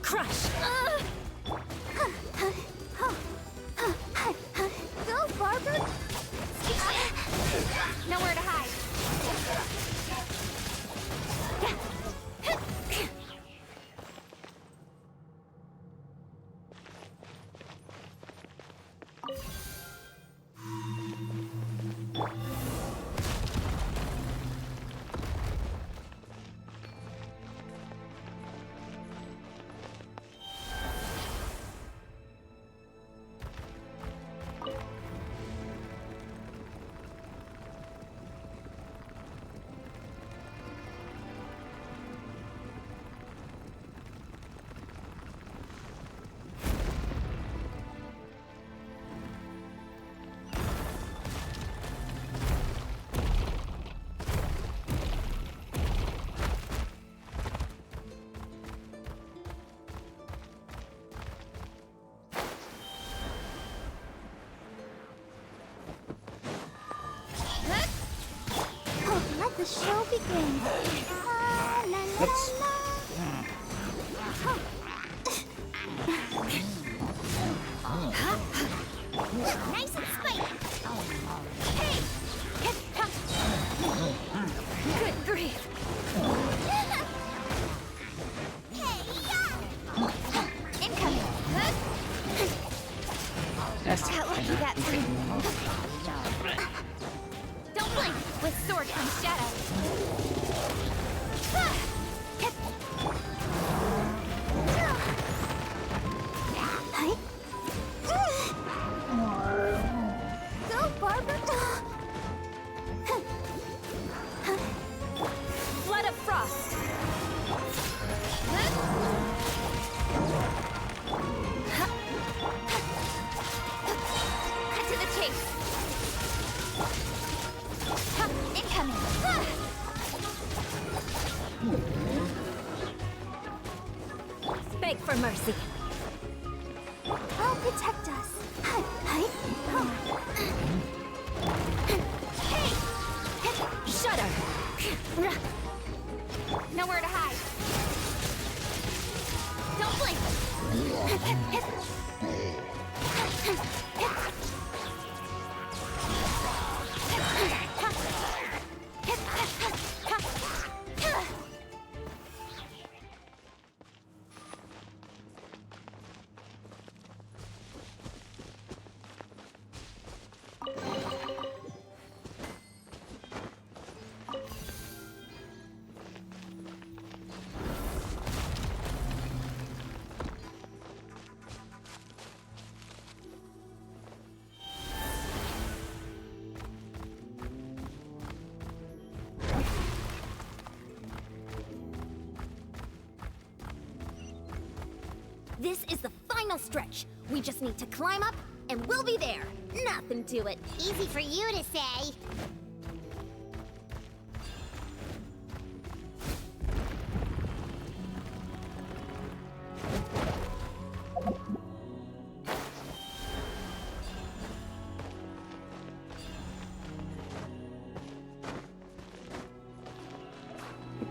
[SPEAKER 12] Crush.
[SPEAKER 2] Go, Barbara.
[SPEAKER 4] Nowhere to hide.
[SPEAKER 2] Let the show begin.
[SPEAKER 1] Let's.
[SPEAKER 2] Nice and spiky. Hey!
[SPEAKER 12] Good grief.
[SPEAKER 2] Hey, incoming.
[SPEAKER 1] That's
[SPEAKER 2] That lucky that time. Don't blink.
[SPEAKER 4] With sword comes shadow.
[SPEAKER 2] Hey. Go, Barbara.
[SPEAKER 4] Flood of frost.
[SPEAKER 2] Cut to the chase. Incoming.
[SPEAKER 12] Beg for mercy.
[SPEAKER 2] I'll protect us. Hey.
[SPEAKER 12] Shudder.
[SPEAKER 4] Nowhere to hide.
[SPEAKER 2] Don't blink.
[SPEAKER 12] This is the final stretch. We just need to climb up, and we'll be there. Nothing to it.
[SPEAKER 2] Easy for you to say.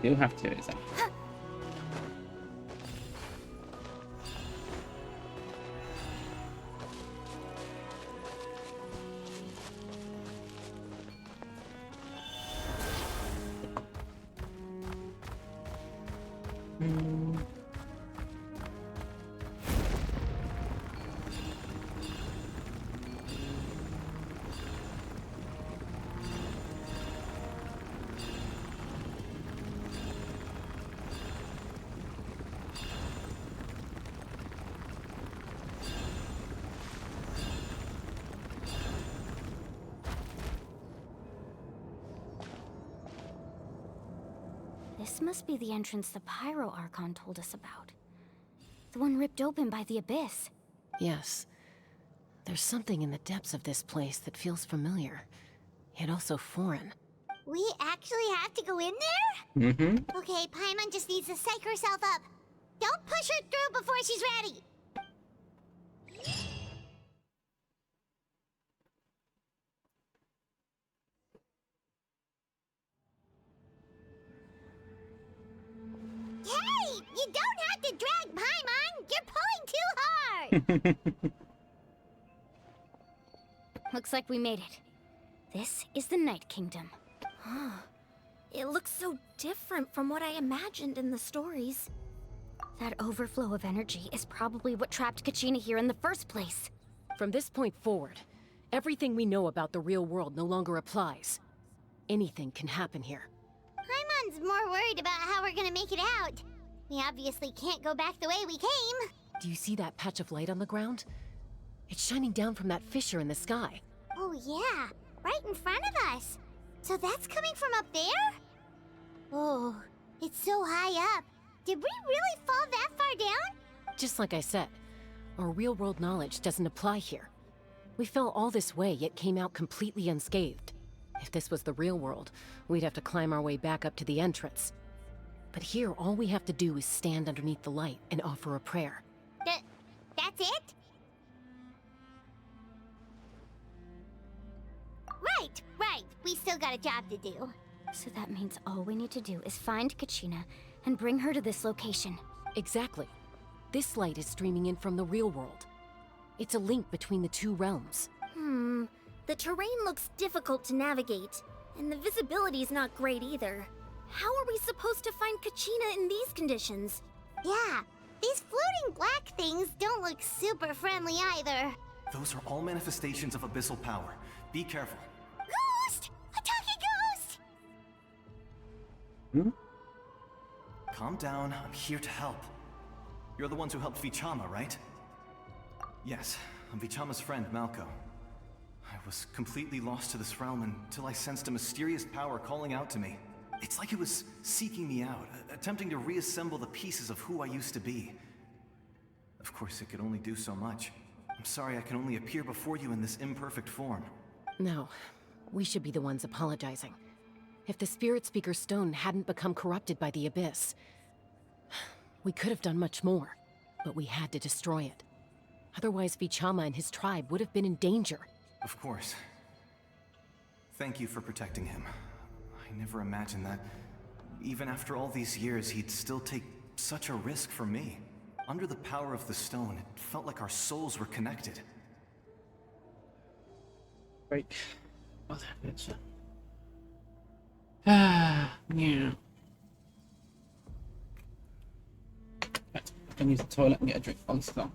[SPEAKER 1] We do have to, is that?
[SPEAKER 3] This must be the entrance the Pyro Archon told us about. The one ripped open by the Abyss.
[SPEAKER 11] Yes. There's something in the depths of this place that feels familiar, yet also foreign.
[SPEAKER 2] We actually have to go in there?
[SPEAKER 1] Mm-hmm.
[SPEAKER 2] Okay, Paimon just needs to psych herself up. Don't push her through before she's ready. Hey! You don't have to drag Paimon! You're pulling too hard!
[SPEAKER 3] Looks like we made it. This is the Night Kingdom.
[SPEAKER 12] It looks so different from what I imagined in the stories.
[SPEAKER 3] That overflow of energy is probably what trapped Kachina here in the first place.
[SPEAKER 11] From this point forward, everything we know about the real world no longer applies. Anything can happen here.
[SPEAKER 2] Paimon's more worried about how we're gonna make it out. We obviously can't go back the way we came.
[SPEAKER 11] Do you see that patch of light on the ground? It's shining down from that fissure in the sky.
[SPEAKER 2] Oh yeah, right in front of us. So that's coming from up there? Oh, it's so high up. Did we really fall that far down?
[SPEAKER 11] Just like I said, our real-world knowledge doesn't apply here. We fell all this way, yet came out completely unscathed. If this was the real world, we'd have to climb our way back up to the entrance. But here, all we have to do is stand underneath the light and offer a prayer.
[SPEAKER 2] That's it? Right. We still got a job to do.
[SPEAKER 3] So that means all we need to do is find Kachina and bring her to this location.
[SPEAKER 11] Exactly. This light is streaming in from the real world. It's a link between the two realms.
[SPEAKER 12] The terrain looks difficult to navigate, and the visibility's not great either. How are we supposed to find Kachina in these conditions?
[SPEAKER 2] Yeah, these floating black things don't look super friendly either.
[SPEAKER 16] Those are all manifestations of abyssal power. Be careful.
[SPEAKER 2] Ghost! A talking ghost!
[SPEAKER 16] Calm down, I'm here to help. You're the ones who helped Vichama, right? Yes, I'm Vichama's friend, Malco. I was completely lost to this realm until I sensed a mysterious power calling out to me. It's like it was seeking me out, attempting to reassemble the pieces of who I used to be. Of course, it could only do so much. I'm sorry I can only appear before you in this imperfect form.
[SPEAKER 11] No, we should be the ones apologizing. If the Spirit Speaker Stone hadn't become corrupted by the Abyss, we could have done much more, but we had to destroy it. Otherwise, Vichama and his tribe would have been in danger.
[SPEAKER 16] Of course. Thank you for protecting him. I never imagined that, even after all these years, he'd still take such a risk for me. Under the power of the stone, it felt like our souls were connected.
[SPEAKER 1] Right. Oh, that's it. Yeah. Right. I can use the toilet and get a drink on the spot.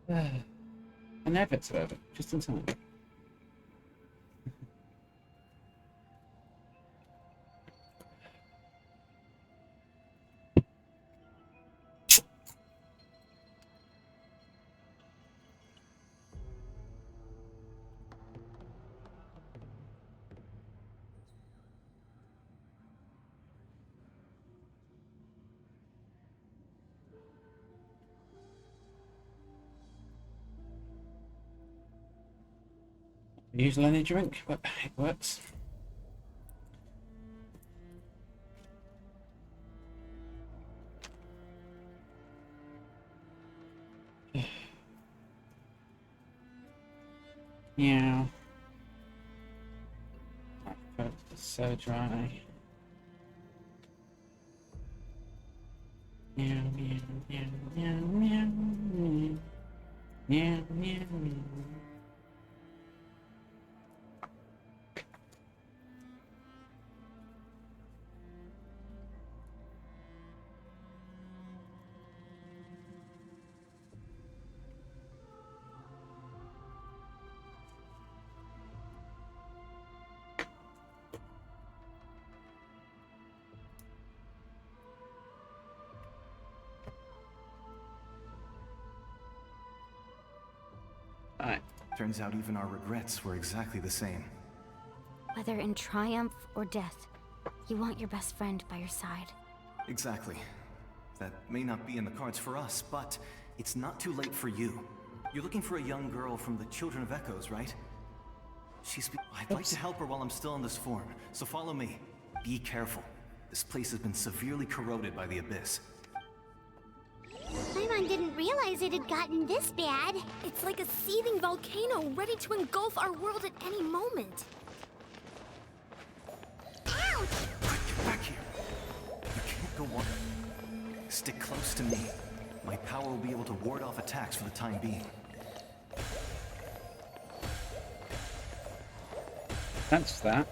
[SPEAKER 1] And efforts over, just in time. Usually any drink, but it works. Yeah. My throat is so dry. Meow, meow, meow, meow, meow, meow, meow, meow, meow.
[SPEAKER 16] Turns out even our regrets were exactly the same.
[SPEAKER 3] Whether in triumph or death, you want your best friend by your side.
[SPEAKER 16] Exactly. That may not be in the cards for us, but it's not too late for you. You're looking for a young girl from the Children of Echoes, right? I'd like to help her while I'm still in this form, so follow me. Be careful. This place has been severely corroded by the Abyss.
[SPEAKER 2] Paimon didn't realize it had gotten this bad.
[SPEAKER 12] It's like a seething volcano ready to engulf our world at any moment.
[SPEAKER 2] Ouch!
[SPEAKER 16] Get back here. You can't go on. Stick close to me. My power will be able to ward off attacks for the time being.
[SPEAKER 1] That's that.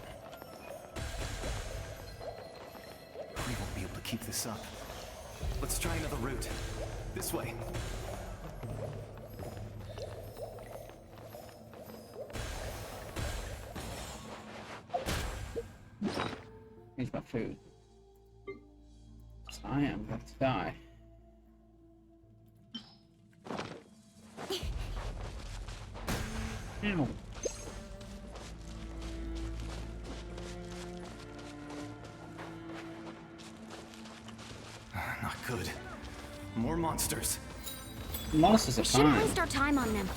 [SPEAKER 16] We won't be able to keep this up. Let's try another route. This way.
[SPEAKER 1] Here's my food. So I am about to die. Ow.
[SPEAKER 16] Not good. More monsters.
[SPEAKER 1] Monsters are
[SPEAKER 12] We shouldn't
[SPEAKER 1] fine.
[SPEAKER 12] waste our time on them.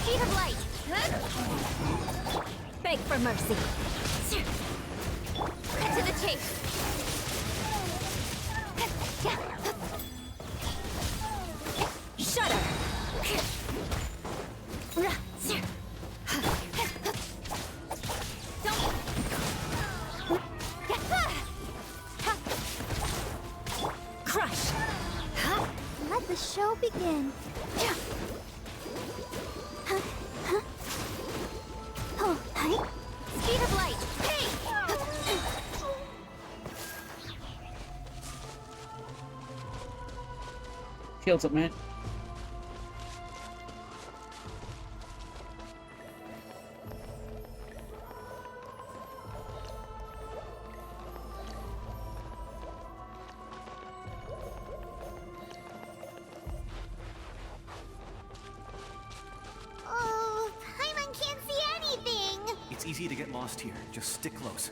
[SPEAKER 2] Speed of light!
[SPEAKER 12] Beg for mercy.
[SPEAKER 2] Cut to the chase!
[SPEAKER 12] Shudder. Crush.
[SPEAKER 2] Let the show begin. Oh, hi. Speed of light! Hey!
[SPEAKER 1] Shields up, man.
[SPEAKER 2] Oh, Paimon can't see anything!
[SPEAKER 16] It's easy to get lost here. Just stick close.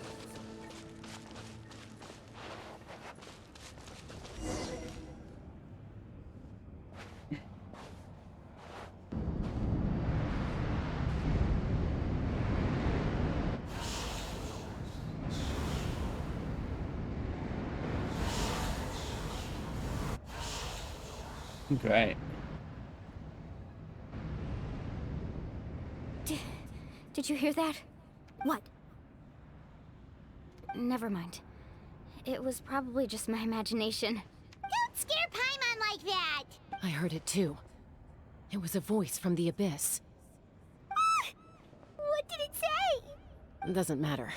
[SPEAKER 1] Great.
[SPEAKER 3] Did you hear that?
[SPEAKER 12] What?
[SPEAKER 3] Never mind. It was probably just my imagination.
[SPEAKER 2] Don't scare Paimon like that!
[SPEAKER 11] I heard it too. It was a voice from the Abyss.
[SPEAKER 2] What did it say?
[SPEAKER 11] Doesn't matter.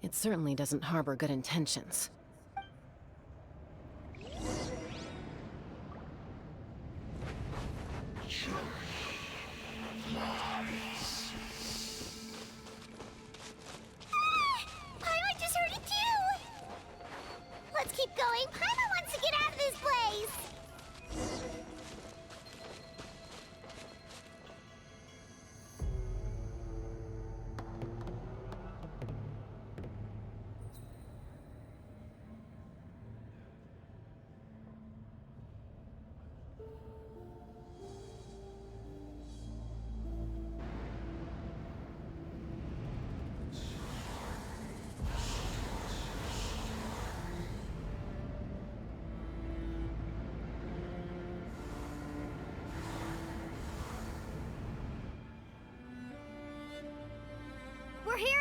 [SPEAKER 11] It certainly doesn't harbor good intentions.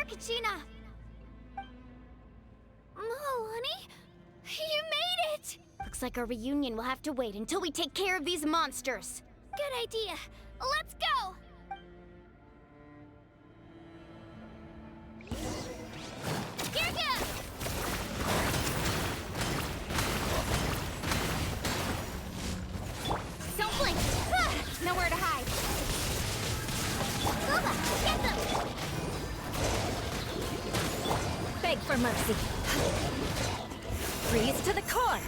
[SPEAKER 12] Kachina! Molani, you made it!
[SPEAKER 3] Looks like our reunion will have to wait until we take care of these monsters.
[SPEAKER 12] Good idea. Let's go! Here goes!
[SPEAKER 2] Don't blink! Nowhere to hide. Luma, get them!
[SPEAKER 12] Beg for mercy. Freeze to the core!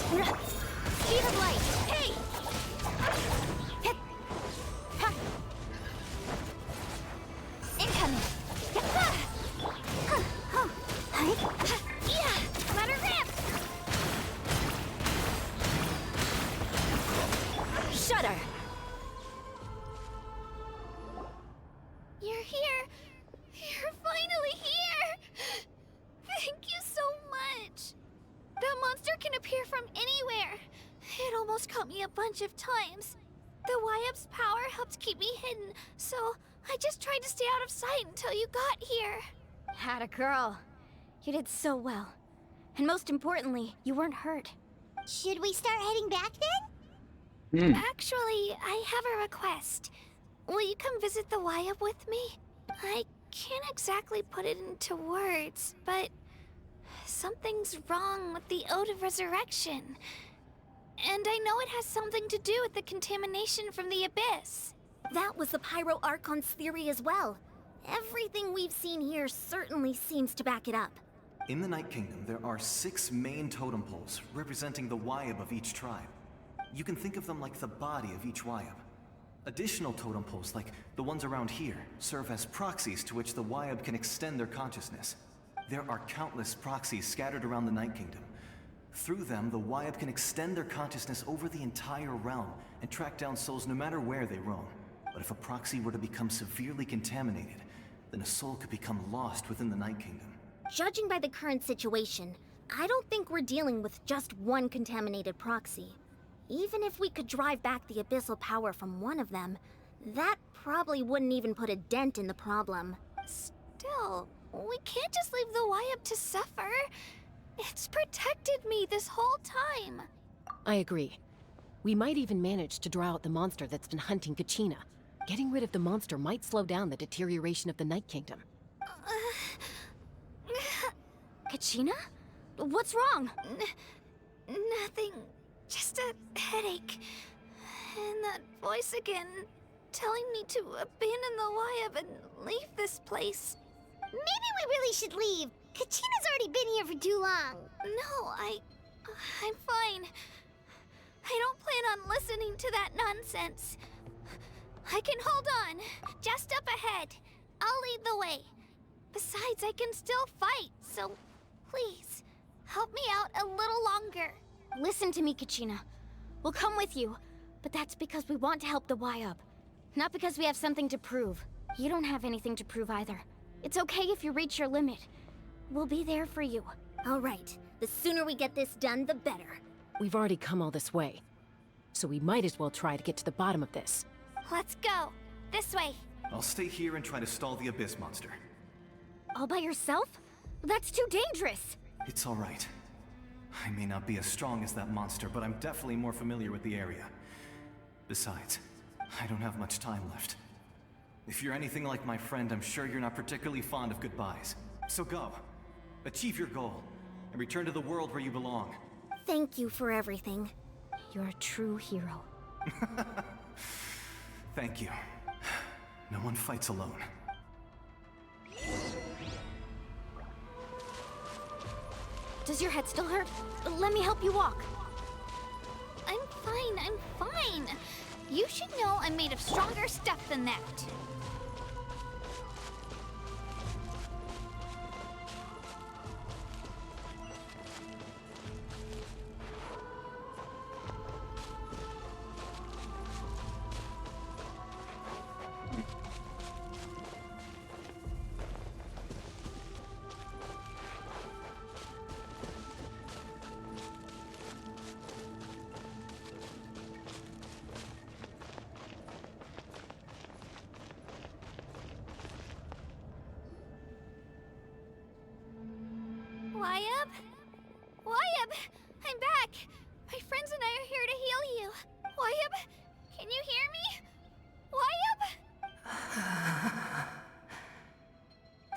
[SPEAKER 2] Speed of light!
[SPEAKER 12] Hey!
[SPEAKER 2] Hit! Ha! Incoming!
[SPEAKER 12] Yeah! Let her rip! Shudder! You're here! You're finally here! Thank you so much! That monster can appear from anywhere. It almost caught me a bunch of times. The Wyab's power helped keep me hidden, so I just tried to stay out of sight until you got here.
[SPEAKER 3] Atta girl. You did so well. And most importantly, you weren't hurt.
[SPEAKER 2] Should we start heading back then?
[SPEAKER 12] Actually, I have a request. Will you come visit the Wyab with me? I can't exactly put it into words, but something's wrong with the Ode of Resurrection. And I know it has something to do with the contamination from the Abyss.
[SPEAKER 2] That was the Pyro Archon's theory as well. Everything we've seen here certainly seems to back it up.
[SPEAKER 16] In the Night Kingdom, there are 6 main totem poles representing the Wyab of each tribe. You can think of them like the body of each Wyab. Additional totem poles, like the ones around here, serve as proxies to which the Wyab can extend their consciousness. There are countless proxies scattered around the Night Kingdom. Through them, the Wyab can extend their consciousness over the entire realm and track down souls no matter where they roam. But if a proxy were to become severely contaminated, then a soul could become lost within the Night Kingdom.
[SPEAKER 2] Judging by the current situation, I don't think we're dealing with just one contaminated proxy. Even if we could drive back the abyssal power from one of them, that probably wouldn't even put a dent in the problem.
[SPEAKER 12] Still, we can't just leave the Wyab to suffer. It's protected me this whole time.
[SPEAKER 11] I agree. We might even manage to draw out the monster that's been hunting Kachina. Getting rid of the monster might slow down the deterioration of the Night Kingdom.
[SPEAKER 3] Kachina? What's wrong?
[SPEAKER 12] Nothing. Just a headache. And that voice again, telling me to abandon the Wyab and leave this place.
[SPEAKER 2] Maybe we really should leave. Kachina's already been here for too long.
[SPEAKER 12] No, I'm fine. I don't plan on listening to that nonsense. I can hold on. Just up ahead. I'll lead the way. Besides, I can still fight, so please, help me out a little longer.
[SPEAKER 3] Listen to me, Kachina. We'll come with you, but that's because we want to help the Wyab. Not because we have something to prove. You don't have anything to prove either. It's okay if you reach your limit. We'll be there for you.
[SPEAKER 2] All right. The sooner we get this done, the better.
[SPEAKER 11] We've already come all this way, so we might as well try to get to the bottom of this.
[SPEAKER 12] Let's go. This way.
[SPEAKER 16] I'll stay here and try to stall the Abyss monster.
[SPEAKER 3] All by yourself? That's too dangerous.
[SPEAKER 16] It's all right. I may not be as strong as that monster, but I'm definitely more familiar with the area. Besides, I don't have much time left. If you're anything like my friend, I'm sure you're not particularly fond of goodbyes. So go. Achieve your goal, and return to the world where you belong.
[SPEAKER 2] Thank you for everything.
[SPEAKER 3] You're a true hero.
[SPEAKER 16] Thank you. No one fights alone.
[SPEAKER 3] Does your head still hurt? Let me help you walk.
[SPEAKER 12] I'm fine. You should know I'm made of stronger stuff than that. Wyabb? Wyabb! I'm back! My friends and I are here to heal you. Wyabb, can you hear me? Wyabb?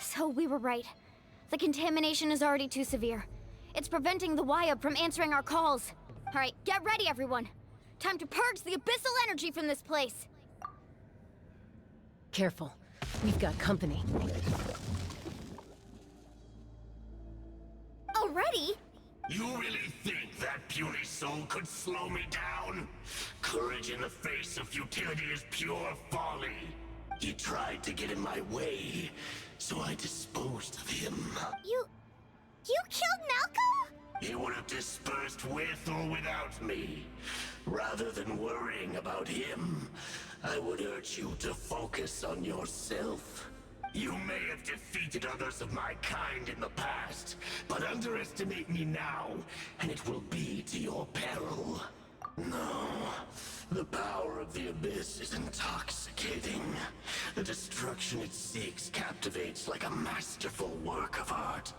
[SPEAKER 3] So we were right. The contamination is already too severe. It's preventing the Wyabb from answering our calls. Alright, get ready everyone. Time to purge the abyssal energy from this place.
[SPEAKER 11] Careful. We've got company.
[SPEAKER 12] Already?
[SPEAKER 18] You really think that puny soul could slow me down? Courage in the face of futility is pure folly. He tried to get in my way, so I disposed of him.
[SPEAKER 2] You killed Malcolm?
[SPEAKER 18] He would have dispersed with or without me. Rather than worrying about him, I would urge you to focus on yourself. You may have defeated others of my kind in the past, but underestimate me now, and it will be to your peril. No, the power of the Abyss is intoxicating. The destruction it seeks captivates like a masterful work of art.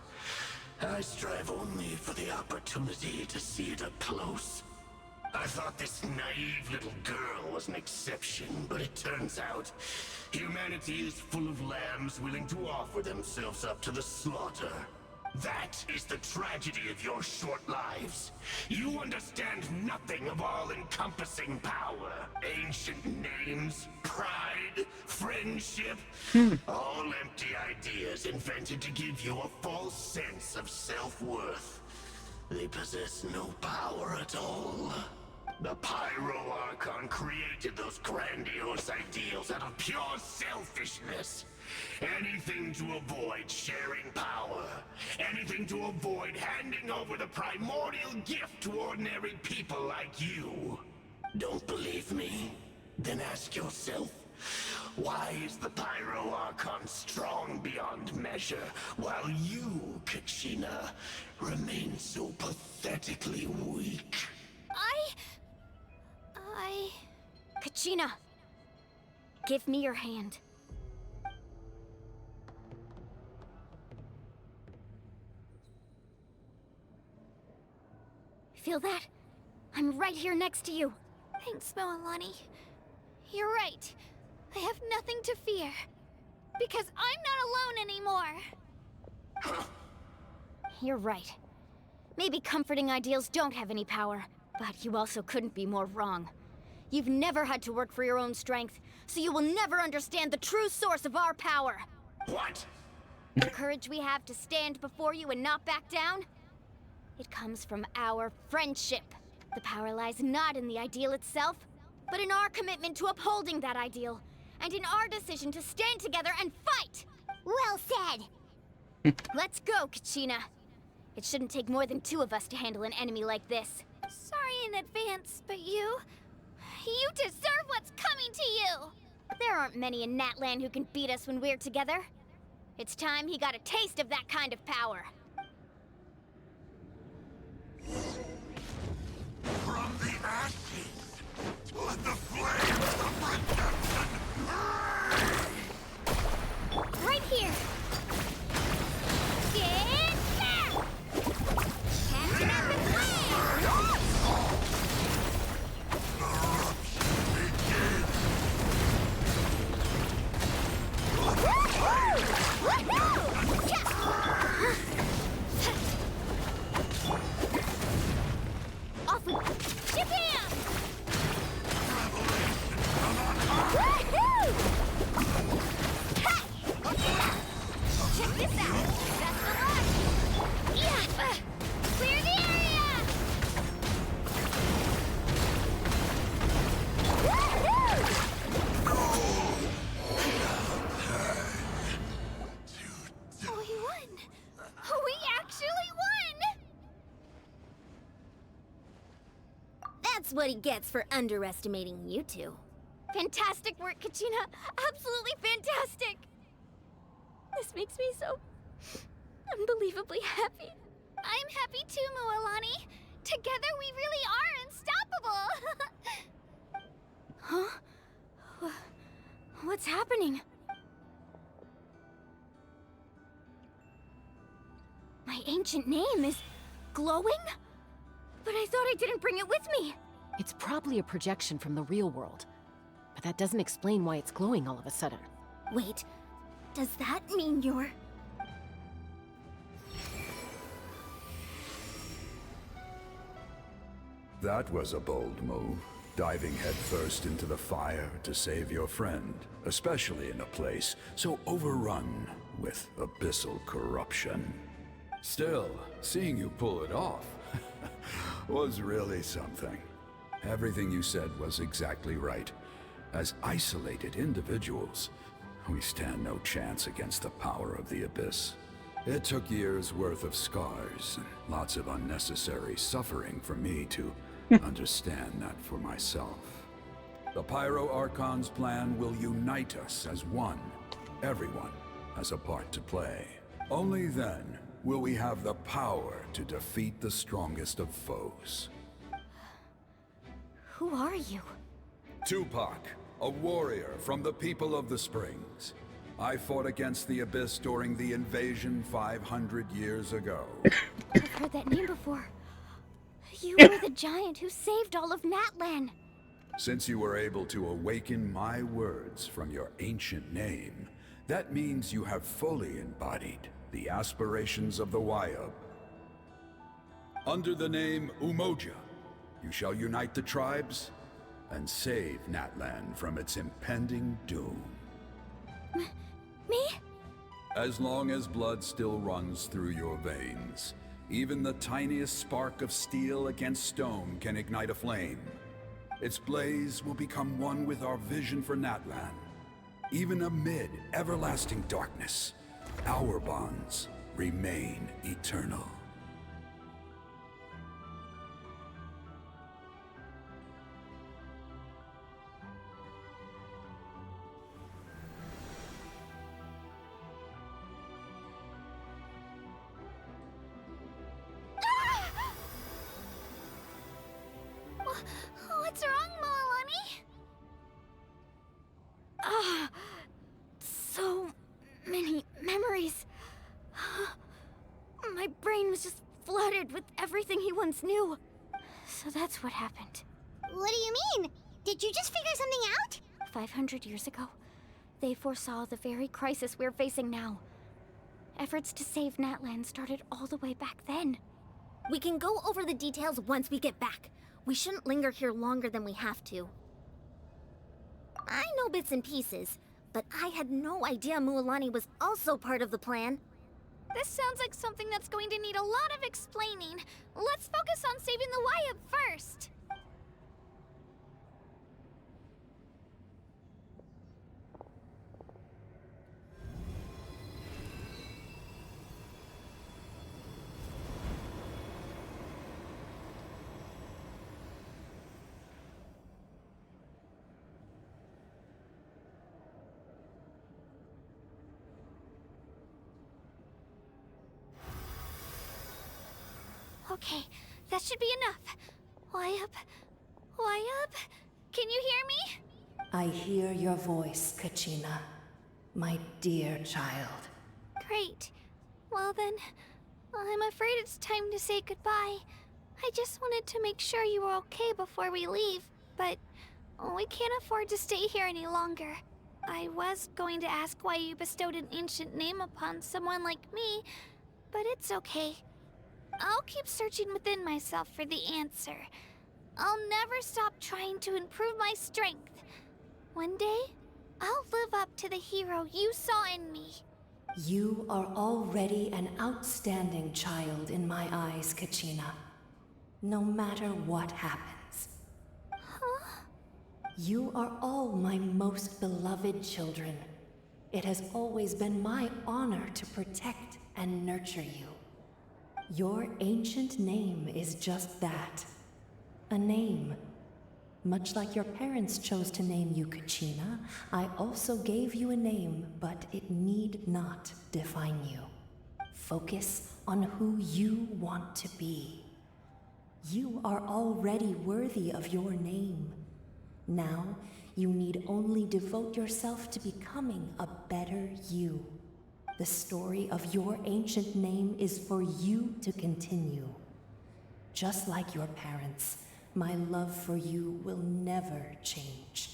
[SPEAKER 18] I strive only for the opportunity to see it up close. I thought this naive little girl was an exception, but it turns out humanity is full of lambs willing to offer themselves up to the slaughter. That is the tragedy of your short lives. You understand nothing of all-encompassing power. Ancient names, pride, friendship, all empty ideas invented to give you a false sense of self-worth. They possess no power at all. The Pyro Archon created those grandiose ideals out of pure selfishness. Anything to avoid sharing power. Anything to avoid handing over the primordial gift to ordinary people like you. Don't believe me? Then ask yourself, why is the Pyro Archon strong beyond measure, while you, Kachina, remain so pathetically weak?
[SPEAKER 3] Kachina, give me your hand. Feel that? I'm right here next to you.
[SPEAKER 12] Thanks, Moalani. You're right. I have nothing to fear. Because I'm not alone anymore.
[SPEAKER 3] You're right. Maybe comforting ideals don't have any power, but you also couldn't be more wrong. You've never had to work for your own strength, so you will never understand the true source of our power.
[SPEAKER 18] What?
[SPEAKER 3] The courage we have to stand before you and not back down? It comes from our friendship. The power lies not in the ideal itself, but in our commitment to upholding that ideal, and in our decision to stand together and fight!
[SPEAKER 2] Well said!
[SPEAKER 3] Let's go, Kachina. It shouldn't take more than 2 of us to handle an enemy like this.
[SPEAKER 12] Sorry in advance, but you deserve what's coming to you!
[SPEAKER 3] There aren't many in Natlan who can beat us when we're together. It's time he got a taste of that kind of power.
[SPEAKER 18] From the ashes, let the flames of redemption
[SPEAKER 3] Right here! Get down! Catching up and off we go! Jam! Woohoo! Check this out! Best of luck! Yeah! Clear the area! Woohoo!
[SPEAKER 12] We won! We actually won!
[SPEAKER 2] That's what he gets for underestimating you two.
[SPEAKER 3] Fantastic work, Kachina! Absolutely fantastic!
[SPEAKER 12] This makes me so unbelievably happy. I'm happy too, Moalani. Together we really are unstoppable!
[SPEAKER 3] Huh? What's happening? My ancient name is glowing? But I thought I didn't bring it with me.
[SPEAKER 11] It's probably a projection from the real world. But that doesn't explain why it's glowing all of a sudden.
[SPEAKER 12] Wait, does that mean you're...
[SPEAKER 19] That was a bold move, diving headfirst into the fire to save your friend, especially in a place so overrun with abyssal corruption. Still, seeing you pull it off was really something. Everything you said was exactly right. As isolated individuals, we stand no chance against the power of the Abyss. It took years' worth of scars and lots of unnecessary suffering for me to understand that for myself. The Pyro Archon's plan will unite us as one. Everyone has a part to play. Only then will we have the power to defeat the strongest of foes.
[SPEAKER 3] Who are you?
[SPEAKER 19] Tupac, a warrior from the people of the Springs. I fought against the Abyss during the invasion 500 years ago.
[SPEAKER 3] I've heard that name before. You were the giant who saved all of Natlan.
[SPEAKER 19] Since you were able to awaken my words from your ancient name, that means you have fully embodied the aspirations of the Wayub. Under the name Umoja, you shall unite the tribes and save Natlan from its impending doom.
[SPEAKER 3] Me?
[SPEAKER 19] As long as blood still runs through your veins, even the tiniest spark of steel against stone can ignite a flame. Its blaze will become one with our vision for Natlan. Even amid everlasting darkness, our bonds remain eternal.
[SPEAKER 2] What's wrong, Moalani?
[SPEAKER 3] So many memories. My brain was just flooded with everything he once knew. So that's what happened.
[SPEAKER 2] What do you mean? Did you just figure something out?
[SPEAKER 3] 500 years ago, they foresaw the very crisis we're facing now. Efforts to save Natlan started all the way back then.
[SPEAKER 12] We can go over the details once we get back. We shouldn't linger here longer than we have to. I know bits and pieces, but I had no idea Mualani was also part of the plan.
[SPEAKER 2] This sounds like something that's going to need a lot of explaining. Let's focus on saving the Wayub first. Okay, that should be enough. Wayub? Wayub? Can you hear me?
[SPEAKER 20] I hear your voice, Kachina. My dear child.
[SPEAKER 2] Great. Well then, I'm afraid it's time to say goodbye. I just wanted to make sure you were okay before we leave, but we can't afford to stay here any longer. I was going to ask why you bestowed an ancient name upon someone like me, but it's okay. I'll keep searching within myself for the answer. I'll never stop trying to improve my strength. One day, I'll live up to the hero you saw in me.
[SPEAKER 20] You are already an outstanding child in my eyes, Kachina. No matter what happens.
[SPEAKER 2] Huh?
[SPEAKER 20] You are all my most beloved children. It has always been my honor to protect and nurture you. Your ancient name is just that. A name. Much like your parents chose to name you Kachina, I also gave you a name, but it need not define you. Focus on who you want to be. You are already worthy of your name. Now, you need only devote yourself to becoming a better you. The story of your ancient name is for you to continue. Just like your parents, my love for you will never change.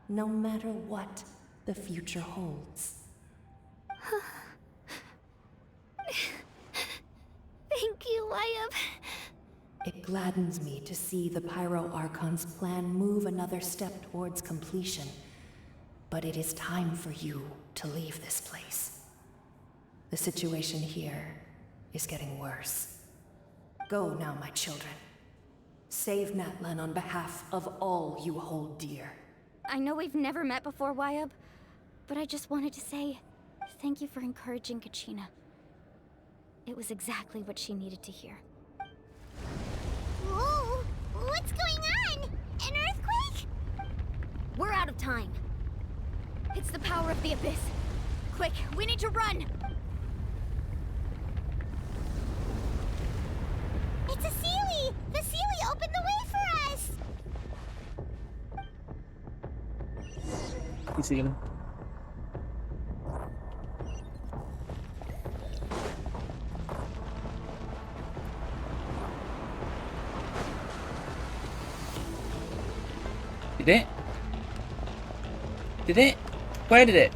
[SPEAKER 20] No matter what the future holds.
[SPEAKER 12] Thank you, Wyatt.
[SPEAKER 20] It gladdens me to see the Pyro Archon's plan move another step towards completion. But it is time for you to leave this place. The situation here is getting worse. Go now, my children. Save Natlan on behalf of all you hold dear.
[SPEAKER 3] I know we've never met before, Wyatt, but I just wanted to say thank you for encouraging Kachina. It was exactly what she needed to hear.
[SPEAKER 2] Whoa! What's going on? An earthquake?
[SPEAKER 3] We're out of time. It's the power of the Abyss. Quick, we need to run!
[SPEAKER 2] It's a Seelie! The Seelie opened the way for us!
[SPEAKER 1] You see him? Did it? Did it? Where did it?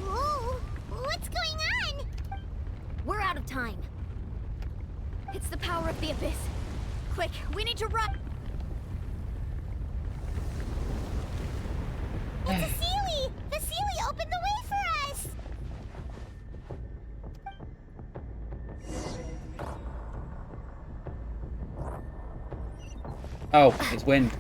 [SPEAKER 2] Whoa! What's going on?
[SPEAKER 3] We're out of time. It's the power of the Abyss. Quick, we need to run!
[SPEAKER 2] It's a Seelie! The Seelie opened the way for us!
[SPEAKER 1] Oh, it's wind.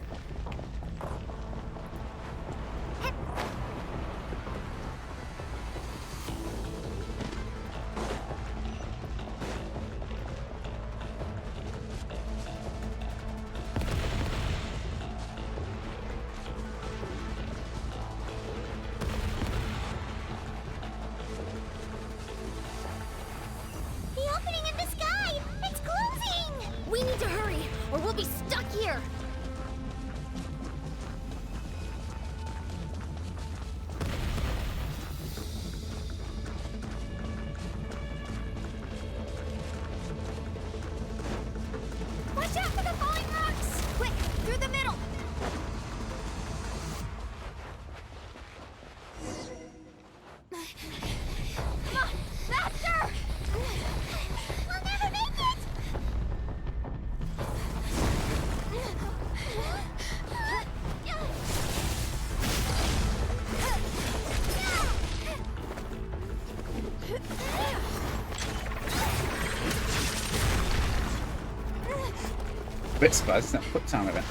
[SPEAKER 2] The opening in the sky! It's closing!
[SPEAKER 3] We need to hurry, or we'll be stuck here! Watch out for the falling rocks! Quick, through the middle! Come on, faster!
[SPEAKER 2] We'll never make it!
[SPEAKER 1] A bit surprised it's not quick time event.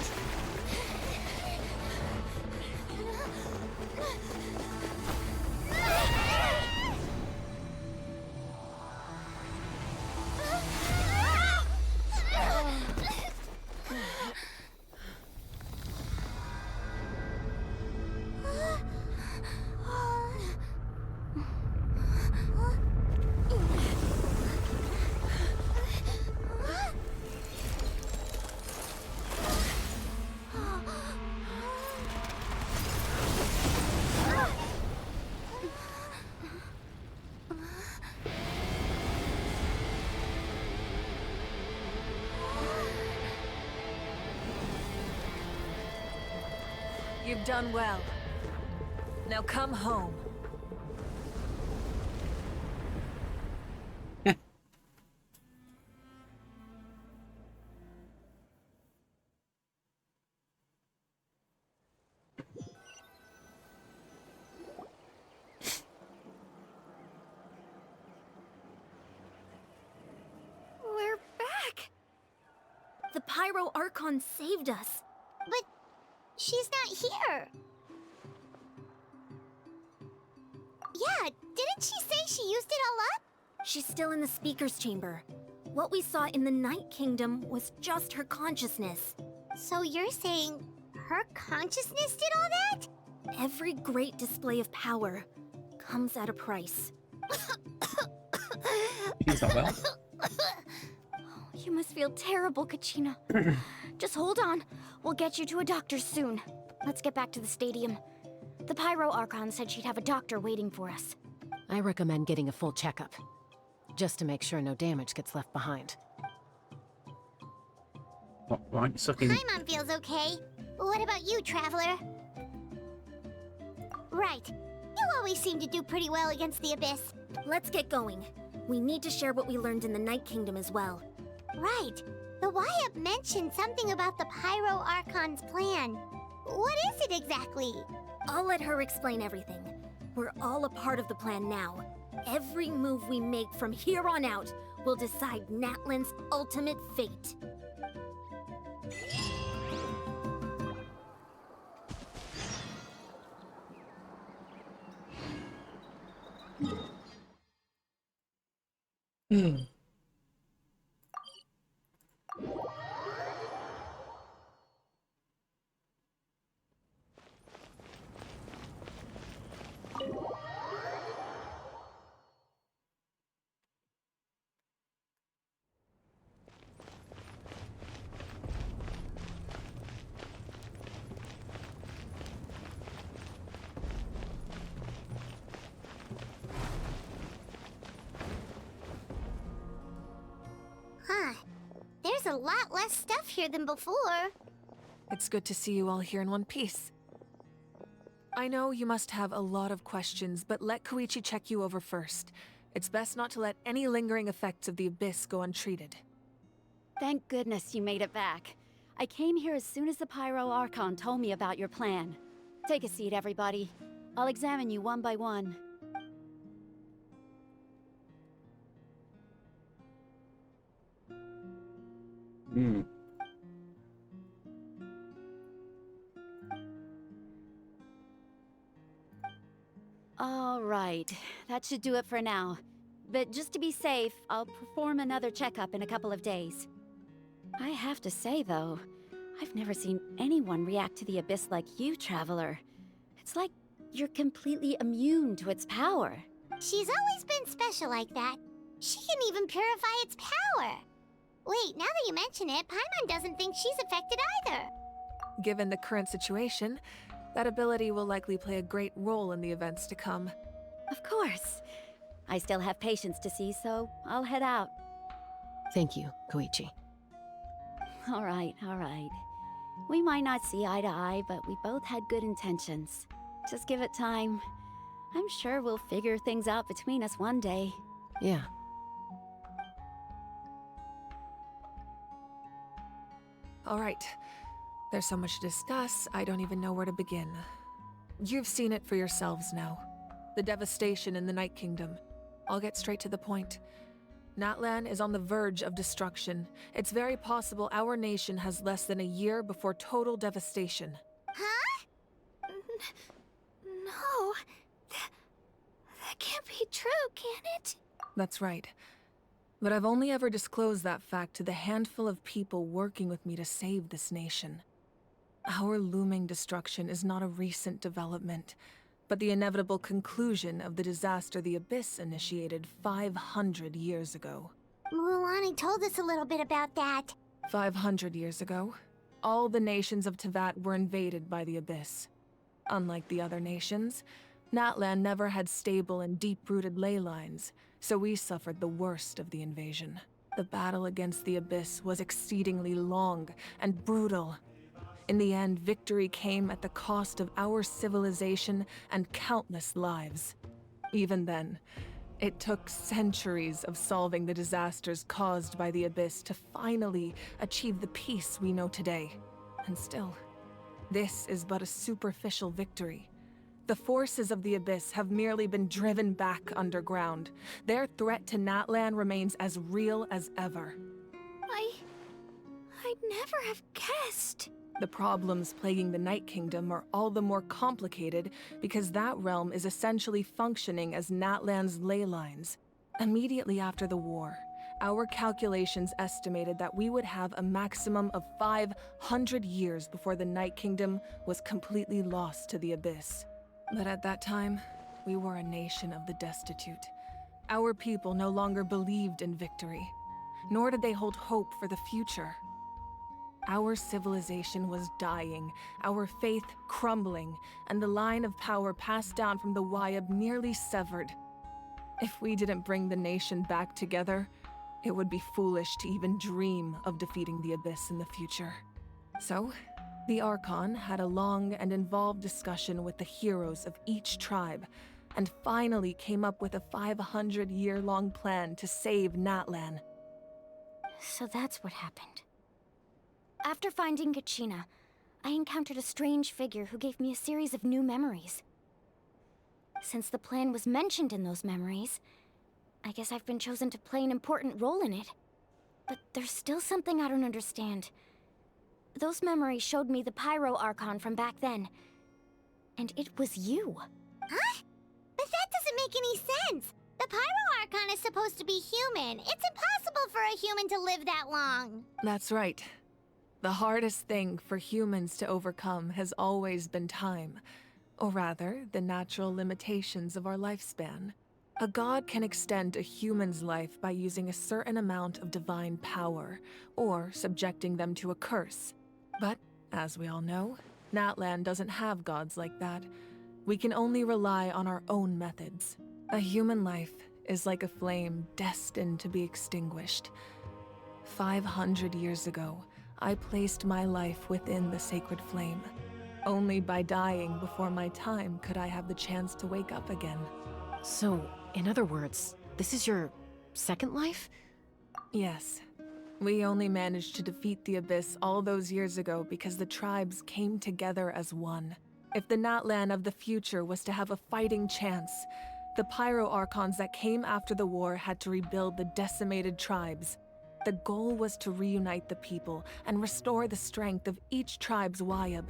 [SPEAKER 7] You've done well. Now come home.
[SPEAKER 12] We're back! The Pyro Archon saved us.
[SPEAKER 2] But she's not here. Yeah, didn't she say she used it all up?
[SPEAKER 12] She's still in the speaker's chamber. What we saw in the Night Kingdom was just her consciousness.
[SPEAKER 2] So you're saying her consciousness did all that?
[SPEAKER 12] Every great display of power comes at a price.
[SPEAKER 1] She's not well.
[SPEAKER 3] You must feel terrible, Kachina. Just hold on. We'll get you to a doctor soon. Let's get back to the stadium. The Pyro Archon said she'd have a doctor waiting for us.
[SPEAKER 11] I recommend getting a full checkup, just to make sure no damage gits left behind.
[SPEAKER 1] Why aren't you sucking?
[SPEAKER 2] Paimon feels okay. What about you, Traveler? Right. You always seem to do pretty well against the Abyss.
[SPEAKER 12] Let's get going. We need to share what we learned in the Night Kingdom as well.
[SPEAKER 2] Right. The Wyatt mentioned something about the Pyro Archon's plan. What is it exactly?
[SPEAKER 12] I'll let her explain everything. We're all a part of the plan now. Every move we make from here on out will decide Natlan's ultimate fate.
[SPEAKER 2] Huh. There's a lot less stuff here than before.
[SPEAKER 7] It's good to see you all here in one piece. I know you must have a lot of questions, but let Koichi check you over first. It's best not to let any lingering effects of the Abyss go untreated.
[SPEAKER 17] Thank goodness you made it back. I came here as soon as the Pyro Archon told me about your plan. Take a seat, everybody. I'll examine you one by one. All right, that should do it for now. But just to be safe, I'll perform another checkup in a couple of days. I have to say, though, I've never seen anyone react to the Abyss like you, Traveler. It's like you're completely immune to its power.
[SPEAKER 2] She's always been special like that. She can even purify its power. Wait, now that you mention it, Paimon doesn't think she's affected either.
[SPEAKER 7] Given the current situation, that ability will likely play a great role in the events to come.
[SPEAKER 17] Of course. I still have patients to see, so I'll head out.
[SPEAKER 11] Thank you, Koichi.
[SPEAKER 17] All right, all right. We might not see eye to eye, but we both had good intentions. Just give it time. I'm sure we'll figure things out between us one day.
[SPEAKER 11] Yeah.
[SPEAKER 7] All right. There's so much to discuss, I don't even know where to begin. You've seen it for yourselves now. The devastation in the Night Kingdom. I'll get straight to the point. Natlan is on the verge of destruction. It's very possible our nation has less than a year before total devastation.
[SPEAKER 2] Huh? No. That can't be true, can it?
[SPEAKER 7] That's right. But I've only ever disclosed that fact to the handful of people working with me to save this nation. Our looming destruction is not a recent development, but the inevitable conclusion of the disaster the Abyss initiated 500 years ago.
[SPEAKER 2] Mualani told us a little bit about that.
[SPEAKER 7] 500 years ago, all the nations of Teyvat were invaded by the Abyss. Unlike the other nations, Natlan never had stable and deep-rooted ley lines, so we suffered the worst of the invasion. The battle against the Abyss was exceedingly long and brutal. In the end, victory came at the cost of our civilization and countless lives. Even then, it took centuries of solving the disasters caused by the Abyss to finally achieve the peace we know today. And still, this is but a superficial victory. The forces of the Abyss have merely been driven back underground. Their threat to Natlan remains as real as ever.
[SPEAKER 2] I'd never have guessed.
[SPEAKER 7] The problems plaguing the Night Kingdom are all the more complicated because that realm is essentially functioning as Natlan's ley lines. Immediately after the war, our calculations estimated that we would have a maximum of 500 years before the Night Kingdom was completely lost to the Abyss. But at that time, we were a nation of the destitute. Our people no longer believed in victory. nor did they hold hope for the future. Our civilization was dying, our faith crumbling, and the line of power passed down from the Wayab nearly severed. If we didn't bring the nation back together, it would be foolish to even dream of defeating the Abyss in the future. So, the Archon had a long and involved discussion with the heroes of each tribe, and finally came up with a 500-year-long plan to save Natlan.
[SPEAKER 3] So that's what happened. After finding Kachina, I encountered a strange figure who gave me a series of new memories. Since the plan was mentioned in those memories, I guess I've been chosen to play an important role in it. But there's still something I don't understand. Those memories showed me the Pyro Archon from back then. And it was you.
[SPEAKER 2] Huh? But that doesn't make any sense! The Pyro Archon is supposed to be human. It's impossible for a human to live that long.
[SPEAKER 7] That's right. The hardest thing for humans to overcome has always been time. Or rather, the natural limitations of our lifespan. A god can extend a human's life by using a certain amount of divine power, or subjecting them to a curse. But, as we all know, Natlan doesn't have gods like that. We can only rely on our own methods. A human life is like a flame destined to be extinguished. 500 years ago, I placed my life within the sacred flame. Only by dying before my time could I have the chance to wake up again.
[SPEAKER 11] So, in other words, this is your second life?
[SPEAKER 7] Yes. We only managed to defeat the Abyss all those years ago because the tribes came together as one. If the Natlan of the future was to have a fighting chance, the Pyro Archons that came after the war had to rebuild the decimated tribes. The goal was to reunite the people and restore the strength of each tribe's Wayab.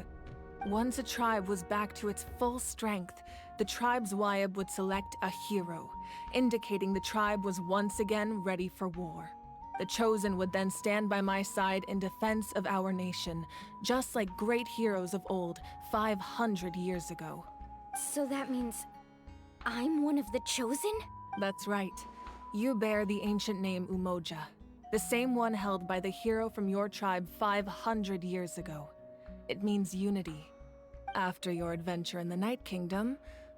[SPEAKER 7] Once a tribe was back to its full strength, the tribe's Wayab would select a hero, indicating the tribe was once again ready for war. The Chosen would then stand by my side in defense of our nation, just like great heroes of old 500 years ago.
[SPEAKER 3] So that means I'm one of the Chosen?
[SPEAKER 7] That's right. You bear the ancient name Umoja, the same one held by the hero from your tribe 500 years ago. It means unity. After your adventure in the Night Kingdom,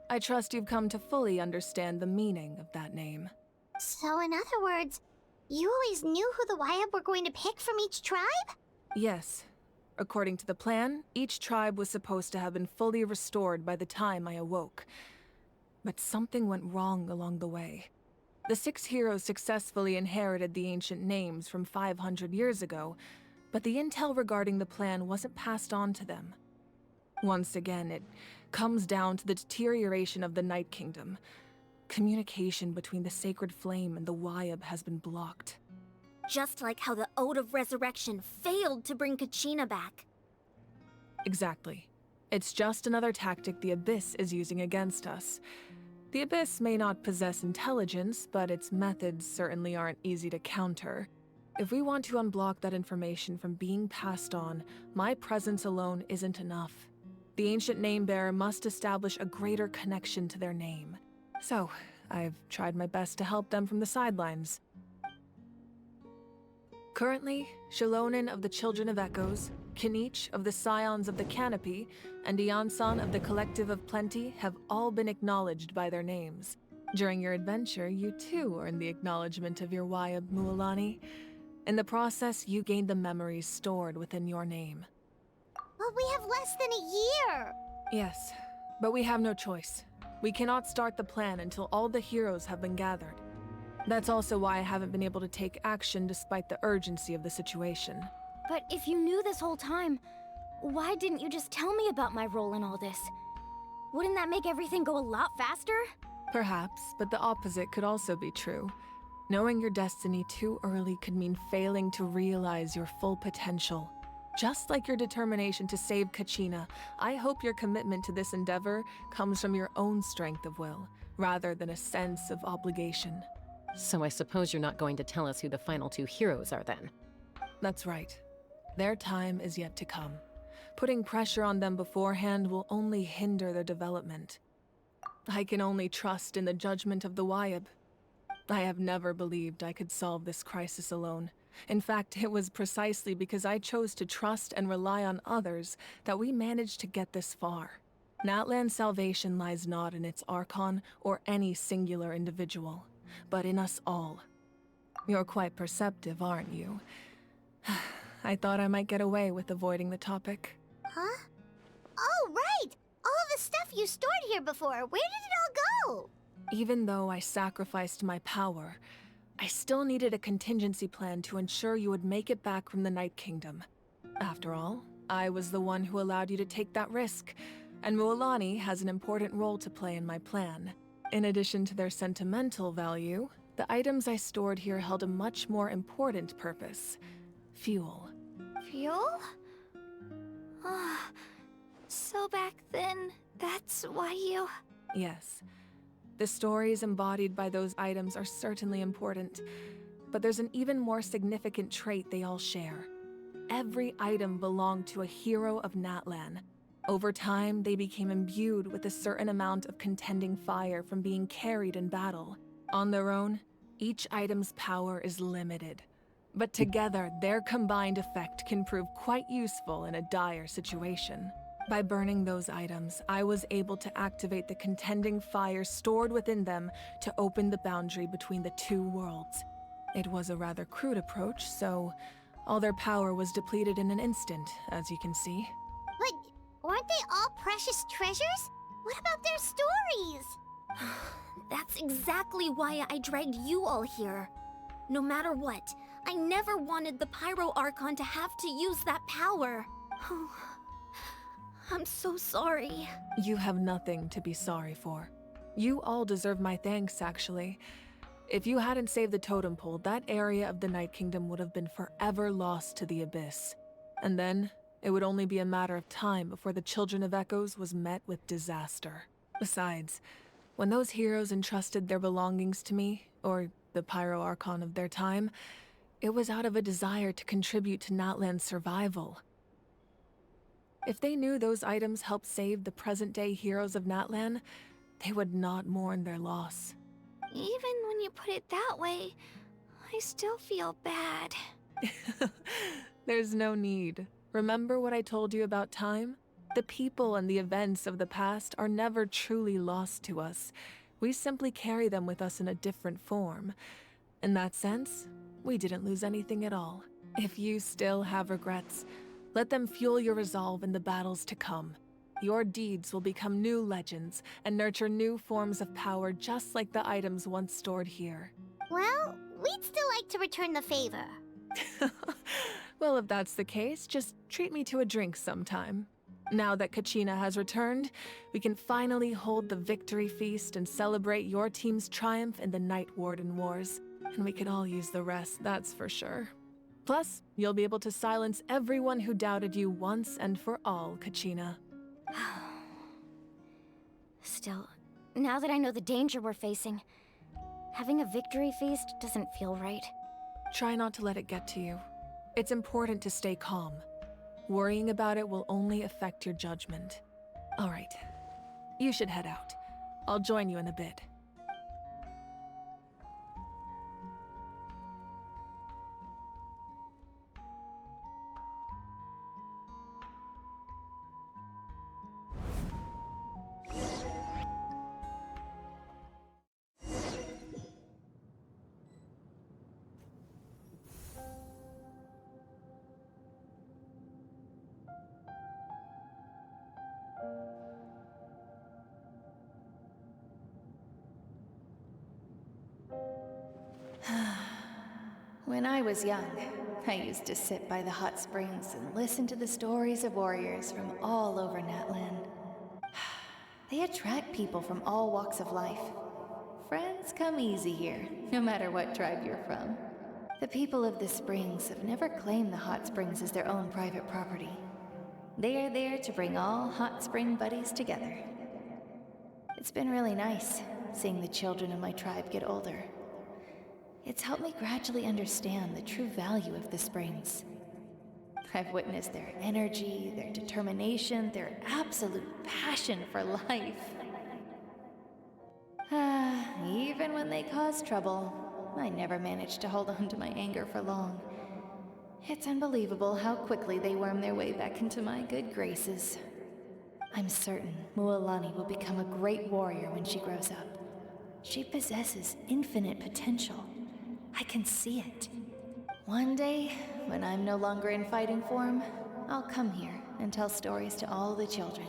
[SPEAKER 7] I trust you've come to fully understand the meaning of that name.
[SPEAKER 2] So in other words, you always knew who the Wayab were going to pick from each tribe?
[SPEAKER 7] Yes. According to the plan, each tribe was supposed to have been fully restored by the time I awoke. But something went wrong along the way. The 6 heroes successfully inherited the ancient names from 500 years ago, but the intel regarding the plan wasn't passed on to them. Once again, it comes down to the deterioration of the Night Kingdom. Communication between the Sacred Flame and the Wayab has been blocked.
[SPEAKER 12] Just like how the Ode of Resurrection failed to bring Kachina back.
[SPEAKER 7] Exactly. It's just another tactic the Abyss is using against us. The Abyss may not possess intelligence, but its methods certainly aren't easy to counter. If we want to unblock that information from being passed on, my presence alone isn't enough. The ancient name-bearer must establish a greater connection to their name. So, I've tried my best to help them from the sidelines. Currently, Shilonin of the Children of Echoes, Kinich of the Scions of the Canopy, and Iansan of the Collective of Plenty have all been acknowledged by their names. During your adventure, you too earned the acknowledgement of your Wayab, Mualani. In the process, you gained the memories stored within your name.
[SPEAKER 2] But we have less than a year!
[SPEAKER 7] Yes, but we have no choice. We cannot start the plan until all the heroes have been gathered. That's also why I haven't been able to take action despite the urgency of the situation.
[SPEAKER 3] But if you knew this whole time, why didn't you just tell me about my role in all this? Wouldn't that make everything go a lot faster?
[SPEAKER 7] Perhaps, but the opposite could also be true. Knowing your destiny too early could mean failing to realize your full potential. Just like your determination to save Kachina, I hope your commitment to this endeavor comes from your own strength of will, rather than a sense of obligation.
[SPEAKER 11] So I suppose you're not going to tell us who the final 2 heroes are then?
[SPEAKER 7] That's right. Their time is yet to come. Putting pressure on them beforehand will only hinder their development. I can only trust in the judgment of the Wayab. I have never believed I could solve this crisis alone. In fact, it was precisely because I chose to trust and rely on others that we managed to get this far. Natlan's salvation lies not in its Archon or any singular individual, but in us all. You're quite perceptive, aren't you? I thought I might get away with avoiding the topic.
[SPEAKER 2] Huh? Oh, right! All the stuff you stored here before, where did it all go?
[SPEAKER 7] Even though I sacrificed my power, I still needed a contingency plan to ensure you would make it back from the Night Kingdom. After all, I was the one who allowed you to take that risk, and Mualani has an important role to play in my plan. In addition to their sentimental value, the items I stored here held a much more important purpose: fuel.
[SPEAKER 2] Fuel? So back then, that's why you...
[SPEAKER 7] Yes. The stories embodied by those items are certainly important, but there's an even more significant trait they all share. Every item belonged to a hero of Natlan. Over time, they became imbued with a certain amount of contending fire from being carried in battle. On their own, each item's power is limited, but together, their combined effect can prove quite useful in a dire situation. By burning those items, I was able to activate the contending fire stored within them to open the boundary between the two worlds. It was a rather crude approach, so all their power was depleted in an instant, as you can see.
[SPEAKER 2] But weren't they all precious treasures? What about their stories?
[SPEAKER 12] That's exactly why I dragged you all here. No matter what, I never wanted the Pyro Archon to have to use that power. I'm so sorry.
[SPEAKER 7] You have nothing to be sorry for. You all deserve my thanks, actually. If you hadn't saved the totem pole, that area of the Night Kingdom would have been forever lost to the Abyss. And then, it would only be a matter of time before the Children of Echoes was met with disaster. Besides, when those heroes entrusted their belongings to me, or the Pyro Archon of their time, it was out of a desire to contribute to Natlan's survival. If they knew those items helped save the present-day heroes of Natlan, they would not mourn their loss.
[SPEAKER 12] Even when you put it that way, I still feel bad.
[SPEAKER 7] There's no need. Remember what I told you about time? The people and the events of the past are never truly lost to us. We simply carry them with us in a different form. In that sense, we didn't lose anything at all. If you still have regrets, let them fuel your resolve in the battles to come. Your deeds will become new legends and nurture new forms of power just like the items once stored here.
[SPEAKER 2] Well, we'd still like to return the favor.
[SPEAKER 7] Well, if that's the case, just treat me to a drink sometime. Now that Kachina has returned, we can finally hold the victory feast and celebrate your team's triumph in the Night Warden Wars. And we could all use the rest, that's for sure. Plus, you'll be able to silence everyone who doubted you once and for all, Kachina.
[SPEAKER 3] Still, now that I know the danger we're facing, having a victory feast doesn't feel right.
[SPEAKER 7] Try not to let it get to you. It's important to stay calm. Worrying about it will only affect your judgment. All right, you should head out. I'll join you in a bit.
[SPEAKER 21] When I was young, I used to sit by the hot springs and listen to the stories of warriors from all over Natlan. They attract people from all walks of life. Friends come easy here, no matter what tribe you're from. The people of the springs have never claimed the hot springs as their own private property. They are there to bring all hot spring buddies together. It's been really nice, seeing the children of my tribe get older. It's helped me gradually understand the true value of the springs. I've witnessed their energy, their determination, their absolute passion for life. Even when they cause trouble, I never manage to hold on to my anger for long. It's unbelievable how quickly they worm their way back into my good graces. I'm certain Mualani will become a great warrior when she grows up. She possesses infinite potential. I can see it. One day, when I'm no longer in fighting form, I'll come here and tell stories to all the children,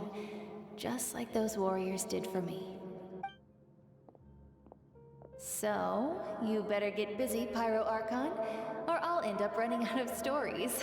[SPEAKER 21] just like those warriors did for me. So, you better get busy, Pyro Archon, or I'll end up running out of stories.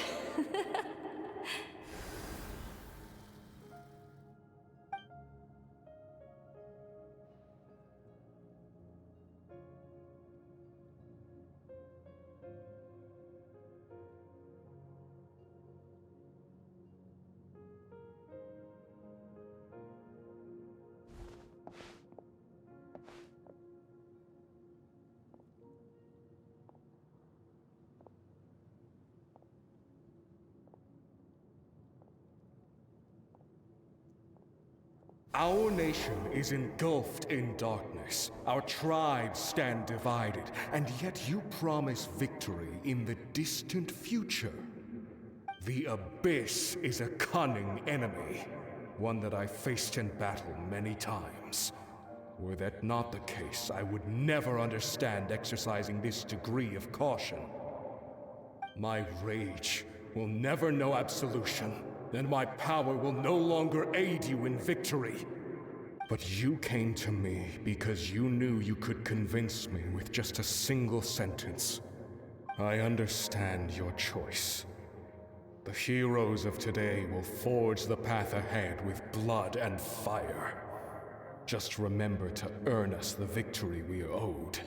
[SPEAKER 10] Our nation is engulfed in darkness. Our tribes stand divided, and yet you promise victory in the distant future. The Abyss is a cunning enemy, one that I faced in battle many times. Were that not the case, I would never understand exercising this degree of caution. My rage will never know absolution, and my power will no longer aid you in victory. But you came to me because you knew you could convince me with just a single sentence. I understand your choice. The heroes of today will forge the path ahead with blood and fire. Just remember to earn us the victory we are owed.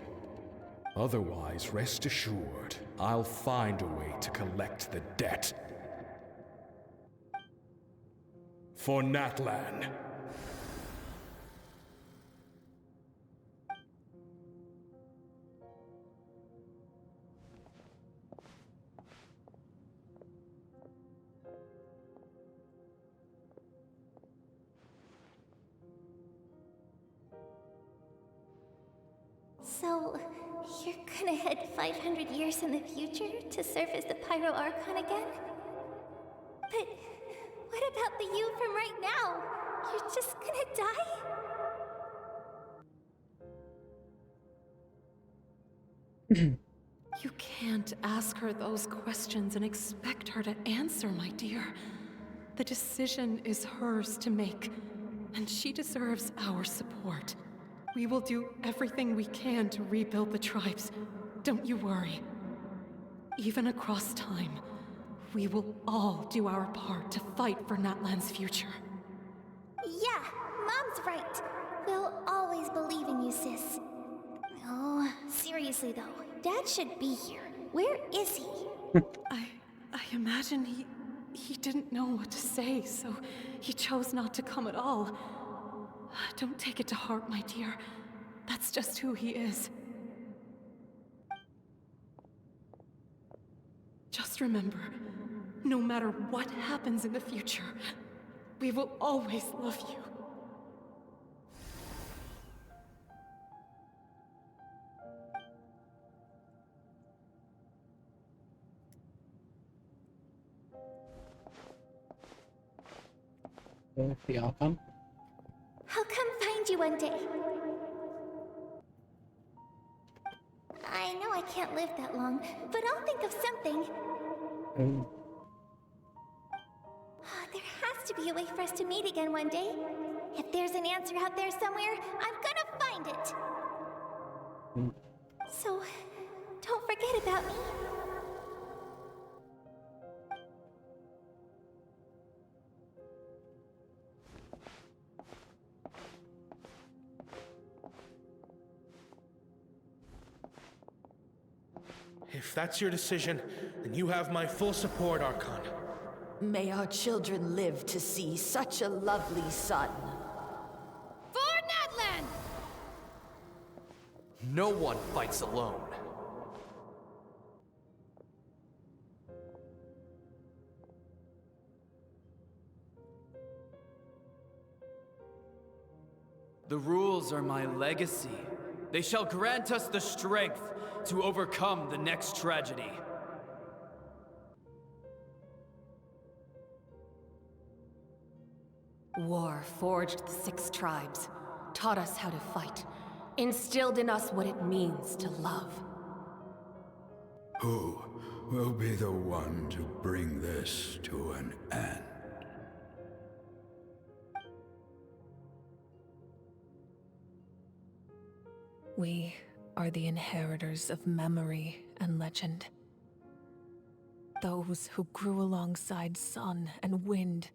[SPEAKER 10] Otherwise, rest assured, I'll find a way to collect the debt. For Natlan.
[SPEAKER 12] So, you're gonna head 500 years in the future to serve as the Pyro Archon again? But what about the you from right now? You're just gonna die?
[SPEAKER 7] You can't ask her those questions and expect her to answer, my dear. The decision is hers to make, and she deserves our support. We will do everything we can to rebuild the tribes. Don't you worry. Even across time, we will all do our part to fight for Natlan's future.
[SPEAKER 12] Yeah, Mom's right. We'll always believe in you, sis. Oh, seriously though, Dad should be here. Where is he?
[SPEAKER 7] I imagine he didn't know what to say, so he chose not to come at all. Don't take it to heart, my dear. That's just who he is. Just remember, no matter what happens in the future, we will always love you.
[SPEAKER 1] The Archon.
[SPEAKER 12] I'll come find you one day. I know I can't live that long, but I'll think of something. There has to be a way for us to meet again one day. If there's an answer out there somewhere, I'm gonna find it. So, don't forget about me.
[SPEAKER 22] If that's your decision, then you have my full support, Archon.
[SPEAKER 23] May our children live to see such a lovely son.
[SPEAKER 4] For Natlan!
[SPEAKER 15] No one fights alone.
[SPEAKER 24] The rules are my legacy.
[SPEAKER 5] They shall grant us the strength to overcome the next tragedy.
[SPEAKER 20] War forged the 6 tribes, taught us how to fight, instilled in us what it means to love.
[SPEAKER 19] Who will be the one to bring this to an end?
[SPEAKER 7] We are the inheritors of memory and legend. Those who grew alongside sun and wind.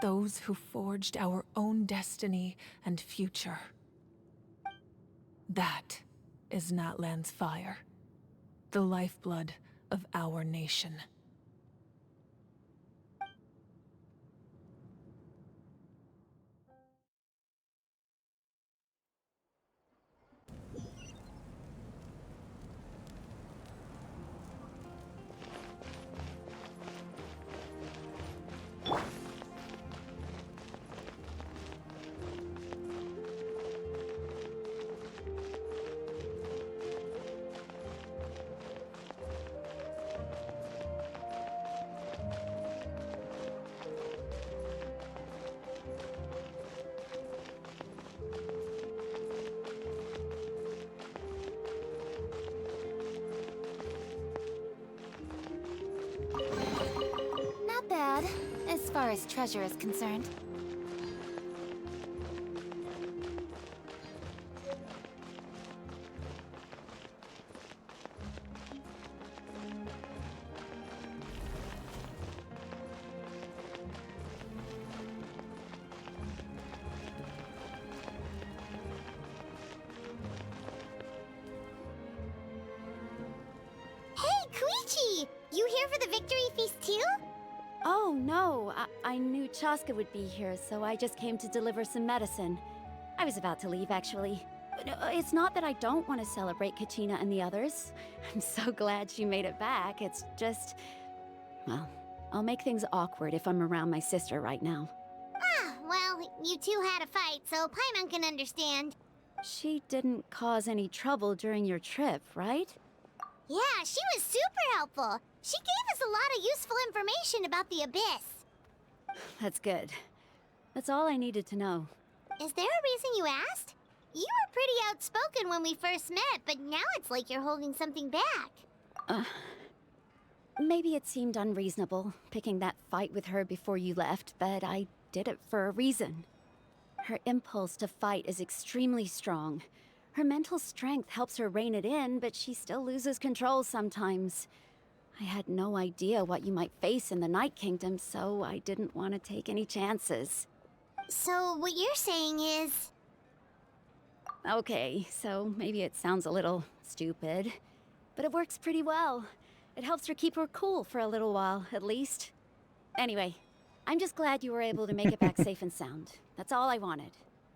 [SPEAKER 7] Those who forged our own destiny and future. That is Natlan's fire, the lifeblood of our nation.
[SPEAKER 2] Not bad, as far as treasure is concerned. Hey, Koichi! You here for the victory feast too?
[SPEAKER 17] Oh, no. I knew Chaska would be here, so I just came to deliver some medicine. I was about to leave, actually. But it's not that I don't want to celebrate Kachina and the others. I'm so glad she made it back. It's just... well, I'll make things awkward if I'm around my sister right now.
[SPEAKER 2] Ah, well, you two had a fight, so Paimon can understand.
[SPEAKER 17] She didn't cause any trouble during your trip, right?
[SPEAKER 2] Yeah, she was super helpful. She gave us a lot of useful information about the Abyss.
[SPEAKER 17] That's good. That's all I needed to know.
[SPEAKER 2] Is there a reason you asked? You were pretty outspoken when we first met, but now it's like you're holding something back.
[SPEAKER 17] Maybe it seemed unreasonable, picking that fight with her before you left, but I did it for a reason. Her impulse to fight is extremely strong. Her mental strength helps her rein it in, but she still loses control sometimes. I had no idea what you might face in the Night Kingdom, so I didn't want to take any chances.
[SPEAKER 2] So what you're saying is...
[SPEAKER 17] Okay, so maybe it sounds a little stupid, but it works pretty well. It helps her keep her cool for a little while, at least. Anyway, I'm just glad you were able to make it back safe and sound. That's all I wanted.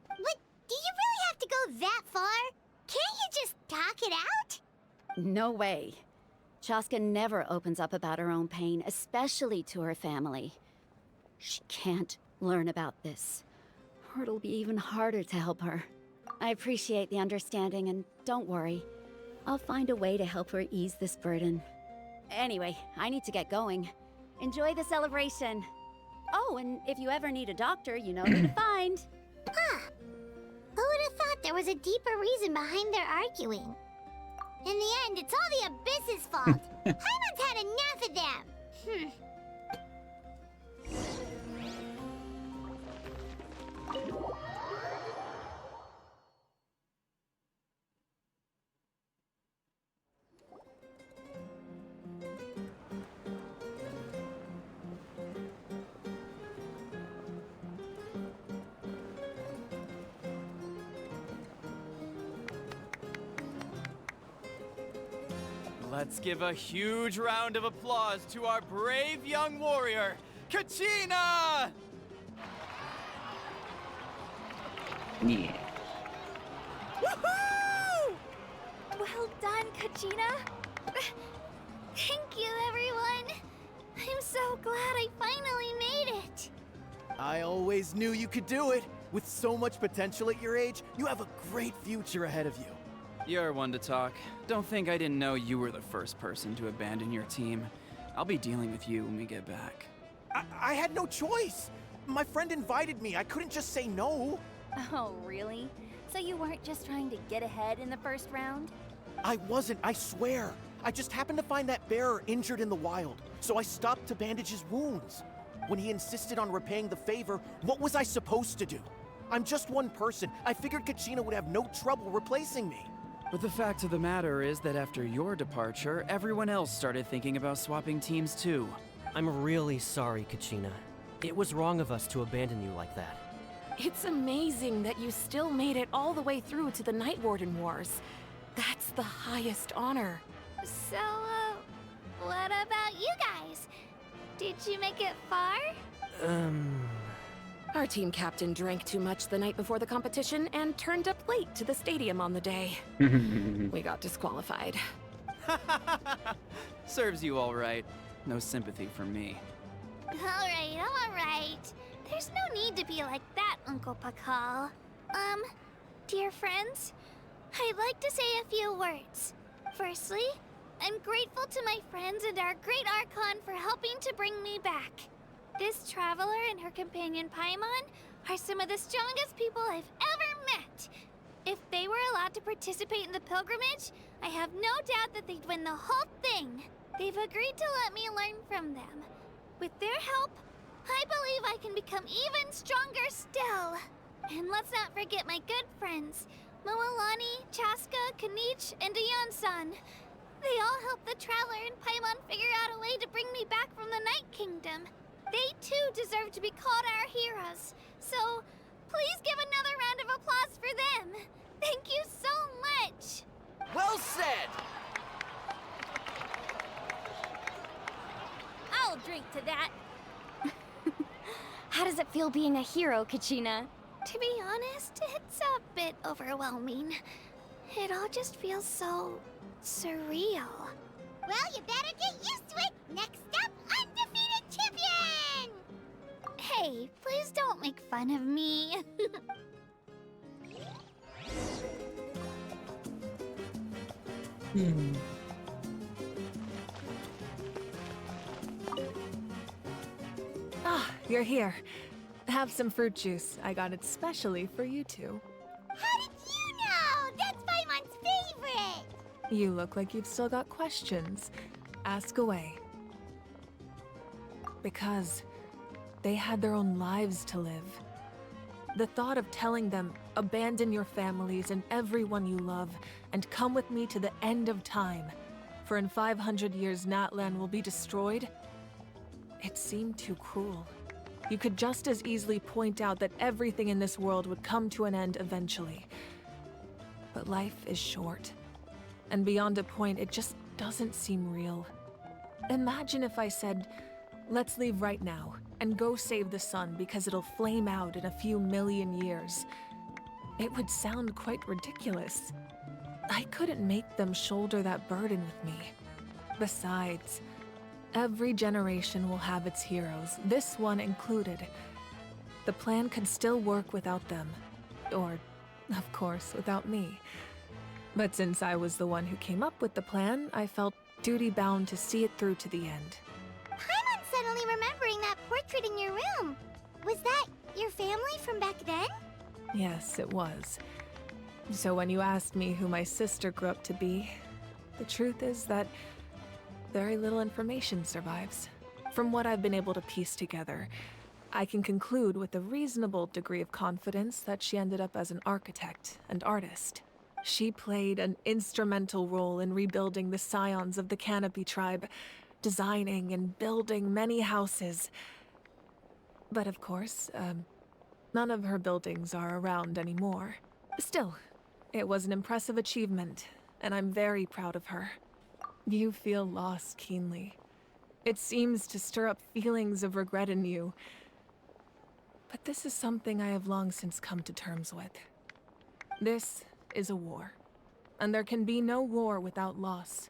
[SPEAKER 2] But do you really have to go that far? Can't you just talk it out?
[SPEAKER 17] No way. Chaska never opens up about her own pain, especially to her family. She can't learn about this, or it'll be even harder to help her. I appreciate the understanding, and don't worry. I'll find a way to help her ease this burden. Anyway, I need to get going. Enjoy the celebration. Oh, and if you ever need a doctor, you know who to find.
[SPEAKER 2] Huh. Who would have thought there was a deeper reason behind their arguing? In the end, it's all the Abyss's fault. Paimon's had enough of them.
[SPEAKER 5] Let's give a huge round of applause to our brave young warrior, Kachina!
[SPEAKER 1] Yeah.
[SPEAKER 12] Woohoo! Well done, Kachina. Thank you, everyone. I'm so glad I finally made it.
[SPEAKER 8] I always knew you could do it.
[SPEAKER 5] With so much potential at your age, you have a great future ahead of you. You're one to talk. Don't think I didn't know you were the first person to abandon your team. I'll be dealing with you when we get back. I had no choice. My friend invited me. I couldn't just say no.
[SPEAKER 3] Oh, really? So you weren't just trying to get ahead in the first round?
[SPEAKER 5] I wasn't, I swear. I just happened to find that bearer injured in the wild, so I stopped to bandage his wounds. When he insisted on repaying the favor, what was I supposed to do? I'm just one person. I figured Kachina would have no trouble replacing me. But the fact of the matter is that after your departure, everyone else started thinking about swapping teams too.
[SPEAKER 15] I'm really sorry, Kachina. It was wrong of us to abandon you like that.
[SPEAKER 7] It's amazing that you still made it all the way through to the Night Warden Wars. That's the highest honor.
[SPEAKER 2] So, what about you guys? Did you make it far?
[SPEAKER 7] Our team captain drank too much the night before the competition and turned up late to the stadium on the day. We got disqualified.
[SPEAKER 5] Serves you all right. No sympathy from me.
[SPEAKER 2] Alright. There's no need to be like that, Uncle Pakal. Dear friends, I'd like to say a few words. Firstly, I'm grateful to my friends and our great Archon for helping to bring me back. This traveler and her companion Paimon are some of the strongest people I've ever met. If they were allowed to participate in the pilgrimage, I have no doubt that they'd win the whole thing. They've agreed to let me learn from them. With their help, I believe I can become even stronger still. And let's not forget my good friends, Moalani, Chaska, Kanich, and Ayan-san. They all helped the Traveler and Paimon figure out a way to bring me back from the Night Kingdom. They too deserve to be called our heroes. So, please give another round of applause for them. Thank you so much.
[SPEAKER 5] Well said!
[SPEAKER 2] I'll drink to that.
[SPEAKER 3] How does it feel being a hero, Kachina?
[SPEAKER 2] To be honest, it's a bit overwhelming. It all just feels so surreal. Well, you better get used to it. Next up, undefeated champion! Hey, please don't make fun of me.
[SPEAKER 7] Ah, you're here. Have some fruit juice. I got it specially for you two.
[SPEAKER 2] How did you know? That's Paimon's favorite!
[SPEAKER 7] You look like you've still got questions. Ask away. Because they had their own lives to live. The thought of telling them, abandon your families and everyone you love, and come with me to the end of time, for in 500 years Natlan will be destroyed, it seemed too cruel. You could just as easily point out that everything in this world would come to an end eventually. But life is short. And beyond a point, it just doesn't seem real. Imagine if I said, let's leave right now, and go save the sun because it'll flame out in a few million years. It would sound quite ridiculous. I couldn't make them shoulder that burden with me. Besides, every generation will have its heroes, this one included. The plan could still work without them. Or, of course, without me. But since I was the one who came up with the plan, I felt duty-bound to see it through to the end.
[SPEAKER 2] Paimon's suddenly remembering that portrait in your room. Was that your family from back then?
[SPEAKER 7] Yes, it was. So when you asked me who my sister grew up to be, the truth is that very little information survives. From what I've been able to piece together, I can conclude with a reasonable degree of confidence that she ended up as an architect and artist. She played an instrumental role in rebuilding the scions of the Canopy tribe, designing and building many houses. But of course, none of her buildings are around anymore. Still, it was an impressive achievement, and I'm very proud of her. You feel loss keenly. It seems to stir up feelings of regret in you. But this is something I have long since come to terms with. This is a war, and there can be no war without loss.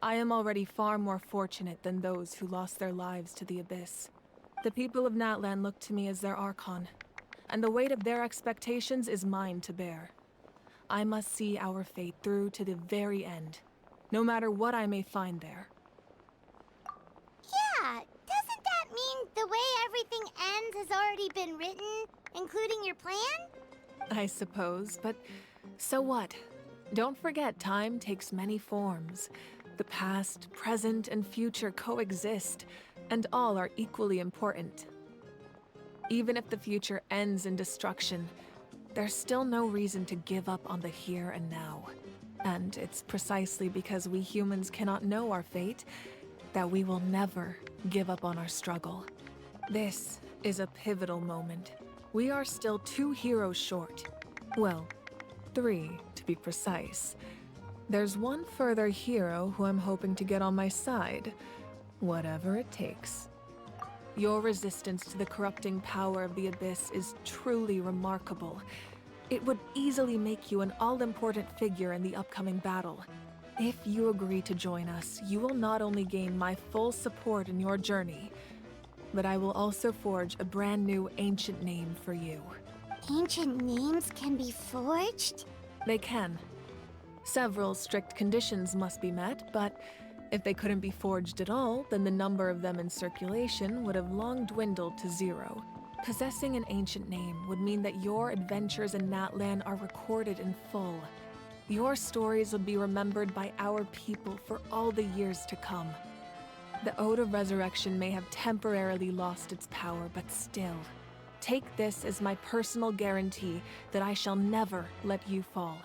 [SPEAKER 7] I am already far more fortunate than those who lost their lives to the Abyss. The people of Natlan look to me as their Archon, and the weight of their expectations is mine to bear. I must see our fate through to the very end, no matter what I may find there.
[SPEAKER 2] Yeah, doesn't that mean the way everything ends has already been written, including your plan?
[SPEAKER 7] I suppose, but so what? Don't forget, time takes many forms. The past, present, and future coexist, and all are equally important. Even if the future ends in destruction, there's still no reason to give up on the here and now. And it's precisely because we humans cannot know our fate that we will never give up on our struggle. This is a pivotal moment. We are still 2 heroes short. Well, 3 to be precise. There's one further hero who I'm hoping to get on my side, whatever it takes. Your resistance to the corrupting power of the Abyss is truly remarkable. It would easily make you an all-important figure in the upcoming battle. If you agree to join us, you will not only gain my full support in your journey, but I will also forge a brand new ancient name for you.
[SPEAKER 2] Ancient names can be forged?
[SPEAKER 7] They can. Several strict conditions must be met, but if they couldn't be forged at all, then the number of them in circulation would have long dwindled to 0. Possessing an ancient name would mean that your adventures in Natlan are recorded in full. Your stories would be remembered by our people for all the years to come. The Ode of Resurrection may have temporarily lost its power, but still, take this as my personal guarantee that I shall never let you fall.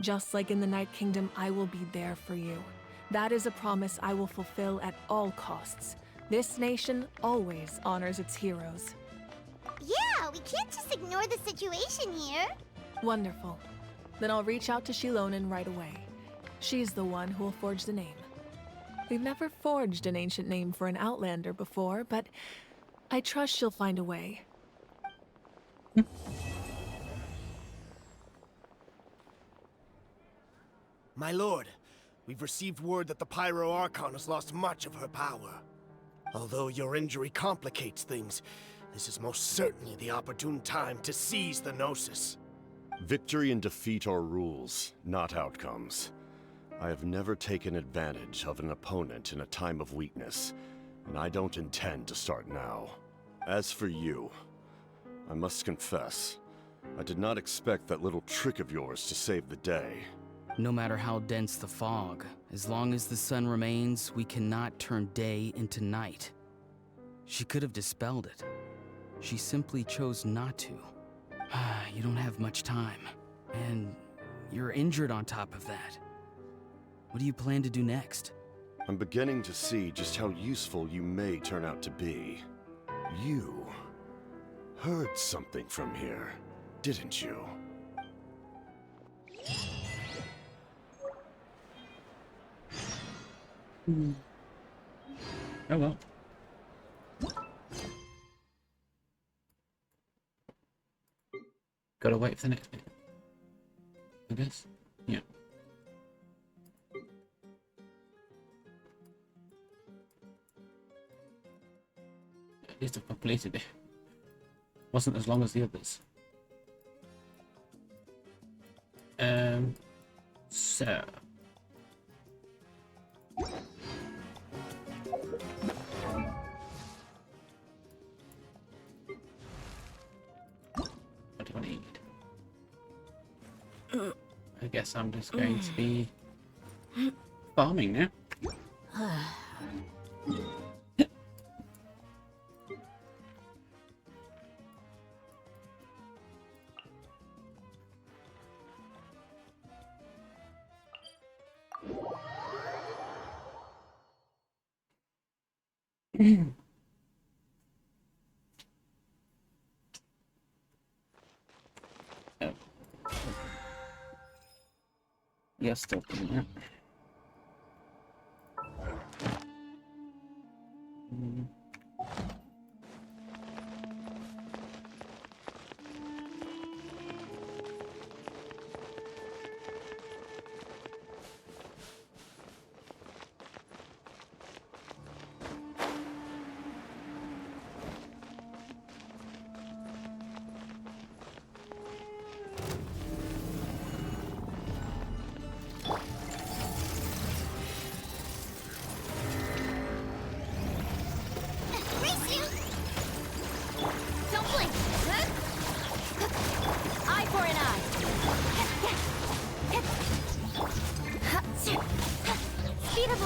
[SPEAKER 7] Just like in the Night Kingdom, I will be there for you. That is a promise I will fulfill at all costs. This nation always honors its heroes.
[SPEAKER 2] Yeah, we can't just ignore the situation here.
[SPEAKER 7] Wonderful. Then I'll reach out to Shilonen right away. She's the one who will forge the name. We've never forged an ancient name for an Outlander before, but I trust she'll find a way.
[SPEAKER 5] My lord, we've received word that the Pyro Archon has lost much of her power. Although your injury complicates things, this is most certainly the opportune time to seize the Gnosis.
[SPEAKER 6] Victory and defeat are rules, not outcomes. I have never taken advantage of an opponent in a time of weakness, and I don't intend to start now. As for you, I must confess, I did not expect that little trick of yours to save the day.
[SPEAKER 8] No matter how dense the fog, as long as the sun remains, we cannot turn day into night. She could have dispelled it. She simply chose not to. You don't have much time, and you're injured on top of that. What do you plan to do next?
[SPEAKER 6] I'm beginning to see just how useful you may turn out to be. You heard something from here, didn't you?
[SPEAKER 1] Oh well. Gotta wait for the next bit, I guess. Yeah. At least I've completed it. Wasn't as long as the others. So. What do I need? I guess I'm just going to be farming now. Oh. Yeah, still doing that.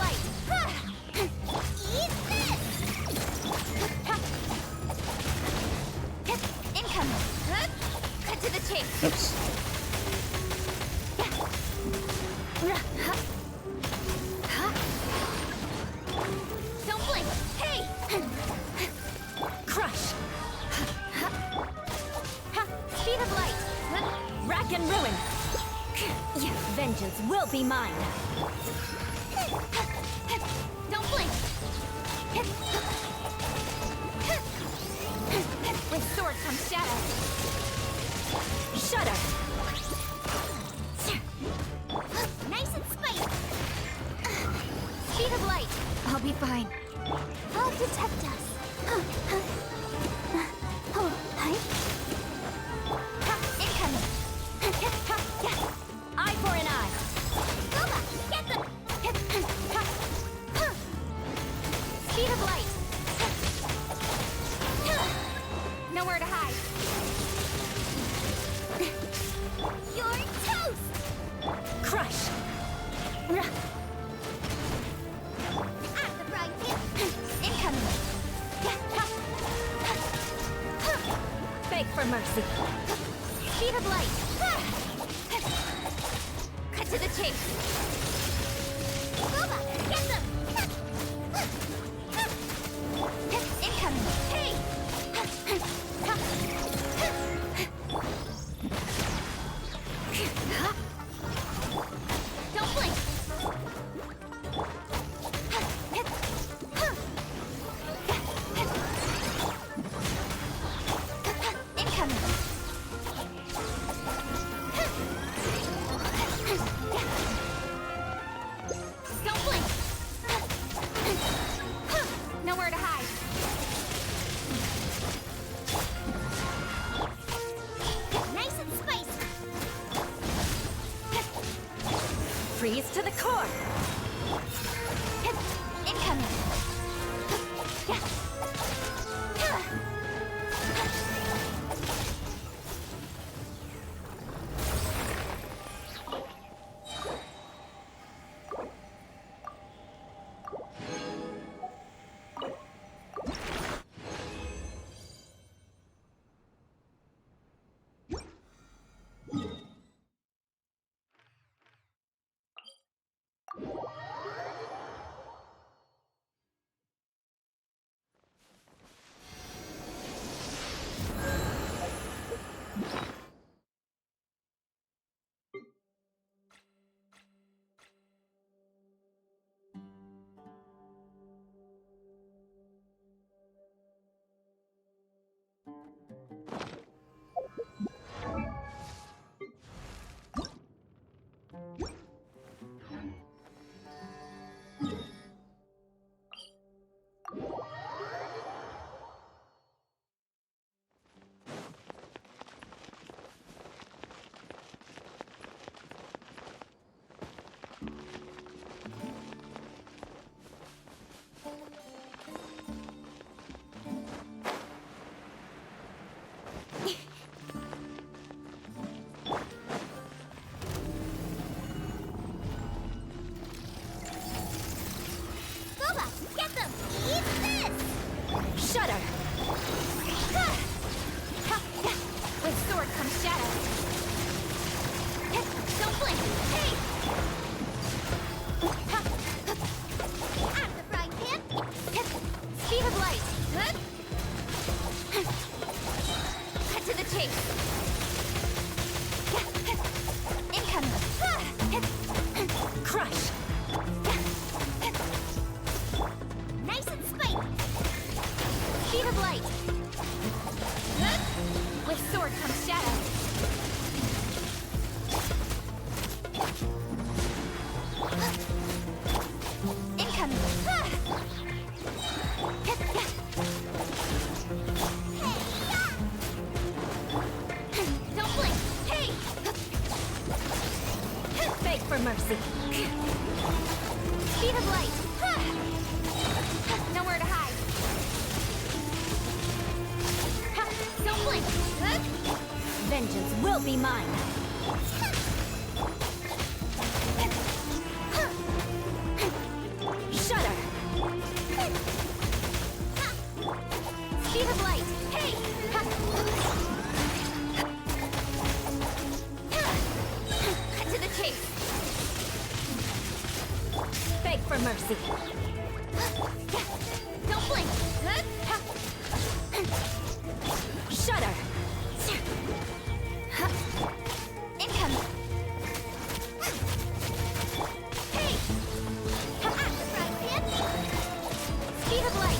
[SPEAKER 2] light! Eat this! Incoming! Cut to the chase!
[SPEAKER 1] Oops.
[SPEAKER 2] Don't blink! Hey!
[SPEAKER 12] Crush!
[SPEAKER 2] Speed of light!
[SPEAKER 12] Rack and ruin! Vengeance will be mine!
[SPEAKER 2] Don't blink! With sword comes shadow!
[SPEAKER 12] Shudder!
[SPEAKER 2] Nice and spiked! Speed of light!
[SPEAKER 17] I'll be fine.
[SPEAKER 2] I'll protect us! Incoming!
[SPEAKER 12] Eye for an eye!
[SPEAKER 2] Boba! Get them! Speed of light! Nowhere to hide! You're toast!
[SPEAKER 12] Crush!
[SPEAKER 2] At the frying pan! Incoming!
[SPEAKER 12] Beg for mercy!
[SPEAKER 2] Speed of light! Cut to the chase! Boba! Get them! Incoming! Hey! Don't blink! Incoming! Don't blink! Nowhere to hide! Nice and spicy!
[SPEAKER 12] Freeze to the core!
[SPEAKER 2] Incoming! Boba! Get them! Eat this!
[SPEAKER 12] Shudder!
[SPEAKER 2] With sword comes shadow! Don't blink! Hey! At the frying pan! Speed of light! Cut to the chase! Incoming!
[SPEAKER 12] Crush!
[SPEAKER 2] Nice and spiked! Speed of light! With sword comes shadow! Incoming! Don't blink! Hey!
[SPEAKER 12] Beg for mercy!
[SPEAKER 2] Speed of light! Nowhere to hide! Don't blink!
[SPEAKER 12] Vengeance will be mine!
[SPEAKER 2] Speed of light! Hey! Cut to the chase!
[SPEAKER 12] Beg for mercy.
[SPEAKER 2] Don't blink!
[SPEAKER 12] Shudder!
[SPEAKER 2] Incoming! Hey! Surprise hit! Speed of light!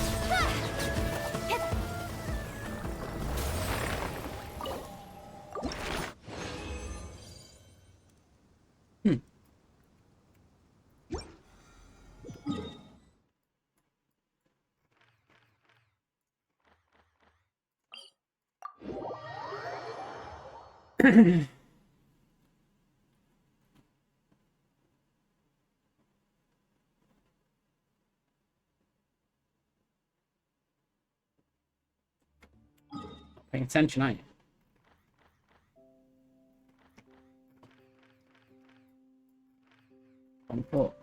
[SPEAKER 1] Paying attention, aren't you? On foot.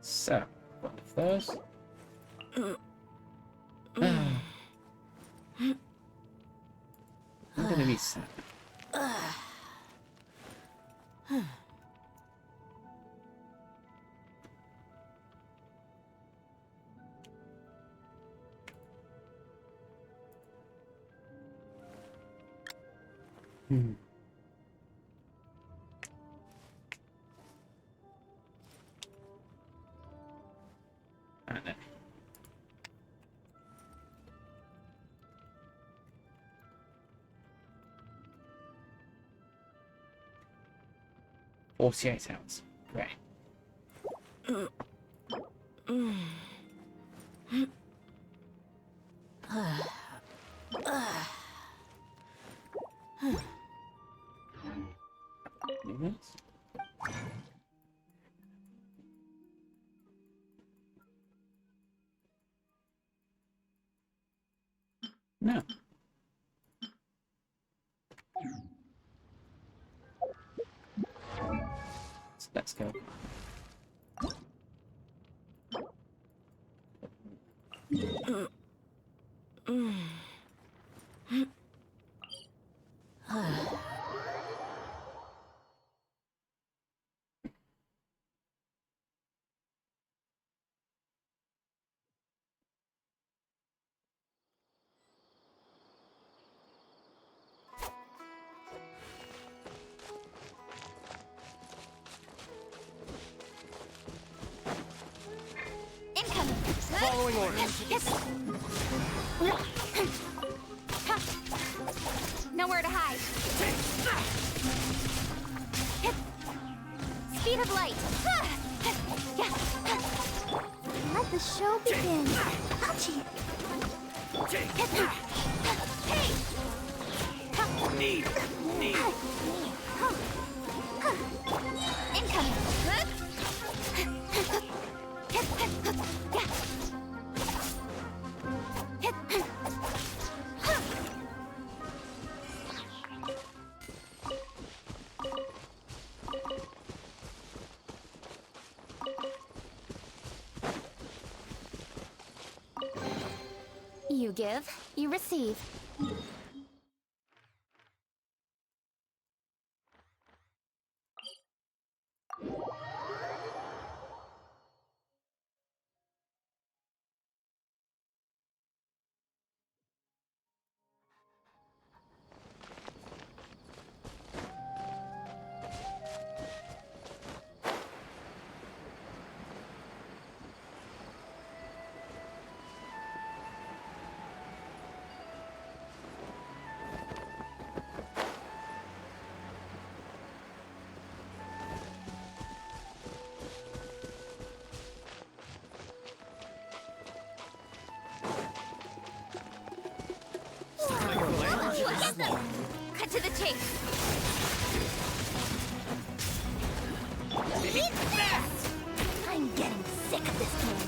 [SPEAKER 1] So, one of those. I'm gonna be sad. I know. "48 hours. Great. Minutes? No. So let's go.
[SPEAKER 2] Incoming!
[SPEAKER 5] Following orders.
[SPEAKER 2] Nowhere to hide. Speed of light. Let the show begin. Ouchie. Hey!
[SPEAKER 5] Need.
[SPEAKER 2] Incoming. You give, you receive. Hey! I'm getting sick of this game.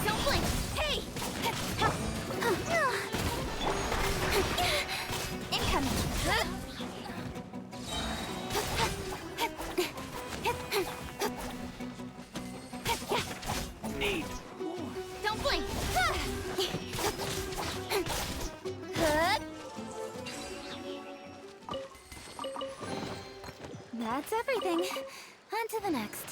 [SPEAKER 2] Don't blink! Hey! Incoming!
[SPEAKER 18] Need.
[SPEAKER 2] Don't blink! That's everything. On to the next.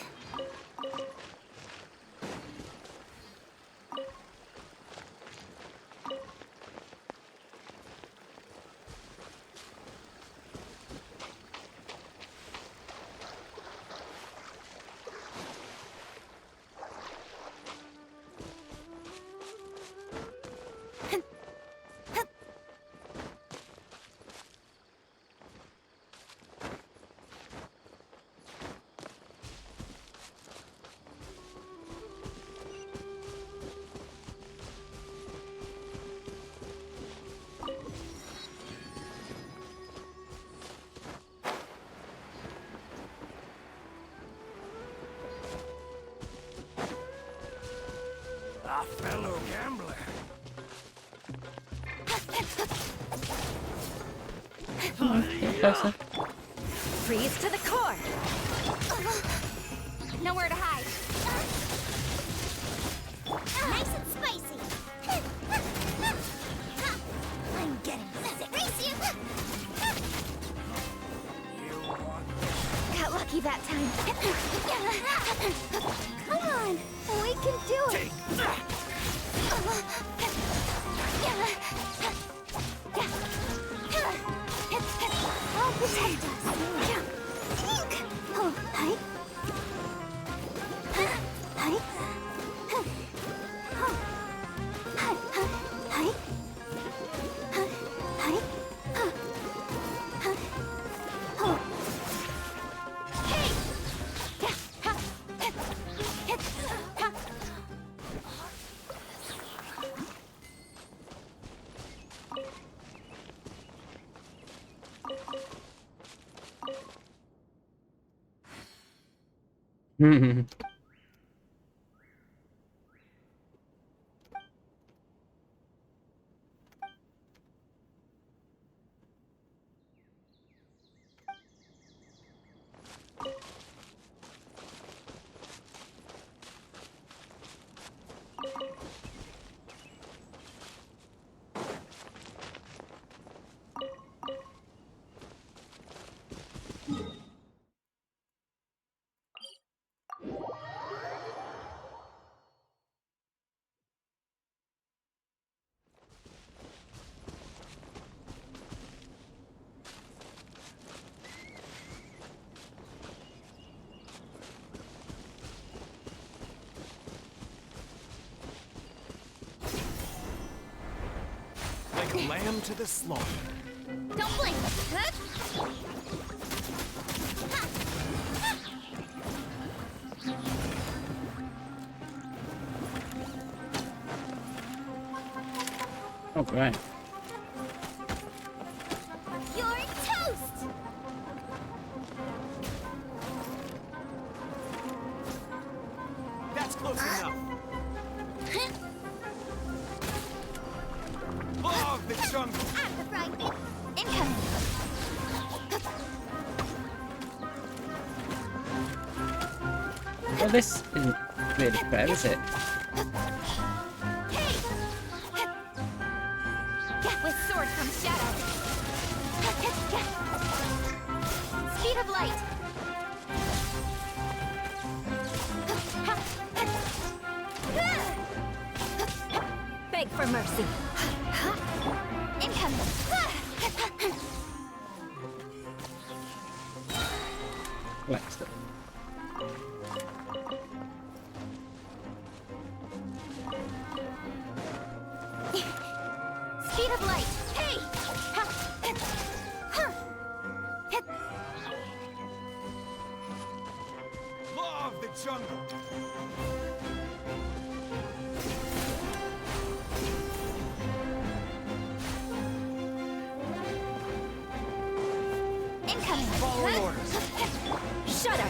[SPEAKER 18] A fellow gambler.
[SPEAKER 2] Freeze to the core. Nowhere to hide. Nice and spicy. I'm getting sick. Race you. Got lucky that time. Come on, we can do it. I'll protect us. Oh, hi. Hi. Oh. Hi. Hi. Hi. Oh. Hey.
[SPEAKER 5] Like a lamb to the slaughter.
[SPEAKER 2] Don't blink.
[SPEAKER 1] Oh, great.
[SPEAKER 2] You're toast.
[SPEAKER 5] That's close enough. Oh, the jungle.
[SPEAKER 2] At the frying pan. Incoming.
[SPEAKER 1] Well, this isn't really fair, is it?
[SPEAKER 2] With sword from shadow. Speed of light. Beg for mercy. Incoming.
[SPEAKER 1] Next up.
[SPEAKER 2] Speed of light. Hey!
[SPEAKER 5] Law of the jungle.
[SPEAKER 17] Incoming!
[SPEAKER 4] Following orders.
[SPEAKER 17] Shudder!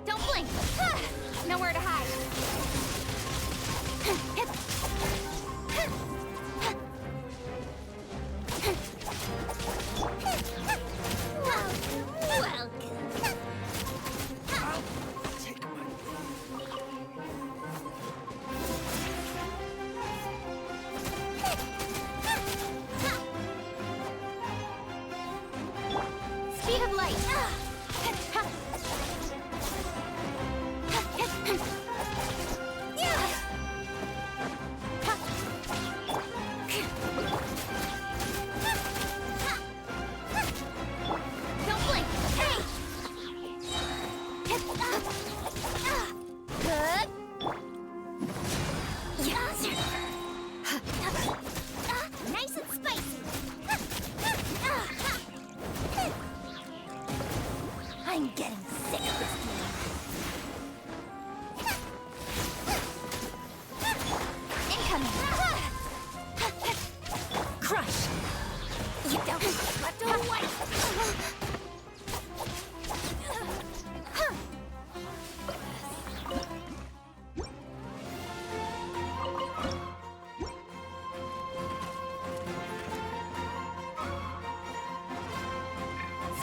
[SPEAKER 2] Don't blink! Nowhere to hide. Welcome. Speed of light. Don't blink. Hey. Good. Nice and spicy. I'm getting sick of this game. Incoming. Crush. You don't let go away.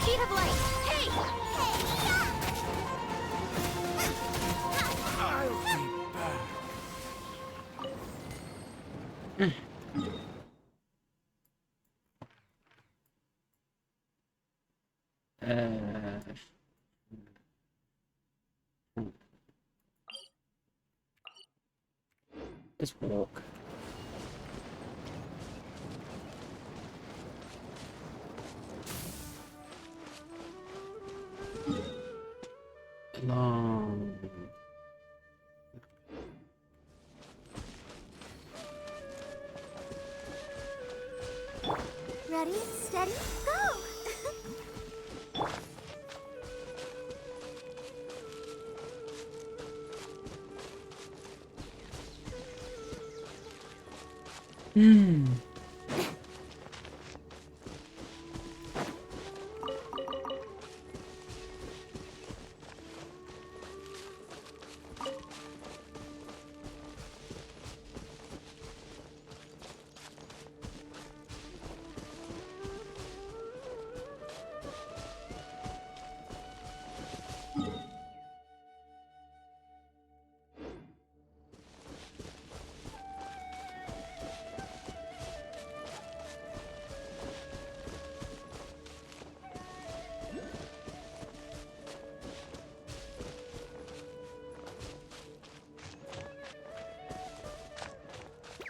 [SPEAKER 2] Speed of light. Hey!
[SPEAKER 22] I'll be back.
[SPEAKER 1] Just walk. Long.
[SPEAKER 2] Ready, steady, go!
[SPEAKER 1] Hmm.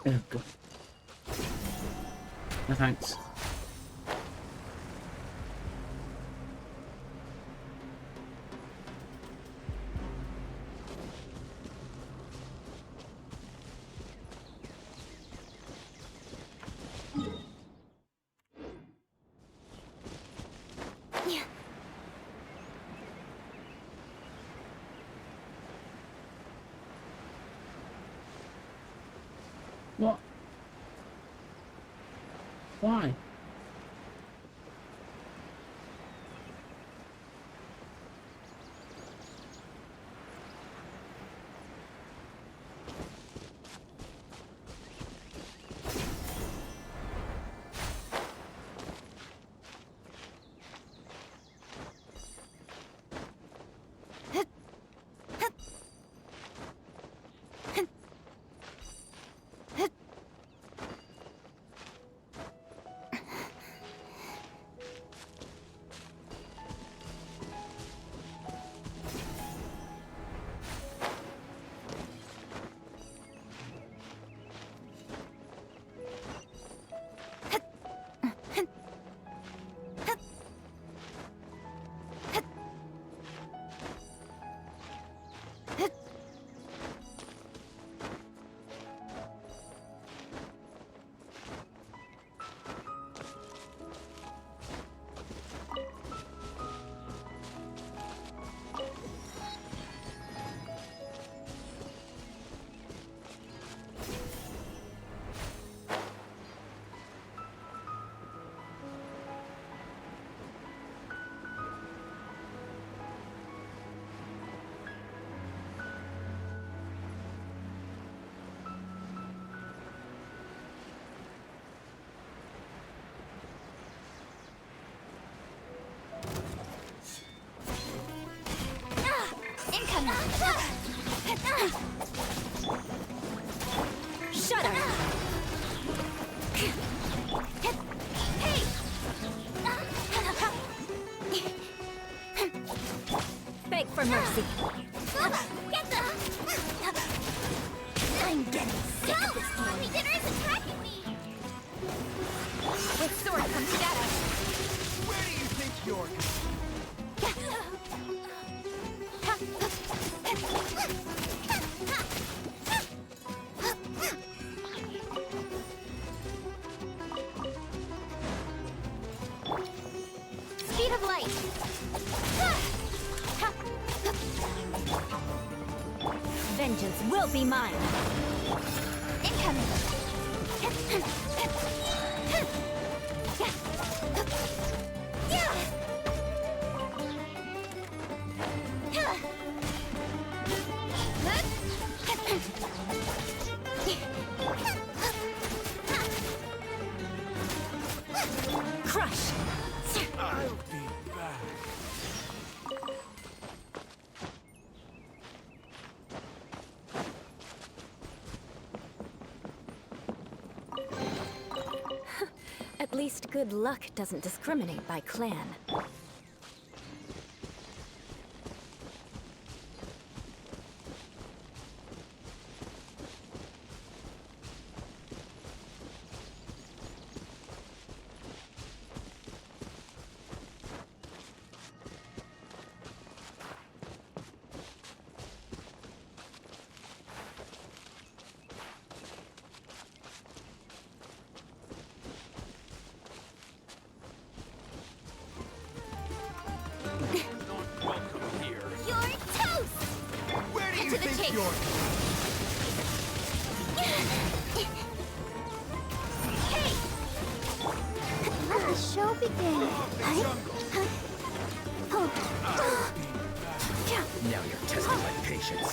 [SPEAKER 1] Oh, God. No, thanks.
[SPEAKER 2] Yeah.
[SPEAKER 1] What? Why?
[SPEAKER 12] Shudder! Hey! Beg for mercy. Get them! I'm getting sick of this game. Mommy Dinner is attacking me! With sword comes shadow.
[SPEAKER 5] Where do you think you're going?
[SPEAKER 2] Speed of light.
[SPEAKER 12] Vengeance will be mine.
[SPEAKER 2] Incoming.
[SPEAKER 12] Crush!
[SPEAKER 5] I'll be back.
[SPEAKER 12] At least good luck doesn't discriminate by clan.
[SPEAKER 2] You're toast!
[SPEAKER 5] Where do
[SPEAKER 2] Get
[SPEAKER 5] you
[SPEAKER 2] to the
[SPEAKER 5] think
[SPEAKER 2] chase.
[SPEAKER 5] you're
[SPEAKER 2] Hey! Let the show begin.
[SPEAKER 16] Now you're testing my patience.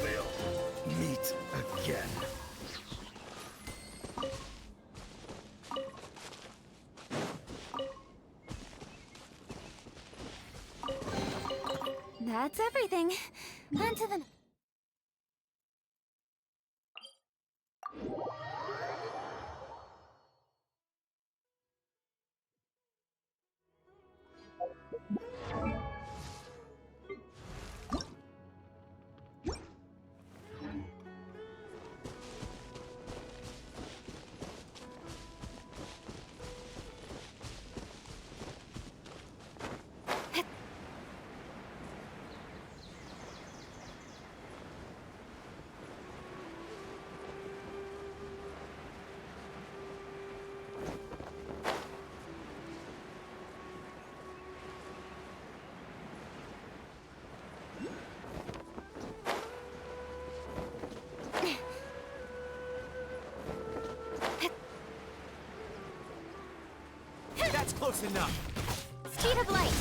[SPEAKER 16] We'll meet again.
[SPEAKER 12] That's everything. On to the...
[SPEAKER 5] That's close enough.
[SPEAKER 2] Speed of light.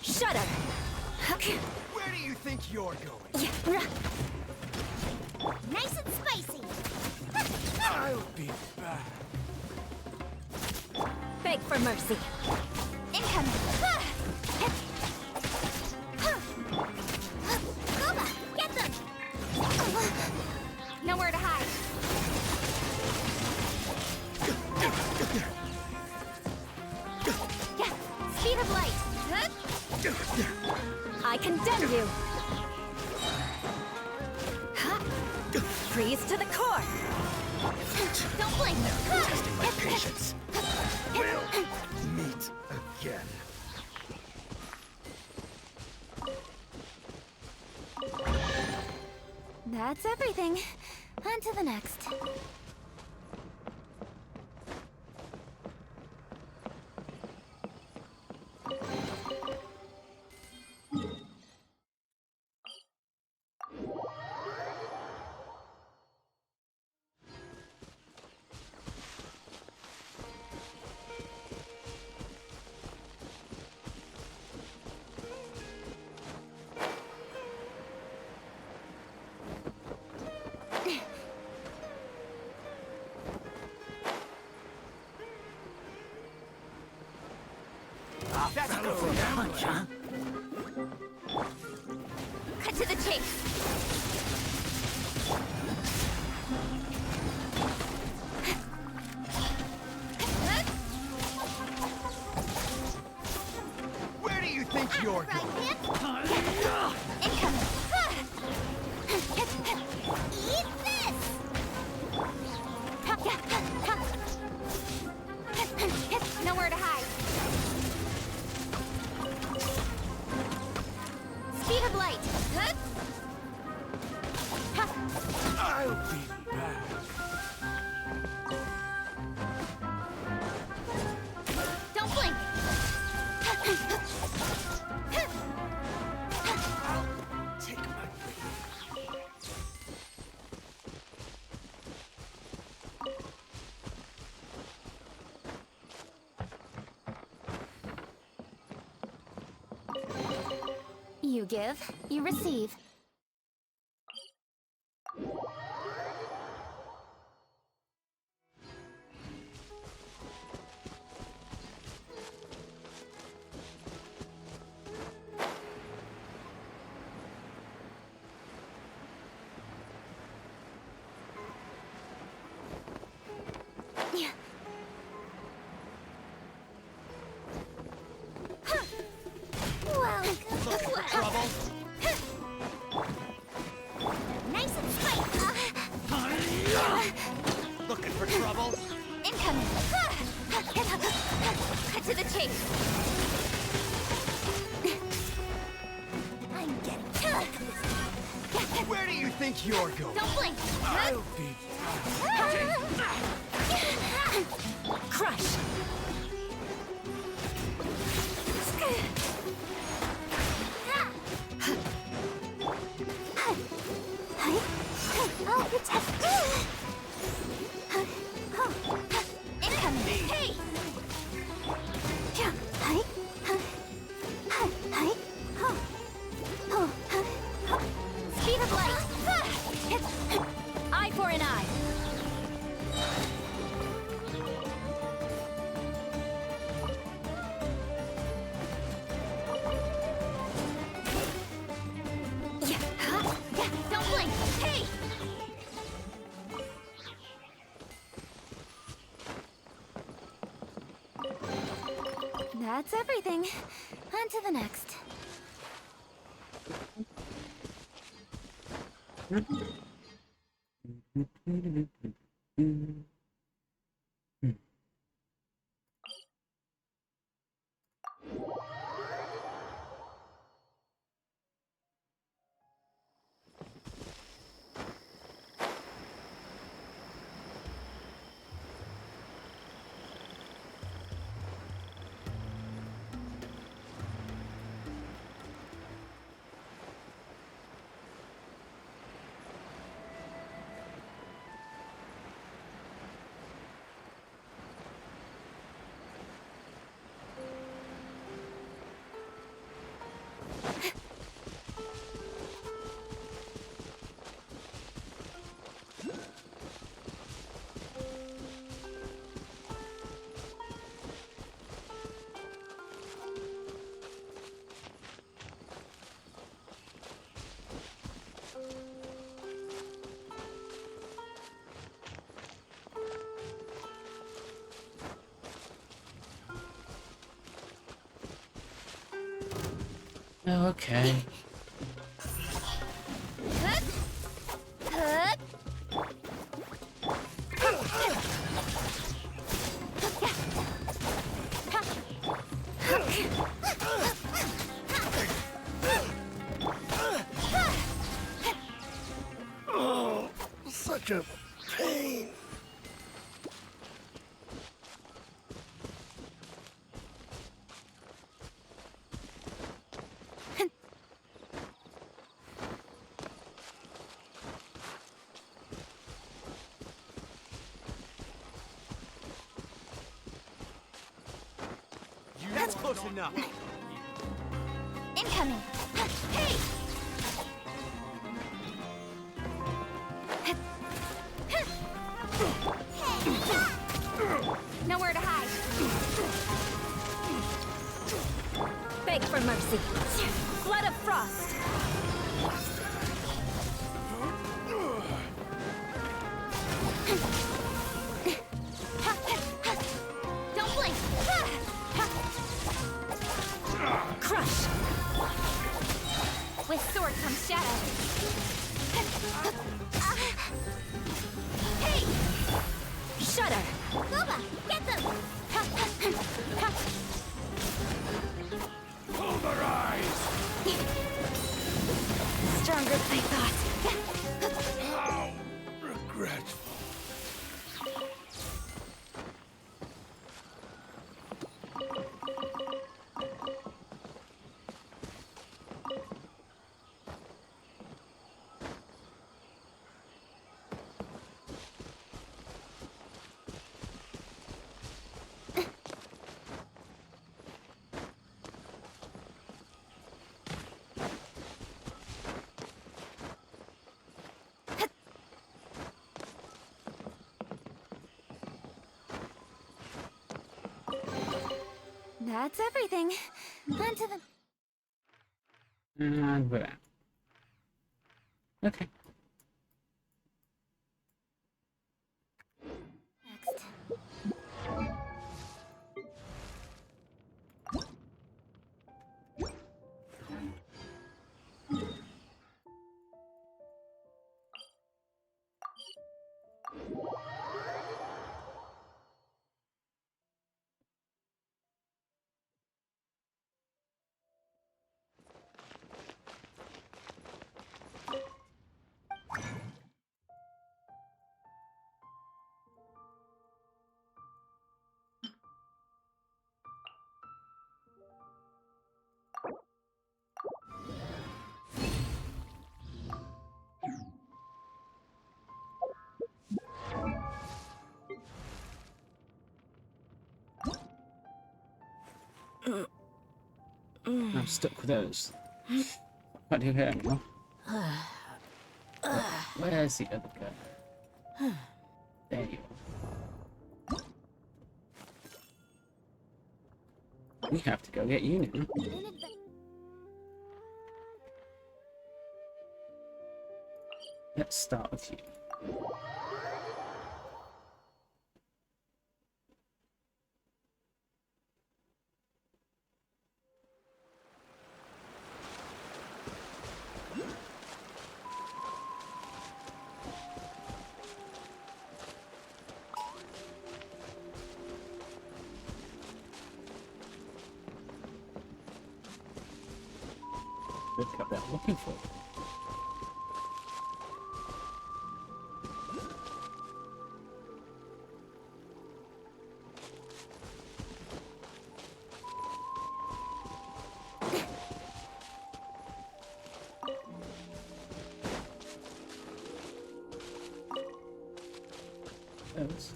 [SPEAKER 12] Shudder!
[SPEAKER 5] Where do you think you're going?
[SPEAKER 2] Nice and spicy.
[SPEAKER 5] I'll be back.
[SPEAKER 12] Beg for mercy.
[SPEAKER 2] Incoming. Goomba, get them! Nowhere to hide. Speed of light.
[SPEAKER 12] I condemn you. Freeze to the core.
[SPEAKER 2] Don't blink.
[SPEAKER 16] Testing my patience. We'll meet again.
[SPEAKER 12] That's everything. On to the next.
[SPEAKER 5] That's good for a punch, huh?
[SPEAKER 2] Cut to the chase.
[SPEAKER 5] Where do you think you're going?
[SPEAKER 2] Incoming. Eat this! Nowhere to hide. Speed of light.
[SPEAKER 5] I'll be back.
[SPEAKER 2] Don't blink.
[SPEAKER 5] Take my
[SPEAKER 2] You give, you receive.
[SPEAKER 5] Looking for trouble?
[SPEAKER 2] Nice and spiked.
[SPEAKER 5] Looking for trouble?
[SPEAKER 2] Incoming. Cut to the chase. I'm getting sick of this.
[SPEAKER 5] Where do you think you're going?
[SPEAKER 2] Don't blink.
[SPEAKER 5] I'll be
[SPEAKER 2] Crush. Oh, you're tough. Incoming. Hey! Speed of light. Eye for an eye. Don't blink. Hey! That's everything. On to the next.
[SPEAKER 1] Okay.
[SPEAKER 5] Oh, such a pain. That's close enough.
[SPEAKER 2] Incoming. Hey! Nowhere to hide.
[SPEAKER 4] Flood of frost.
[SPEAKER 2] Don't blink.
[SPEAKER 4] Crush.
[SPEAKER 2] With sword comes shadow. Hey!
[SPEAKER 4] Shudder.
[SPEAKER 2] Gooba, get them!
[SPEAKER 18] Pulverize!
[SPEAKER 4] Stronger than I thought.
[SPEAKER 18] How regretful.
[SPEAKER 2] That's everything. On to the...
[SPEAKER 1] And we're out. Okay.
[SPEAKER 2] Next.
[SPEAKER 1] I'm stuck with those. Can't do here anymore. Where's the other guy? There you are. We have to go get you now. Let's start with you. Look up there, looking for it. Those.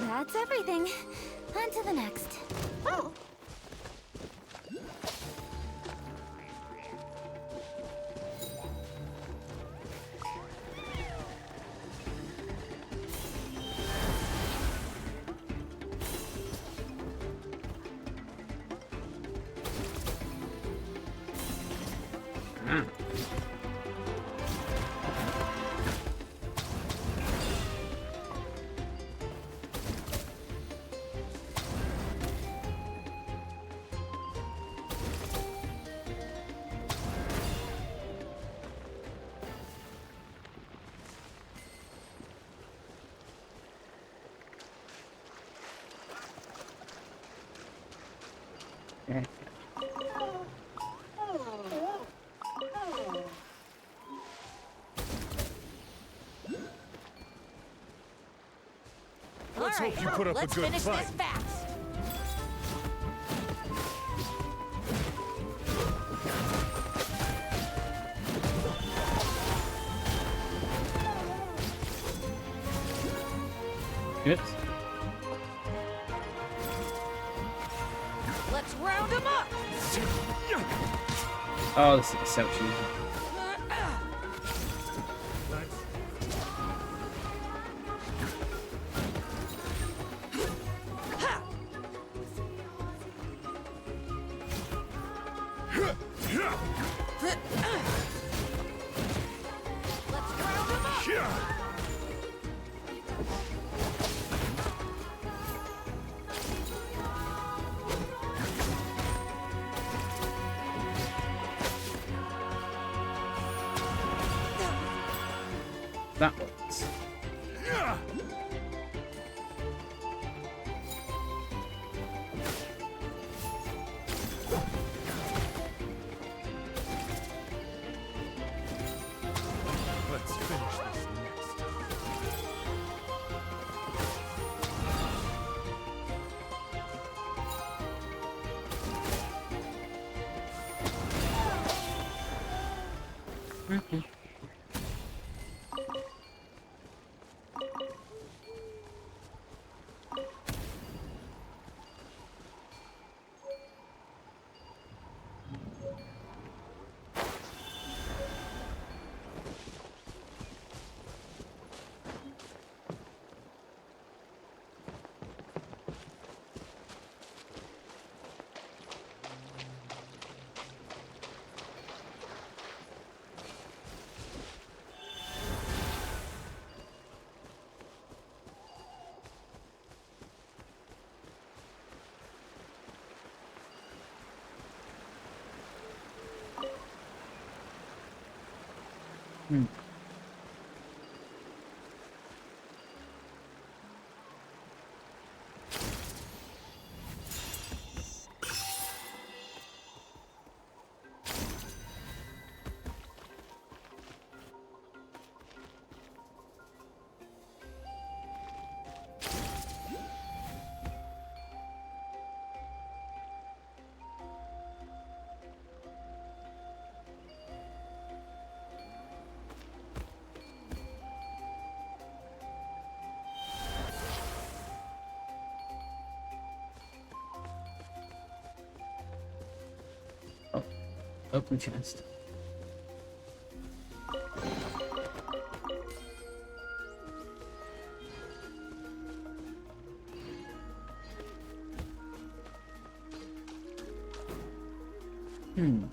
[SPEAKER 2] That's everything. On to the next. Oh!
[SPEAKER 1] Yeah.
[SPEAKER 10] Let's hope you put up a good
[SPEAKER 4] Let's
[SPEAKER 10] fight.
[SPEAKER 4] finish this fast.
[SPEAKER 1] Good.
[SPEAKER 4] Let's round them up.
[SPEAKER 1] Oh, this is so cheesy. Okay. Hmm. Oh, open chest. Hmm.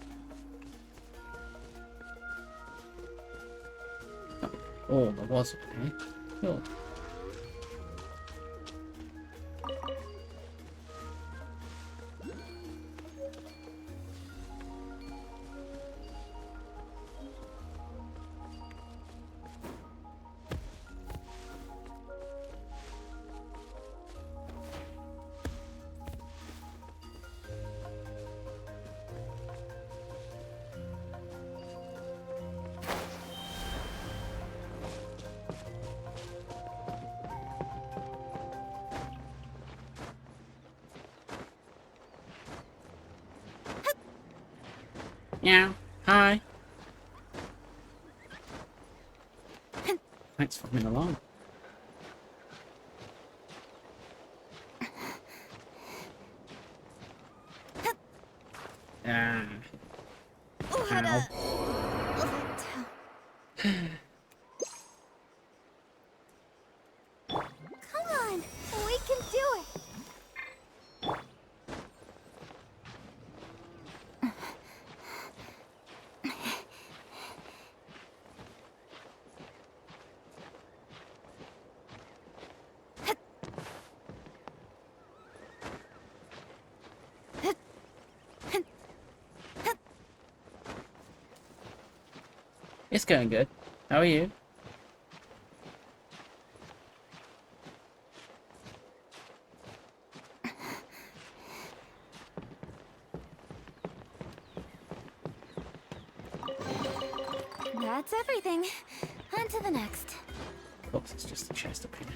[SPEAKER 1] Oh, there was okay. Cool. Yeah. Hi. Thanks for coming along. Ah. Ow.
[SPEAKER 2] Come on, we can do it.
[SPEAKER 1] It's going good. How are you?
[SPEAKER 12] That's everything. On to the next.
[SPEAKER 1] Of course, it's just a chest up here.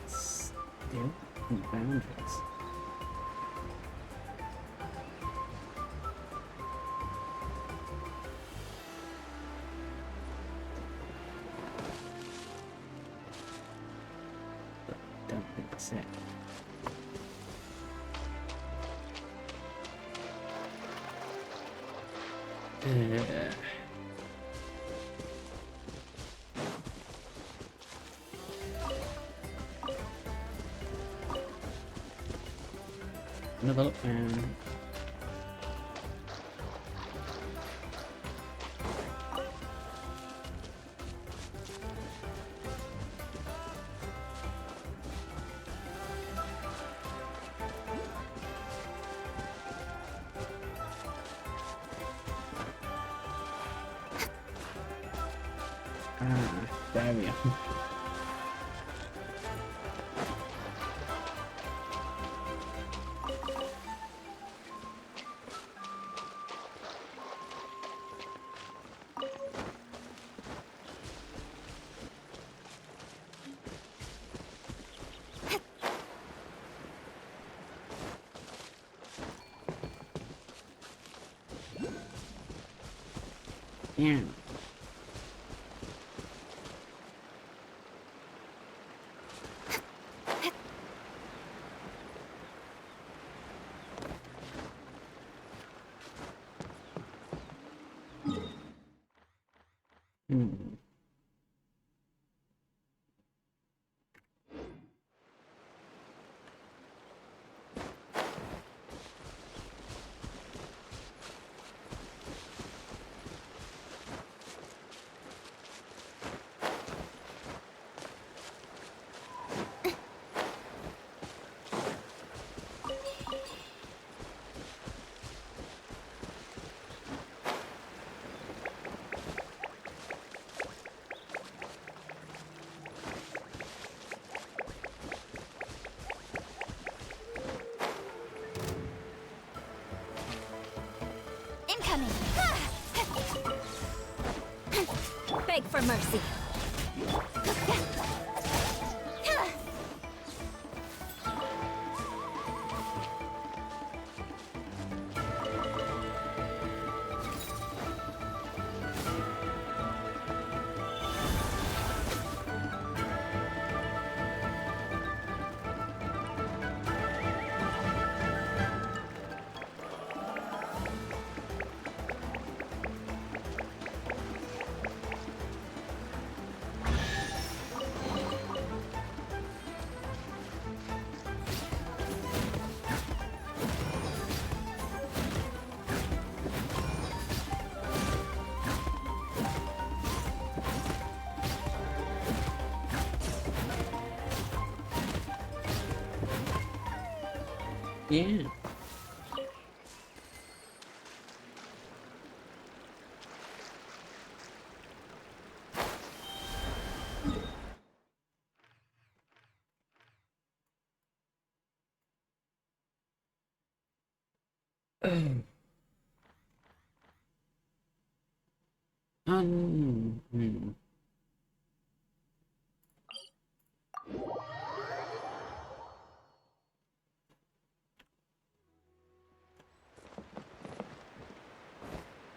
[SPEAKER 1] It's still in boundaries. But I don't think that's it. Another look down. There we are. Yeah. Hmm.
[SPEAKER 3] Incoming! Beg for mercy. Yeah. Hmm.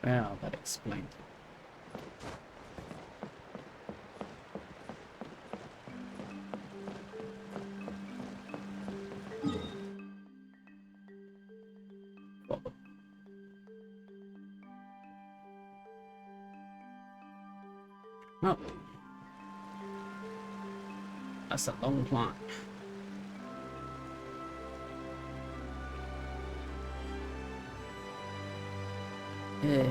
[SPEAKER 3] Well, that explains it. Oh. That's a long climb. Yeah.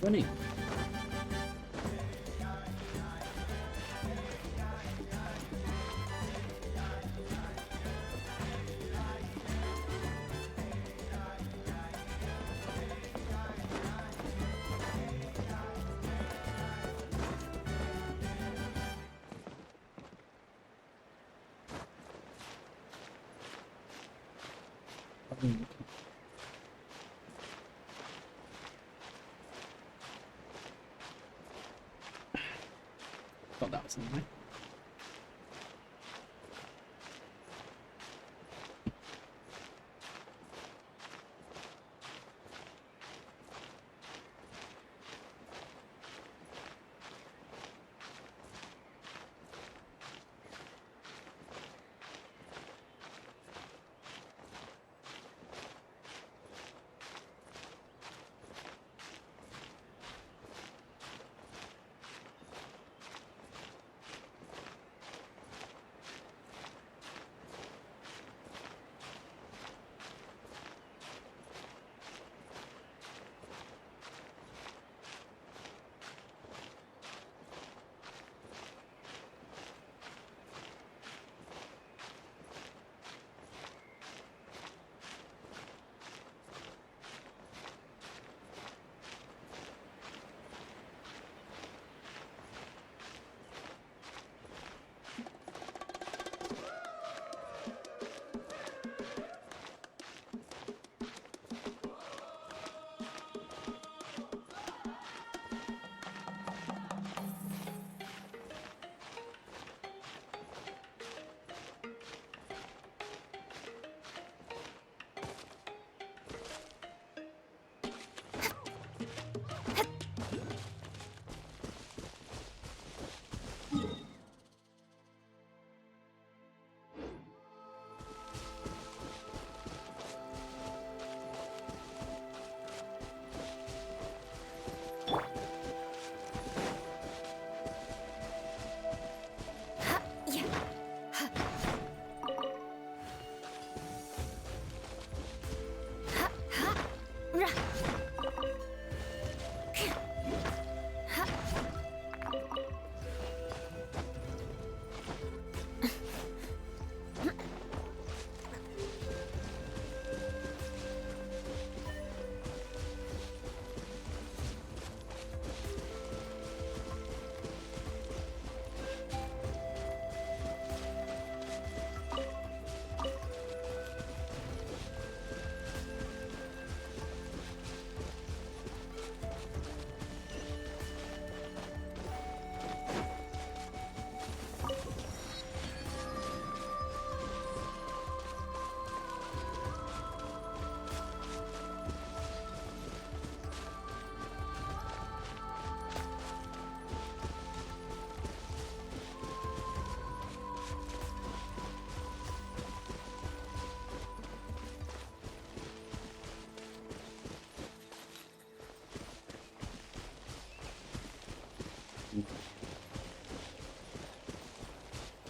[SPEAKER 3] Funny. Thought that was annoying.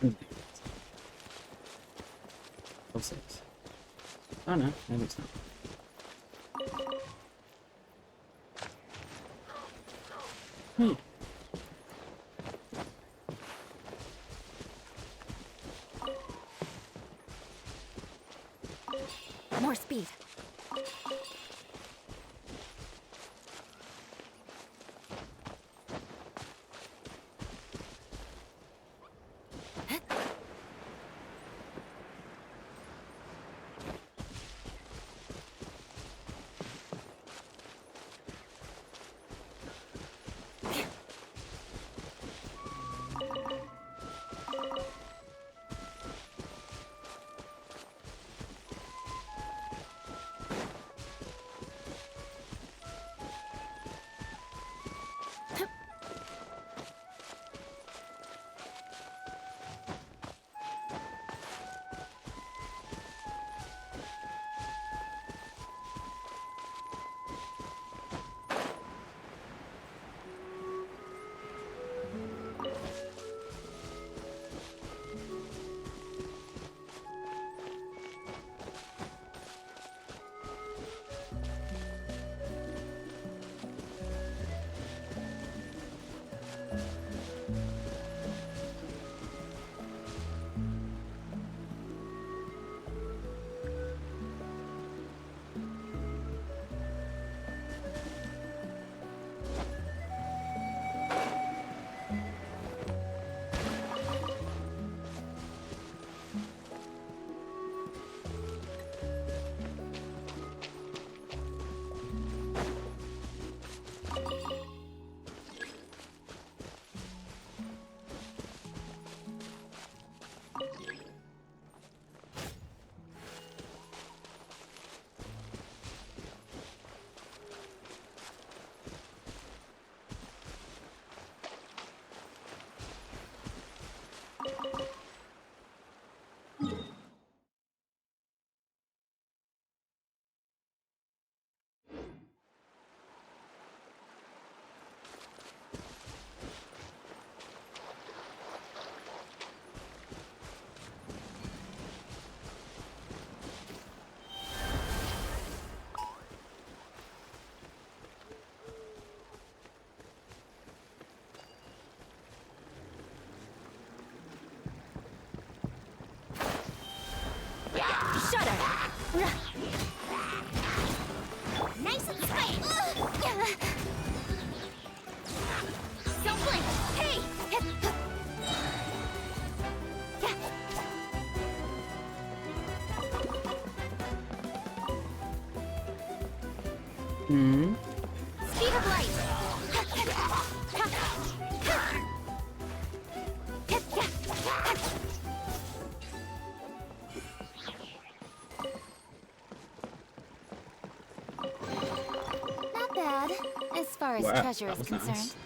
[SPEAKER 1] Or 6. Oh no, maybe it's not. Hmm.
[SPEAKER 12] More speed.
[SPEAKER 2] Shudder! Nice and tight! Don't blink! Hey!
[SPEAKER 1] Hmm.
[SPEAKER 2] Speed of light! Not bad, as far as
[SPEAKER 1] Wow,
[SPEAKER 2] treasure
[SPEAKER 1] that
[SPEAKER 2] is
[SPEAKER 1] was
[SPEAKER 2] concerned.
[SPEAKER 1] nice.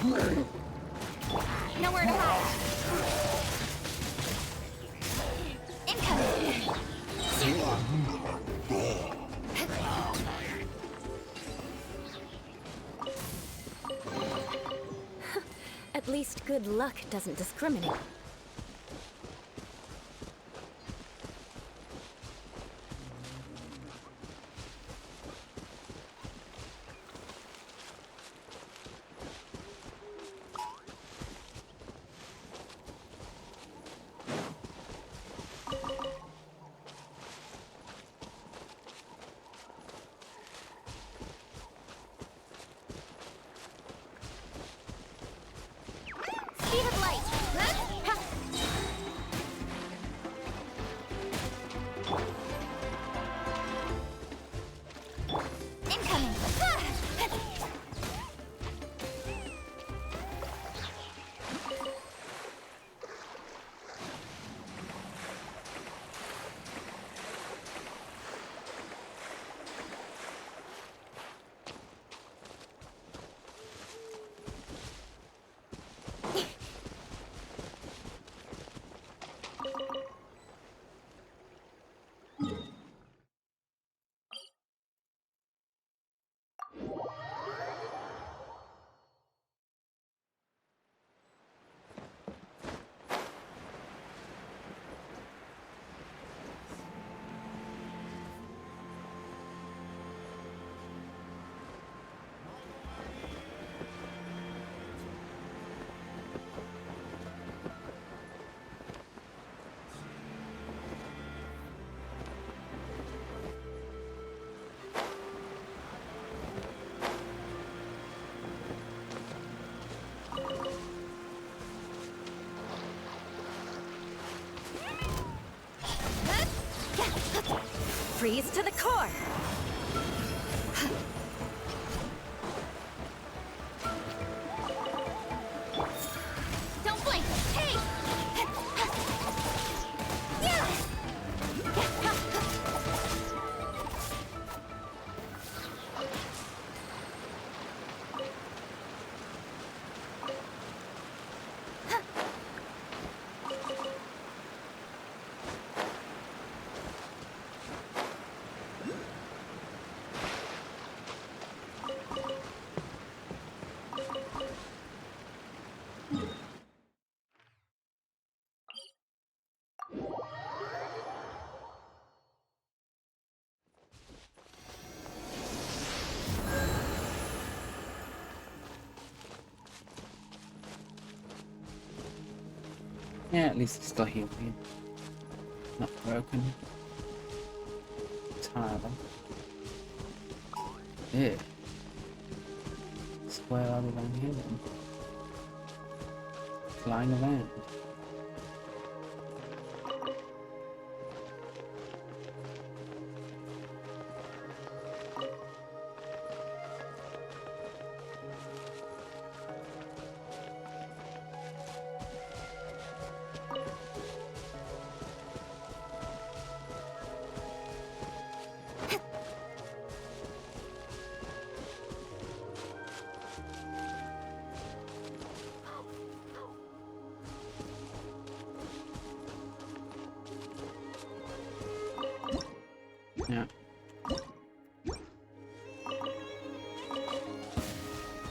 [SPEAKER 12] Nowhere to hide. Incoming.
[SPEAKER 9] At least good luck doesn't discriminate.
[SPEAKER 2] Speed of light.
[SPEAKER 12] Incoming.
[SPEAKER 9] Freeze to the core!
[SPEAKER 12] Don't blink. Hey.
[SPEAKER 1] Yeah, at least it's still healing. Not broken. Entirely. Yeah. So where are they down here then? Flying around. Yeah.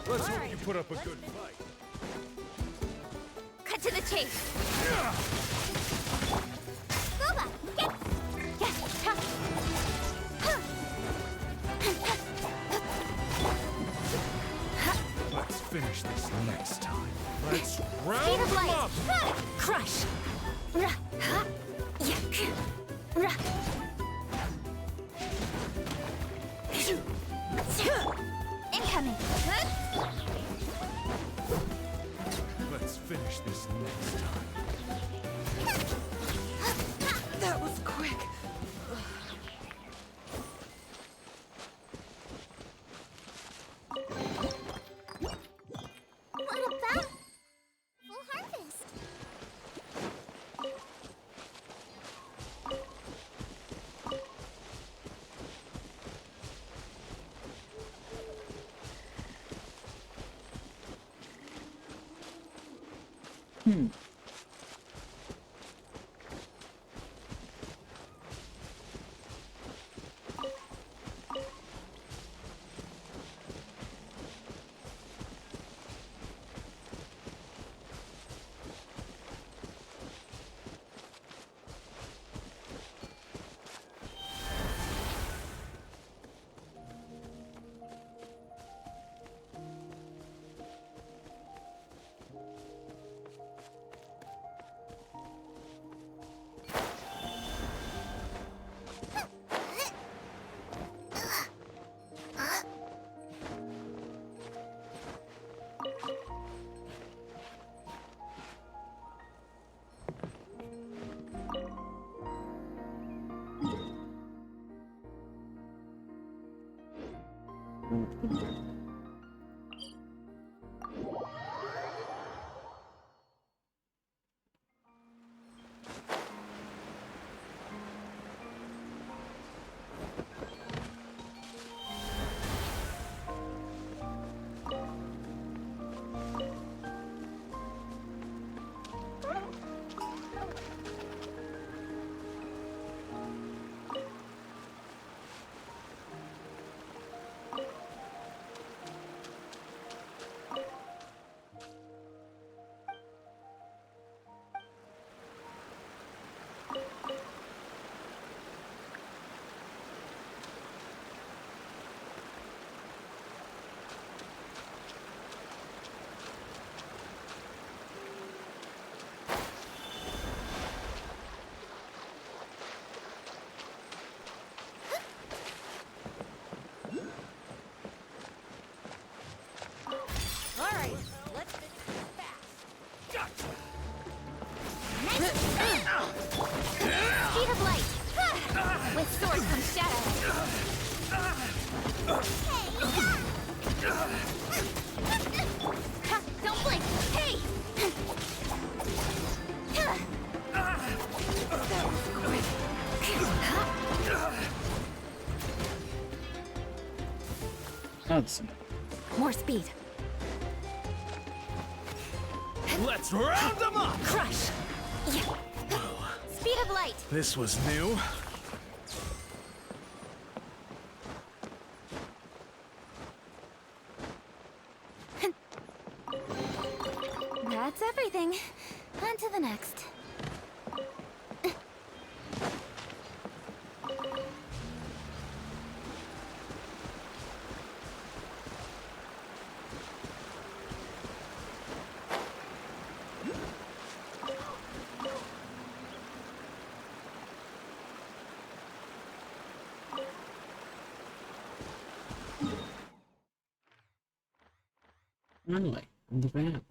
[SPEAKER 10] Let's hope you put up a good fight.
[SPEAKER 12] Cut to the chase. Boba, get.
[SPEAKER 10] Let's finish this next time. Let's
[SPEAKER 12] Speed
[SPEAKER 10] round
[SPEAKER 12] of
[SPEAKER 10] them
[SPEAKER 12] light.
[SPEAKER 10] up!
[SPEAKER 9] Crush!
[SPEAKER 12] Incoming.
[SPEAKER 10] Let's finish this next time.
[SPEAKER 9] That was quick.
[SPEAKER 2] What about full harvest? Alright, let's finish this fast. Speed of light. With sword comes shadow. Don't blink. Hey!
[SPEAKER 1] That's
[SPEAKER 2] More speed.
[SPEAKER 22] Let's round them up!
[SPEAKER 2] Crush. Yeah. Speed of light.
[SPEAKER 22] This was new.
[SPEAKER 2] That's everything. On to the next.
[SPEAKER 1] Finally, in the band.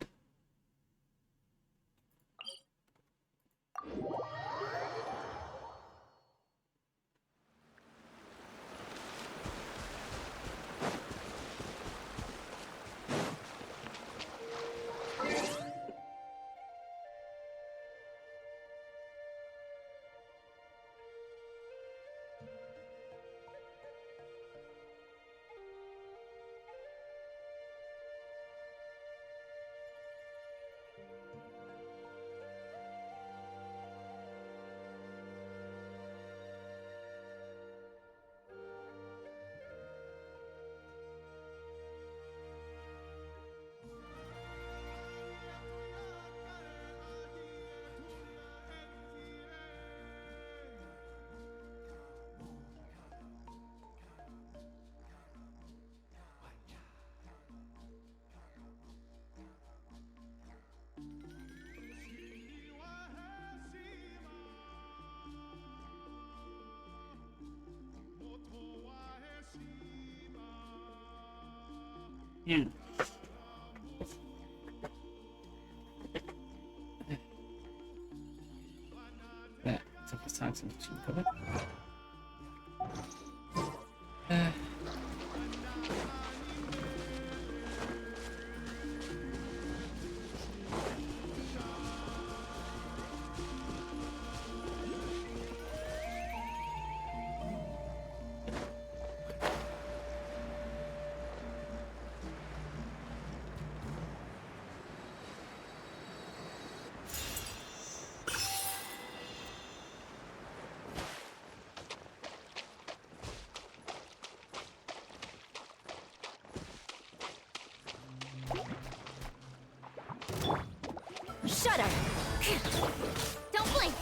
[SPEAKER 1] Yeah. There, it's the first time since you covered.
[SPEAKER 2] better. Don't blink.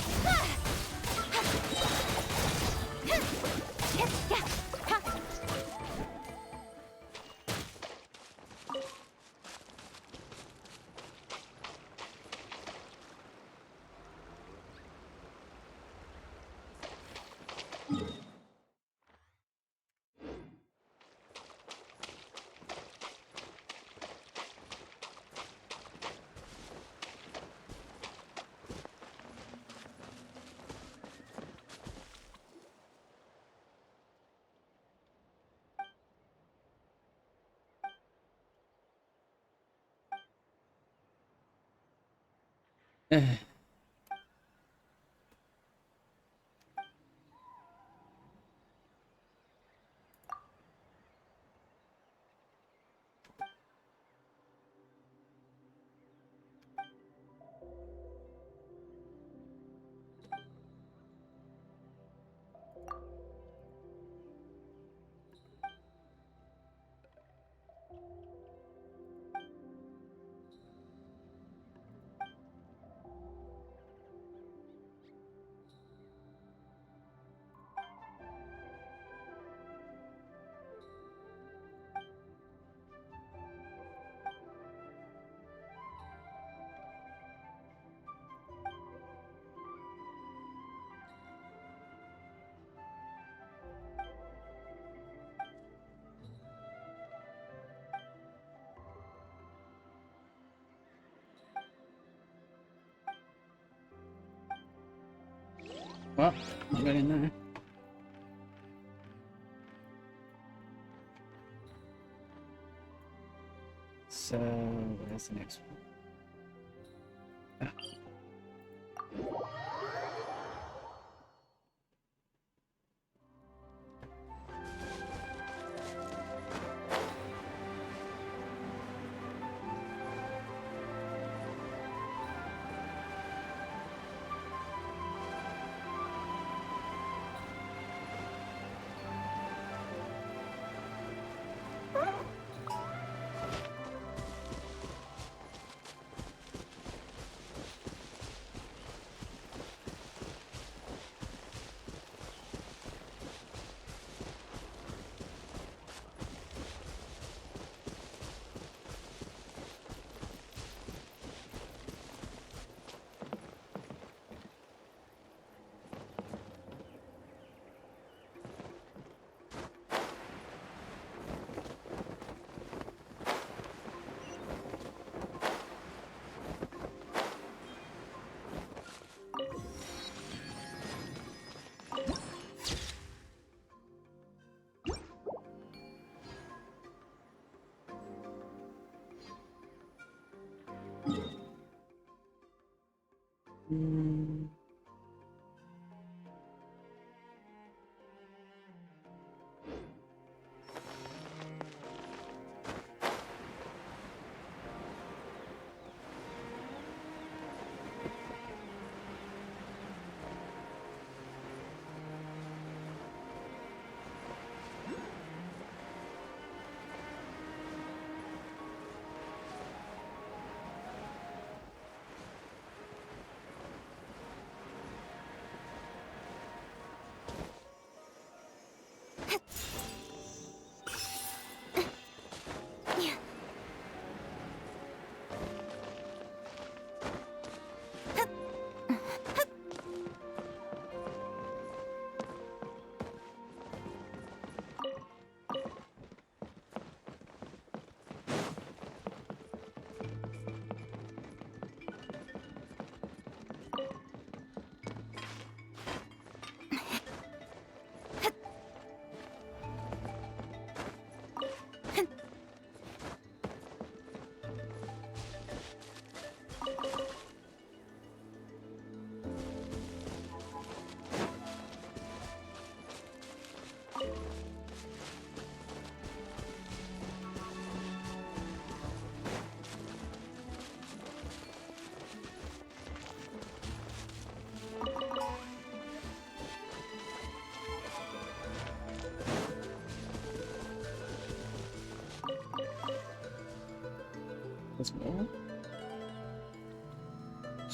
[SPEAKER 1] Well, I got in there. So, where's the next one? Ah.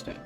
[SPEAKER 1] stone.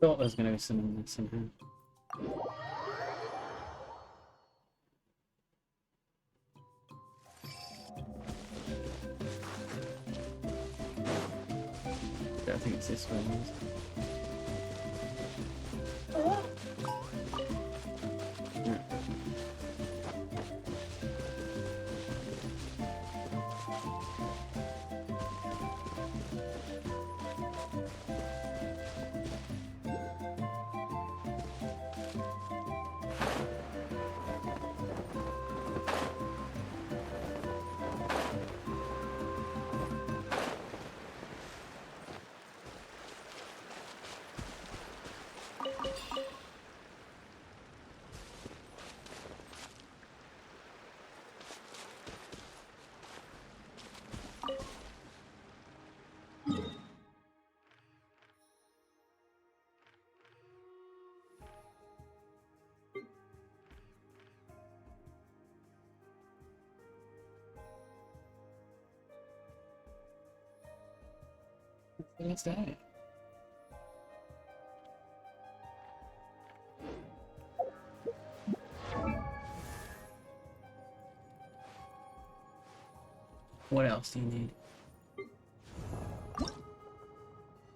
[SPEAKER 1] Thought there was going to be some in there somehow. I think it's this way. Yeah. What's that? What else do you need?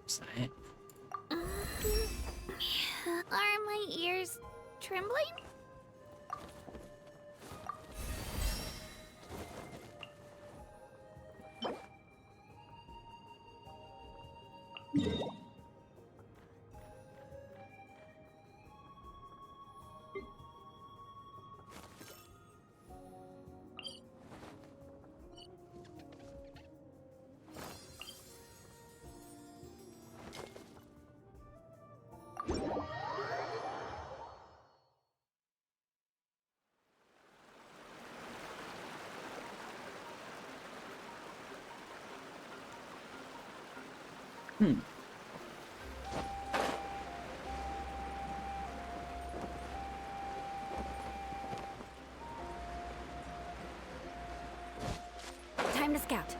[SPEAKER 1] Is that it?
[SPEAKER 2] Are my ears trembling?
[SPEAKER 3] Time to scout.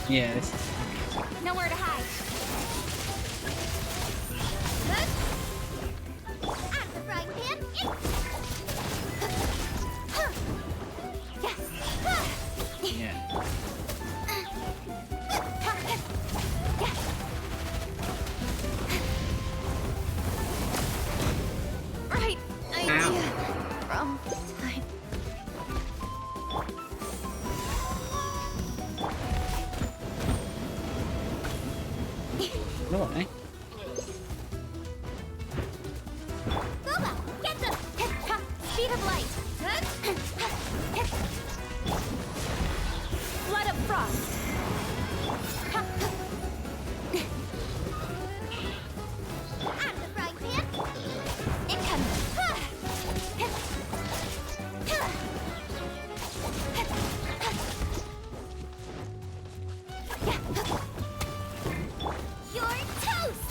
[SPEAKER 1] Yeah, this is...
[SPEAKER 2] Nowhere to hide. At the frying pan.
[SPEAKER 1] Yeah.
[SPEAKER 3] Right idea from time.
[SPEAKER 1] No, eh?
[SPEAKER 2] Boba, get the speed of light.
[SPEAKER 3] Flood of frost.
[SPEAKER 2] At the frying pan.
[SPEAKER 3] Incoming.
[SPEAKER 2] You're toast.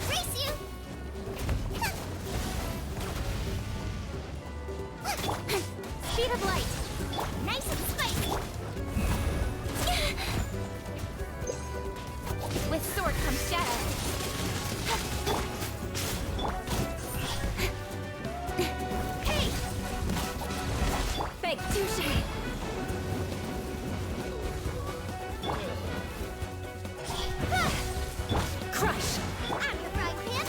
[SPEAKER 2] Race you. Speed of light. Nice and spicy.
[SPEAKER 3] With sword comes shadow.
[SPEAKER 2] Hey.
[SPEAKER 3] Big touche. Crush.
[SPEAKER 2] At the frying pan.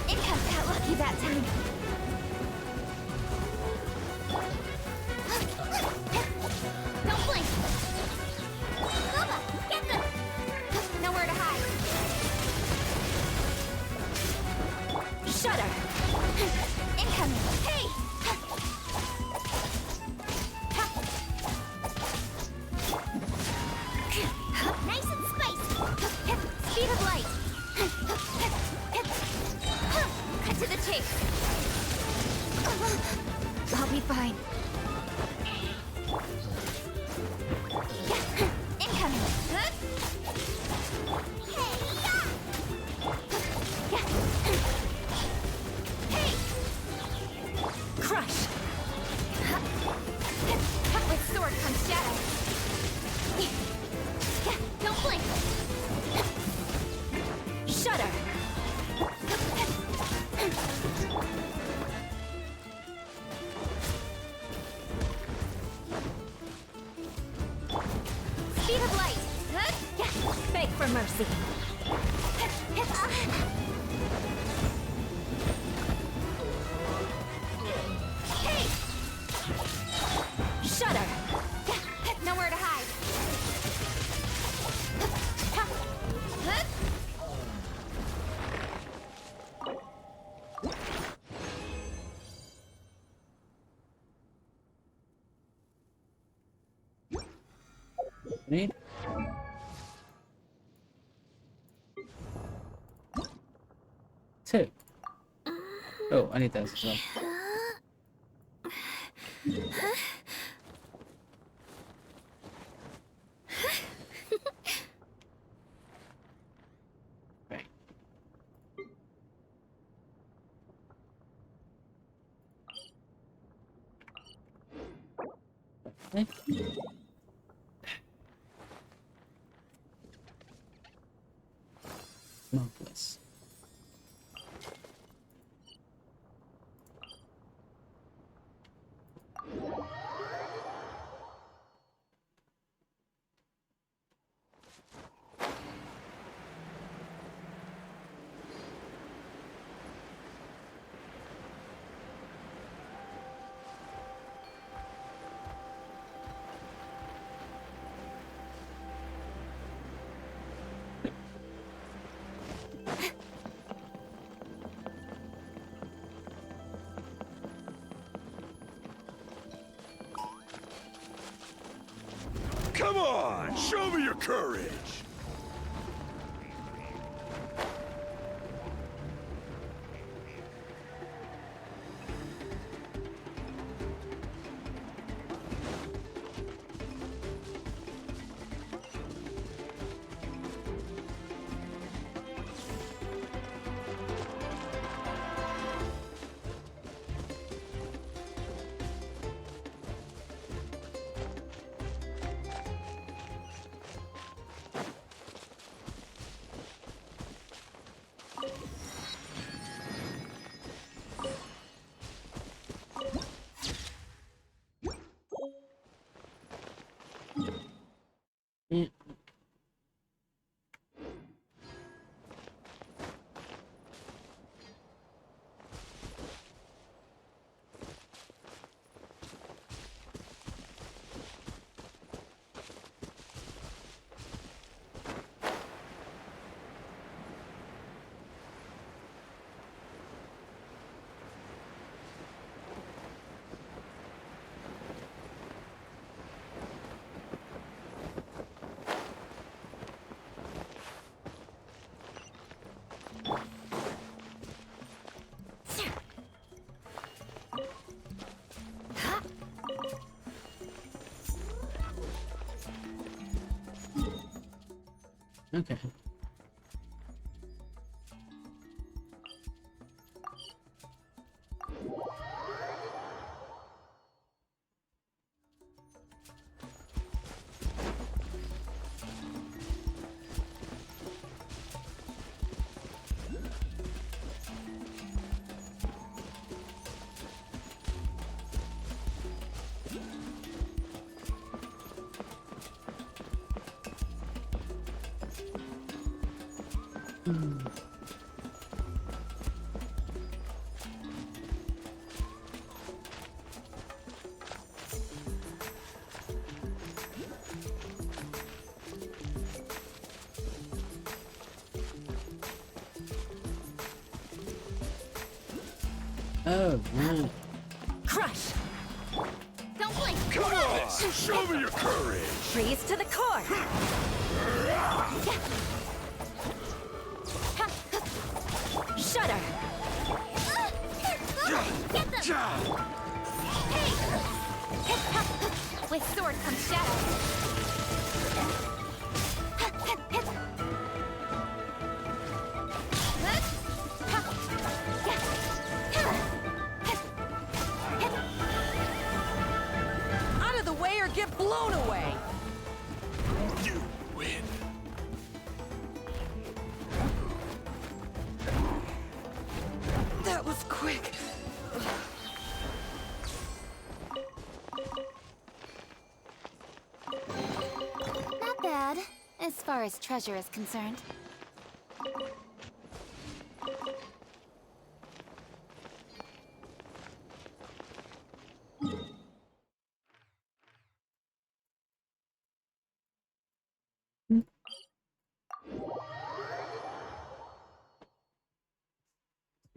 [SPEAKER 3] Income got lucky that time.
[SPEAKER 2] Don't blink. Boba, get them.
[SPEAKER 3] Nowhere to hide. Shudder. Incoming.
[SPEAKER 2] Hey. Nice and spicy.
[SPEAKER 3] Speed of light. Cut to the chase. I'll be fine. Incoming. Crush. With sword comes shadow.
[SPEAKER 2] Don't blink.
[SPEAKER 3] Shudder. Speed of light. Beg for mercy.
[SPEAKER 2] Hey.
[SPEAKER 3] Shudder.
[SPEAKER 2] Nowhere to hide.
[SPEAKER 1] Need? Two. Oh, I need those as well. Right. Okay. Smokeless.
[SPEAKER 18] Come on, show me your courage!
[SPEAKER 1] Yeah. Okay. Oh, man.
[SPEAKER 9] Crush!
[SPEAKER 2] Don't blink!
[SPEAKER 18] Come on! Show me your courage!
[SPEAKER 9] Freeze to the core! Shudder!
[SPEAKER 2] Get them! Hey! With sword comes shadow.
[SPEAKER 9] Out of the way or get blown away!
[SPEAKER 18] You win.
[SPEAKER 9] That was quick.
[SPEAKER 2] Not bad, as far as treasure is concerned.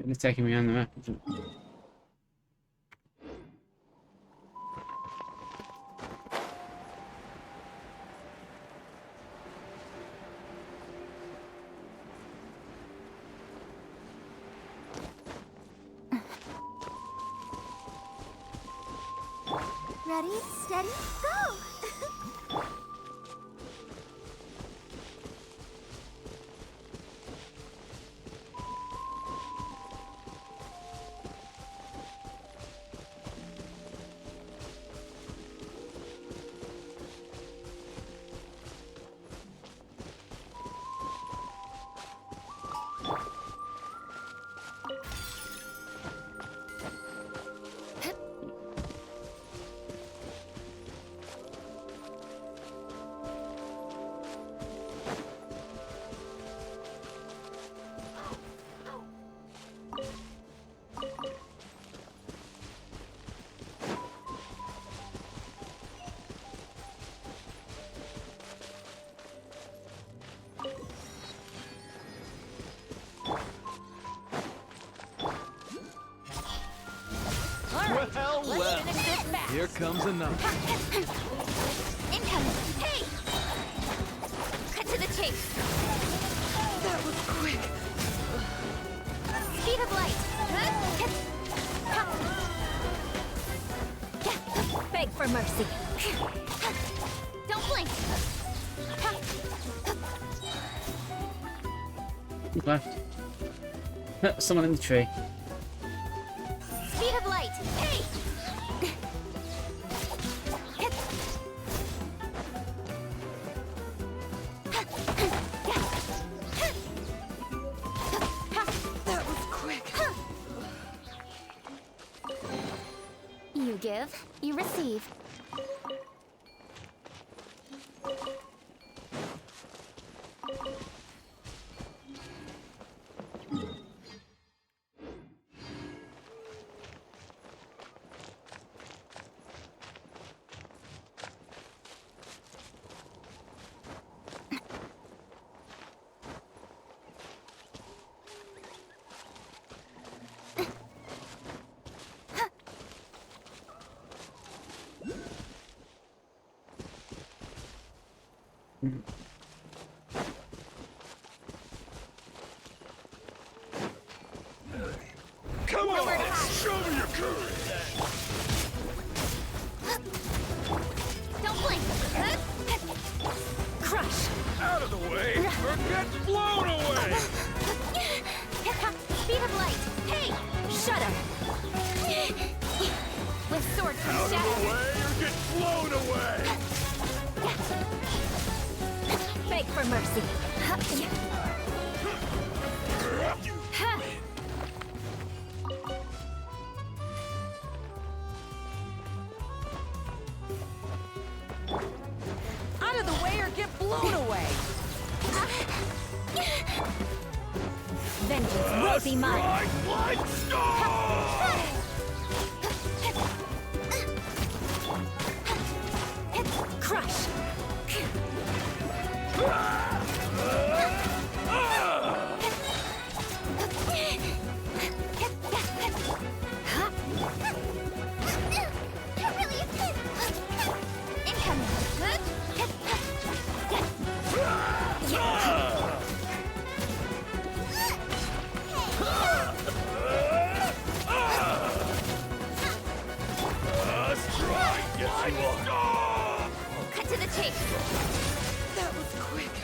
[SPEAKER 1] It's taking me on the map.
[SPEAKER 2] Ready, steady, go!
[SPEAKER 11] Well, here comes another.
[SPEAKER 2] Incoming! Hey! Cut to the chase!
[SPEAKER 23] That was quick.
[SPEAKER 2] Speed of light!
[SPEAKER 9] Beg for mercy.
[SPEAKER 2] Don't blink!
[SPEAKER 1] Who's left? Someone in the tree.
[SPEAKER 2] Speed of light! Hey!
[SPEAKER 23] That was quick.
[SPEAKER 2] You give, you receive.
[SPEAKER 18] Come on! Show me your courage!
[SPEAKER 2] Don't blink! Crush!
[SPEAKER 18] Out of the way, or get blown away!
[SPEAKER 2] Speed of light! Hey! Shudder! With sword from
[SPEAKER 18] Out
[SPEAKER 2] shadow!
[SPEAKER 18] of the way, or get blown away!
[SPEAKER 9] Beg for mercy.
[SPEAKER 23] Out of the way or get blown away.
[SPEAKER 9] Vengeance will be mine.
[SPEAKER 18] Like storm!
[SPEAKER 9] Crush.
[SPEAKER 2] Cut to the chase!
[SPEAKER 23] That was quick.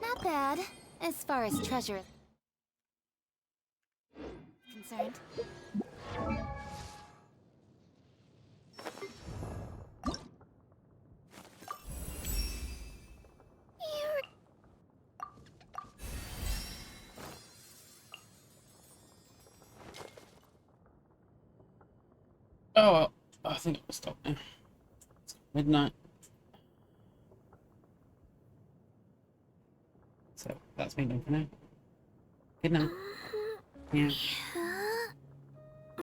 [SPEAKER 2] Not bad, as far as treasure is concerned.
[SPEAKER 1] Oh, well, I think it will stop now. It's midnight. So that's me done for now. Good night. Yeah.